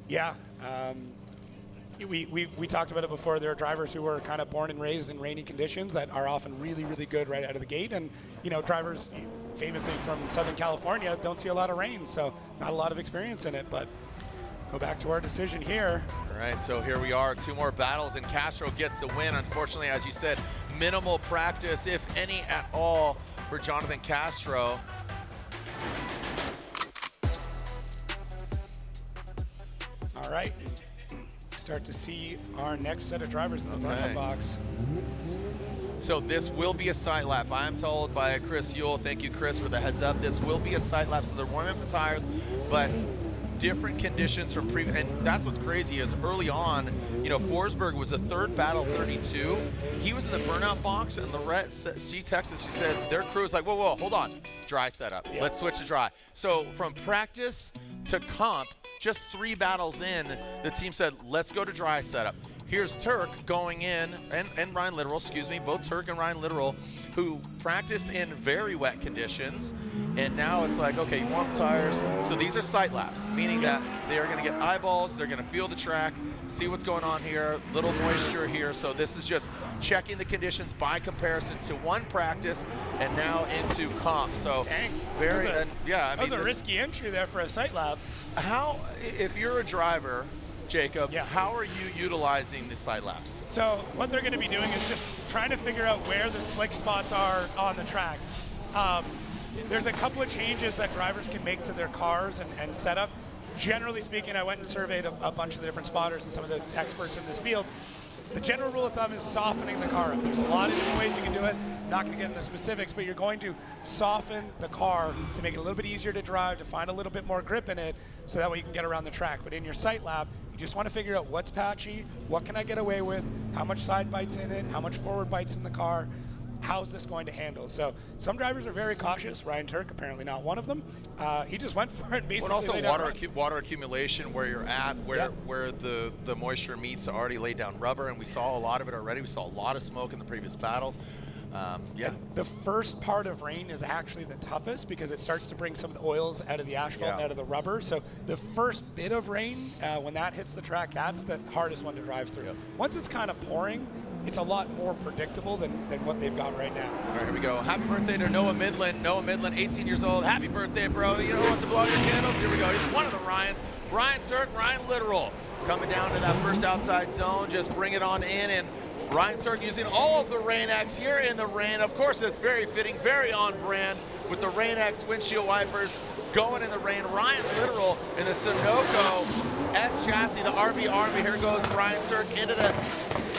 yeah, we talked about it before. There are drivers who were kind of born and raised in rainy conditions that are often really, really good right out of the gate. And, you know, drivers famously from Southern California don't see a lot of rain, so not a lot of experience in it. But go back to our decision here. All right, so here we are, 2 more battles, and Castro gets the win. Unfortunately, as you said, minimal practice, if any at all, for Jonathan Castro. All right. Start to see our next set of drivers in the burnout box. So this will be a sight lap. I am told by Chris Yule, thank you Chris for the heads up, this will be a sight lap, so they're warming up the tires, but different conditions from previous, and that's what's crazy is early on, you know, Forsberg was the 3rd battle 32. He was in the burnout box, and Lorette, she texted, she said their crew is like, whoa, whoa, hold on, dry setup. Yeah. Let's switch to dry. So from practice to comp, just 3 battles in, the team said, let's go to dry setup. Here's Turk going in, and Ryan Littoral, excuse me, both Turk and Ryan Littoral, who practice in very wet conditions. And now it's like, okay, you warm tires. So these are sight laps, meaning that they are gonna get eyeballs, they're gonna feel the track, see what's going on here, little moisture here. So this is just checking the conditions by comparison to one practice and now into comp. So dang, very, yeah, I mean, that was a risky entry there for a sight lap. How, if you're a driver, Jacob, how are you utilizing the sight laps? So what they're going to be doing is just trying to figure out where the slick spots are on the track. There's a couple of changes that drivers can make to their cars and setup. Generally speaking, I went and surveyed a bunch of the different spotters and some of the experts in this field. The general rule of thumb is softening the car up. There's a lot of different ways you can do it. Not going to get into the specifics, but you're going to soften the car to make it a little bit easier to drive, to find a little bit more grip in it, so that way you can get around the track. But in your sight lap, you just want to figure out what's patchy, what can I get away with, how much side bite's in it, how much forward bite's in the car, how's this going to handle? So some drivers are very cautious. Ryan Turk, apparently not one of them. He just went for it and basically But also laid water accumulation where you're at, where the moisture meets already laid down rubber, and we saw a lot of it already. We saw a lot of smoke in the previous battles. And the first part of rain is actually the toughest because it starts to bring some of the oils out of the asphalt and out of the rubber. So the first bit of rain, when that hits the track, that's the hardest one to drive through. Once it's kind of pouring, it's a lot more predictable than what they've got right now. All right, here we go. Happy birthday to Noah Midland. Noah Midland, 18 years old. Happy birthday, bro. You know who wants to blow your candles? Here we go. He's one of the Ryans. Ryan Turk, Ryan Littoral. Coming down to that first outside zone. Just bring it on in. And Ryan Turk using all of the Rain-X here in the rain. Of course, it's very fitting, very on brand with the Rain-X windshield wipers going in the rain. Ryan Littoral in the Sunoco S chassis, the RB Army. Here goes Ryan Turk into the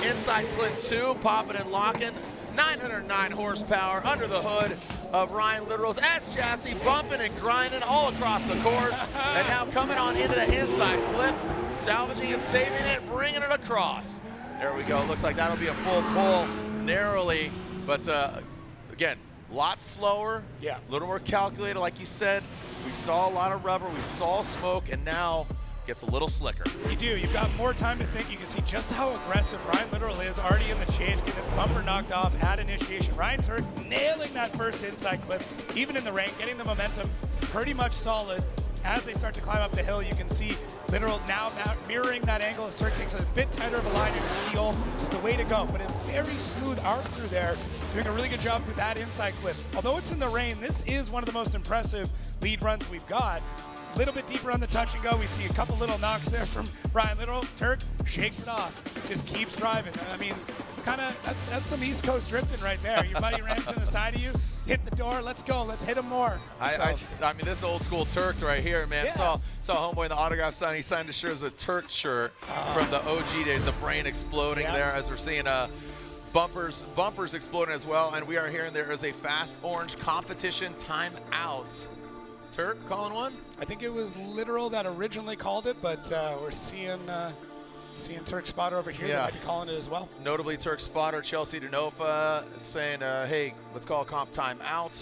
inside clip 2, popping and locking. 909 horsepower under the hood of Ryan Littoral's S chassis, bumping and grinding all across the course. And now coming on into the inside clip, salvaging and saving it, bringing it across. There we go. Looks like that'll be a full pull narrowly, but again, a lot slower, a little more calculated. Like you said, we saw a lot of rubber, we saw smoke, and now gets a little slicker. You do. You've got more time to think. You can see just how aggressive Ryan Littoral is already in the chase, getting his bumper knocked off at initiation. Ryan Turk nailing that first inside clip, even in the rain, getting the momentum pretty much solid. As they start to climb up the hill, you can see Littoral now mirroring that angle as Turk takes a bit tighter of a line in the heel. Just the way to go. But a very smooth arc through there, doing a really good job through that inside clip. Although it's in the rain, this is one of the most impressive lead runs we've got. A little bit deeper on the touch and go. We see a couple little knocks there from Ryan Littoral. Turk shakes it off, just keeps driving. I mean, kind of that's some East Coast drifting right there. Your buddy rams to the side of you, hit the door, let's go, let's hit him more. I mean, this is old school Turks right here, man. Saw homeboy in the autograph sign. He signed his shirt as a Turk shirt from the OG days. The brain exploding there as we're seeing bumpers exploding as well. And we are hearing there is a fast orange competition timeout. Turk calling one? I think it was Littoral that originally called it, but we're seeing Turk spotter over here that might be calling it as well. Notably, Turk spotter Chelsea Denofa saying, hey, let's call comp time out.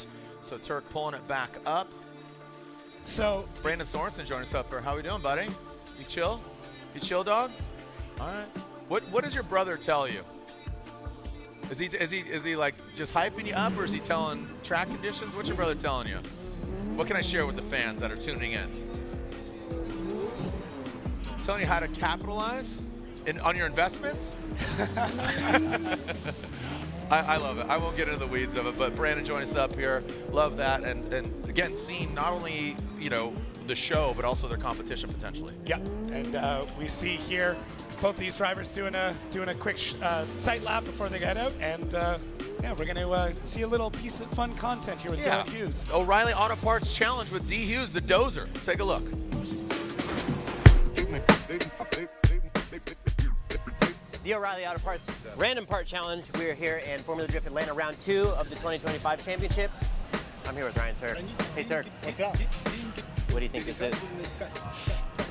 So Turk pulling it back up. So Brandon Sorenson joining us up there. How we doing, buddy? You chill? You chill, dog? All right. What does your brother tell you? Is he like just hyping you up, or is he telling track conditions? What's your brother telling you? What can I share with the fans that are tuning in? He's telling you how to capitalize on your investments? I love it. I won't get into the weeds of it, but Brandon joined us up here. Love that, and again, seeing not only the show, but also their competition potentially. Yeah, and we see here both these drivers doing a quick sight lap before they get out, and yeah, we're going to see a little piece of fun content here with Dylan Hughes. O'Reilly Auto Parts Challenge with D. Hughes, the dozer. Let's take a look. The O'Reilly Auto Parts Random Part Challenge. We're here in Formula Drift Atlanta, round 2 of the 2025 championship. I'm here with Ryan Turk. Hey, Turk. What's up? What do you think this is?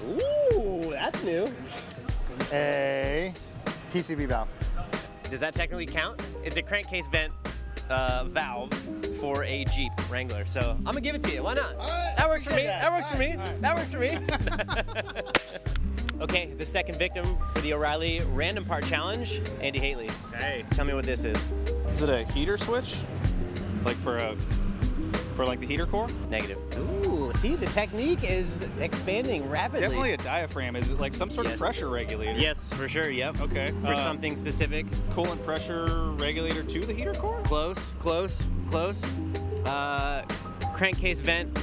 Ooh, that's new. A PCV valve. Does that technically count? It's a crankcase vent valve for a Jeep Wrangler. So I'm gonna give it to you. Why not? That works for me. That works for me. That works for me. Okay, the second victim for the O'Reilly Random Part Challenge, Andy Haley. Hey. Tell me what this is. Is it a heater switch? Like for like the heater core? Negative. Ooh, see, the technique is expanding rapidly. It's definitely a diaphragm. Is it like some sort of pressure regulator? Yes, for sure, yep. Okay. For something specific. Coolant pressure regulator to the heater core? Close. Crankcase vent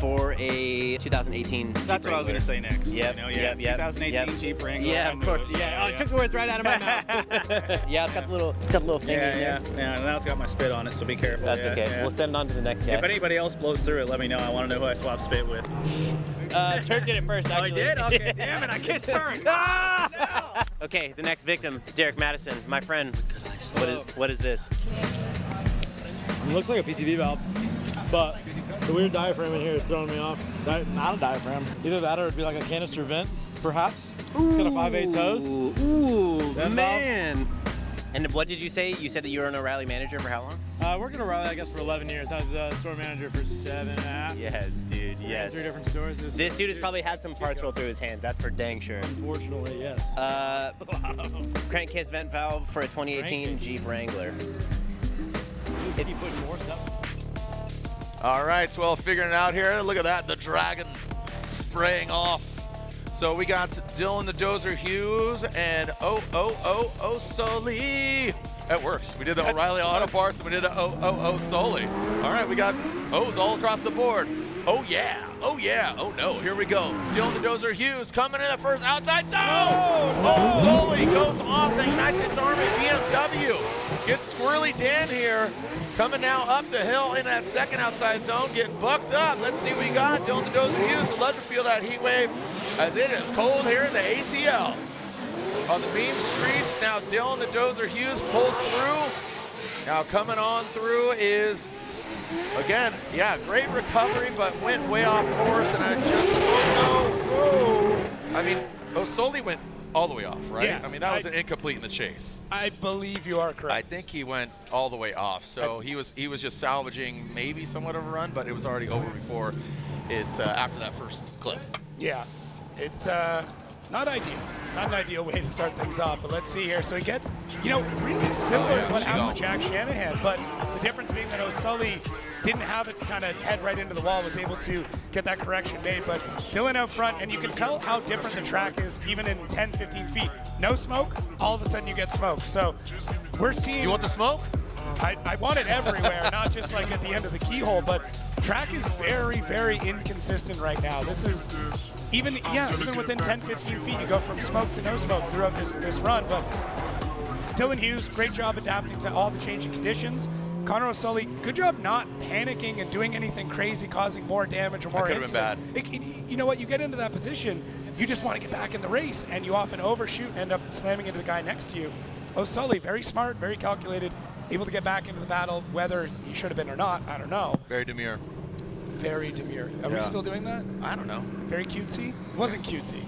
for a 2018 Jeep That's what I was going to say next. Yep, you know, yep. 2018 Jeep Wrangler. Yeah, of course. Yeah. Oh, it took the words right out of my mouth. Yeah, it's got the little thing in there. Yeah, now it's got my spit on it, so be careful. That's okay. Yeah. We'll send it on to the next guy. If anybody else blows through it, let me know. I want to know who I swap spit with. Turk did it first, actually. Oh, he did? Okay, damn it, I kissed Turk. Ah! No! Okay, the next victim, Derek Madison, my friend. What is this? It looks like a PCV valve, but the weird diaphragm in here is throwing me off. Not a diaphragm. Either that or it'd be like a canister vent, perhaps. It's got a 5/8 hose. Ooh, Vent man. valve. And what did you say? You said that you were an O'Reilly manager for how long? I worked at O'Reilly, I guess, for 11 years. I was a store manager for 7.5. Yes, dude, yes. 3 different stores. This dude has probably had some parts roll through his hands, that's for dang sure. Unfortunately, yes. Crankcase vent valve for a 2018 Jeep Wrangler. Just keep putting more stuff. All right, so we'll figuring it out here. Look at that, the Dragon spraying off. So we got Dylan the Dozer Hughes and Soli. That works. We did the O'Reilly Auto Parts and we did the Soli. All right, we got O's all across the board. Oh yeah, oh no, here we go. Dylan the Dozer Hughes coming in the first outside zone. Oh, Soli goes off the United States Army BMW. Gets Squirrely Dan here. Coming now up the hill in that second outside zone, getting bucked up. Let's see what we got. Dylan the Dozer Hughes would love to feel that heat wave as it is cold here in the ATL. On the mean streets, now Dylan the Dozer Hughes pulls through. Now coming on through is, again, yeah, great recovery, but went way off course, and I just don't know. I mean, Soli went all the way off, right? Yeah, I mean, that was an incomplete in the chase. I believe you are correct. I think he went all the way off, so he was just salvaging maybe somewhat of a run, but it was already over before it after that first clip. Yeah, it's not ideal. Not an ideal way to start things off, but let's see here. So he gets, really similar to what happened with Jack Shanahan, but the difference being that O'Sully didn't have it kind of head right into the wall, was able to get that correction made. But Dylan out front, and you can tell how different the track is even in 10, 15 feet. No smoke, all of a sudden you get smoke. So we're seeing— You want the smoke? I want it everywhere, not just like at the end of the keyhole, but track is very, very inconsistent right now. This is even within 10, 15 feet, you go from smoke to no smoke throughout this run. But Dylan Hughes, great job adapting to all the changing conditions. Connor O'Sully, good job not panicking and doing anything crazy, causing more damage or more incident. That could have been bad. You know what? You get into that position, you just want to get back in the race, and you often overshoot and end up slamming into the guy next to you. O'Sully, very smart, very calculated, able to get back into the battle, whether he should have been or not, I don't know. Very demure. Very demure. Are we still doing that? I don't know. Very cutesy? It wasn't cutesy.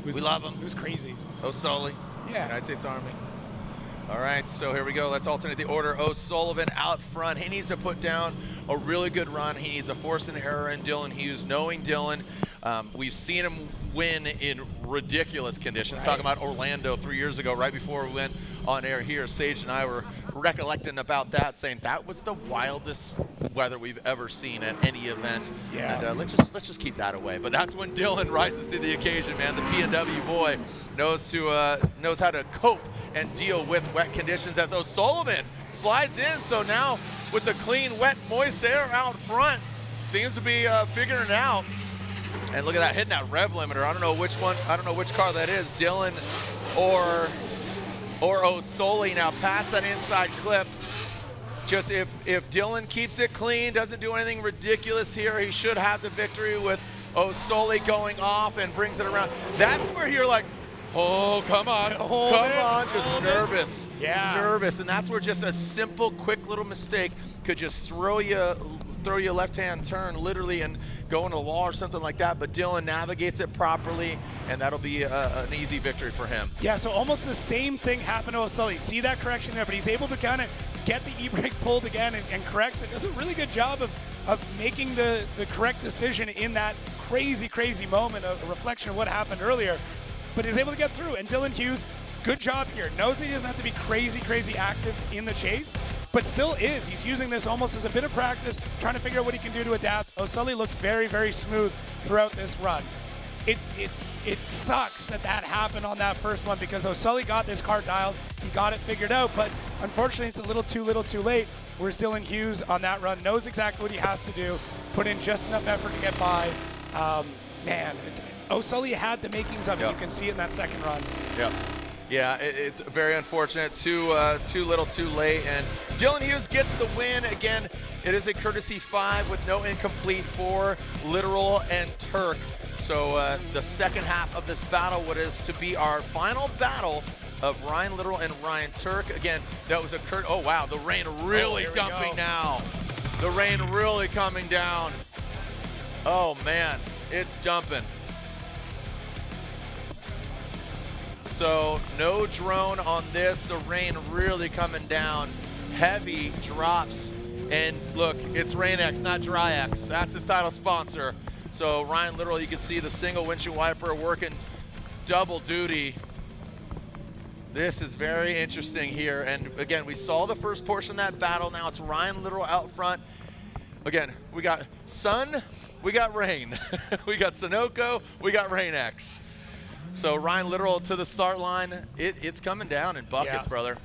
We love him. It was crazy. O'Sully. Yeah. United States Army. All right, so here we go. Let's alternate the order. O'Sullivan out front. He needs to put down a really good run. He needs to force an error in Dylan Hughes. Knowing Dylan, we've seen him win in ridiculous conditions. Talking about Orlando 3 years ago, right before we went on air here, Sage and I were recollecting about that, saying that was the wildest weather we've ever seen at any event. Yeah. And let's just keep that away. But that's when Dylan rises to the occasion, man. The P&W boy knows how to cope and deal with wet conditions as O'Sullivan slides in. So now with the clean, wet, moist air out front, seems to be figuring it out. And look at that, hitting that rev limiter. I don't know which one, I don't know which car that is, Dylan or O'Sully. Now past that inside clip. Just if Dylan keeps it clean, doesn't do anything ridiculous here, he should have the victory with O'Sully going off and brings it around. That's where you're like, oh, come on, just nervous. Yeah. Nervous, and that's where just a simple, quick little mistake could just throw you left-hand turn literally and go into the wall or something like that. But Dylan navigates it properly, and that'll be an easy victory for him. Yeah, so almost the same thing happened to O'Sully. See that correction there, but he's able to kind of get the e-brake pulled again and corrects it. Does a really good job of making the correct decision in that crazy moment, a reflection of what happened earlier. But he's able to get through. And Dylan Hughes, good job here. Knows that he doesn't have to be crazy active in the chase, but still is. He's using this almost as a bit of practice, trying to figure out what he can do to adapt. O'Sully looks very smooth throughout this run. It sucks that happened on that first one because O'Sully got this car dialed, he got it figured out, but unfortunately it's a little too late. Whereas Dylan Hughes on that run knows exactly what he has to do, put in just enough effort to get by. Man, O'Sully had the makings of it. You can see it in that second run. Yep. Yeah, it's very unfortunate. Too little, too late. And Dylan Hughes gets the win. Again, it is a courtesy 5 with no incomplete for Literal and Turk. So the second half of this battle, what is to be our final battle of Ryan Literal and Ryan Turk. Again, that was a oh wow, the rain really dumping now. The rain really coming down. Oh man, it's dumping. So no drone on this. The rain really coming down. Heavy drops. And look, it's RainX, not DryX. That's his title sponsor. So Ryan Literal, you can see the single windshield wiper working double duty. This is very interesting here. And again, we saw the first portion of that battle. Now it's Ryan Literal out front. Again, we got sun, we got rain. We got Sunoco, we got RainX. So Ryan Literal to the start line. It's coming down in buckets, brother.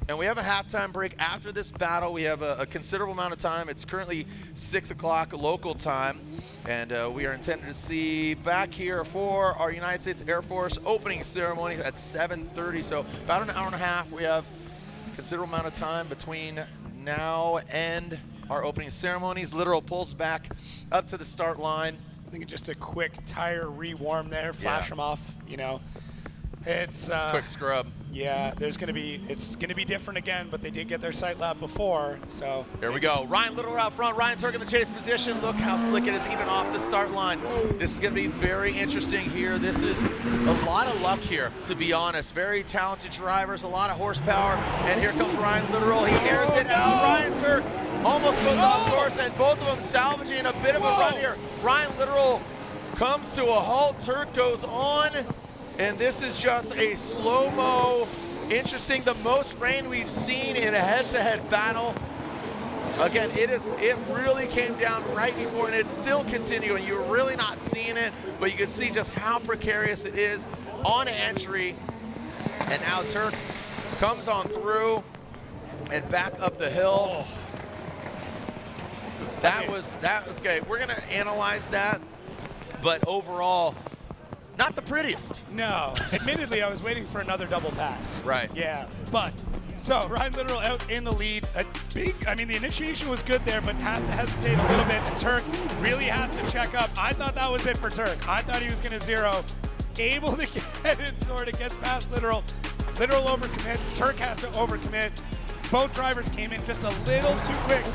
And we have a halftime break after this battle. We have a considerable amount of time. It's currently 6 o'clock local time. And we are intended to see back here for our United States Air Force opening ceremony at 7:30. So about an hour and a half. We have a considerable amount of time between now and our opening ceremonies. Literal pulls back up to the start line. I think just a quick tire rewarm there, flash them off, you know. It's a quick scrub. Yeah, it's gonna be different again, but they did get their sight lap before, so. There we go. Ryan Literal out front, Ryan Turk in the chase position. Look how slick it is even off the start line. This is gonna be very interesting here. This is a lot of luck here, to be honest. Very talented drivers, a lot of horsepower, and here comes Ryan Literal. He airs it out. Ryan Turk almost goes off course, and both of them salvaging a bit of a run here. Ryan Literal comes to a halt. Turk goes on. And this is just a slow-mo, interesting, the most rain we've seen in a head-to-head battle. Again, it really came down right before, and it's still continuing. You're really not seeing it, but you can see just how precarious it is on entry. And now Turk comes on through and back up the hill. Okay, we're gonna analyze that, but overall, not the prettiest. No, admittedly, I was waiting for another double pass. Right. Yeah, but, so Ryan Literal out in the lead. The initiation was good there, but has to hesitate a little bit. And Turk really has to check up. I thought that was it for Turk. I thought he was gonna zero. Able to get it sorted, gets past Literal. Literal overcommits, Turk has to overcommit. Both drivers came in just a little too quick.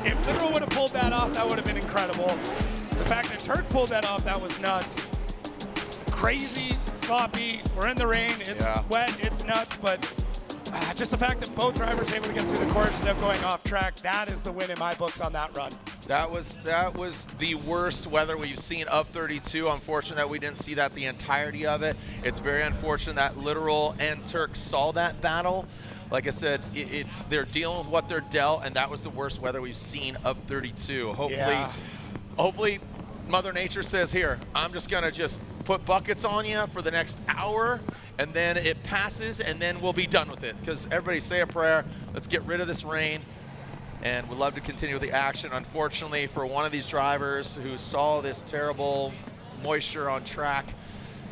If Literal would have pulled that off, that would have been incredible. The fact that Turk pulled that off, that was nuts. Crazy, sloppy, we're in the rain, it's wet, it's nuts, but just the fact that both drivers were able to get through the course without going off track, that is the win in my books on that run. That was the worst weather we've seen of 32. Unfortunate that we didn't see that the entirety of it. It's very unfortunate that Literal and Turk saw that battle. like I said, they're dealing with what they're dealt, and that was the worst weather we've seen of 32. Hopefully Mother Nature says, here, I'm just gonna put buckets on you for the next hour, and then it passes, and then we'll be done with it. Because everybody say a prayer, let's get rid of this rain, and we'd love to continue with the action. Unfortunately, for one of these drivers who saw this terrible moisture on track,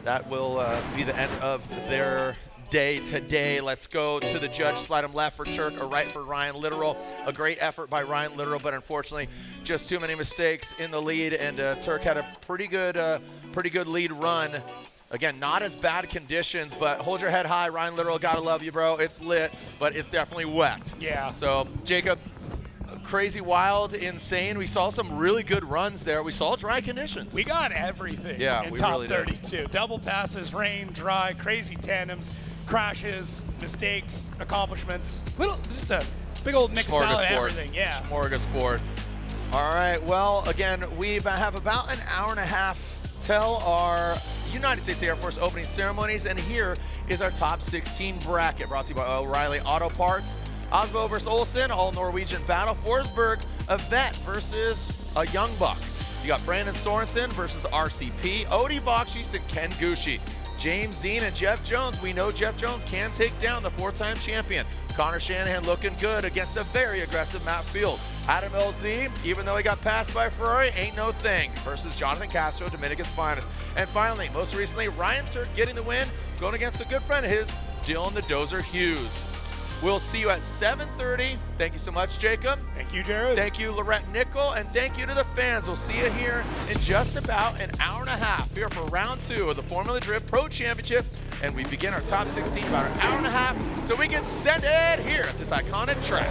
that will be the end of their day today. Let's go to the judge. Slide him left for Turk or right for Ryan Littoral. A great effort by Ryan Littoral, but unfortunately just too many mistakes in the lead, and Turk had a pretty good lead run. Again, not as bad conditions, but hold your head high. Ryan Littoral, gotta love you, bro. It's lit, but it's definitely wet. Yeah. So Jacob, crazy, wild, insane. We saw some really good runs there. We saw dry conditions. We got everything in we top really 32. Did. Double passes, rain, dry, crazy tandems, crashes, mistakes, accomplishments. Just a big old mixed salad of everything. Yeah. Smorgasbord. All right. Well, again, we have about an hour and a half till our United States Air Force opening ceremonies, and here is our top 16 bracket, brought to you by O'Reilly Auto Parts. Osbo versus Olsen, all Norwegian battle. Forsberg, a vet versus a young buck. You got Brandon Sorenson versus RCP, Odie Boxis and Ken Gushi. James Dean and Jeff Jones. We know Jeff Jones can take down the 4-time champion. Connor Shanahan looking good against a very aggressive Matt Field. Adam LZ, even though he got passed by Ferrari, ain't no thing, versus Jonathan Castro, Dominican's finest. And finally, most recently, Ryan Turk getting the win, going against a good friend of his, Dylan the Dozer Hughes. We'll see you at 7:30. Thank you so much, Jacob. Thank you, Jared. Thank you, Lorette Nickel, and thank you to the fans. We'll see you here in just about an hour and a half here for round 2 of the Formula Drift Pro Championship, and we begin our top 16 about an hour and a half, so we can send it here at this iconic track.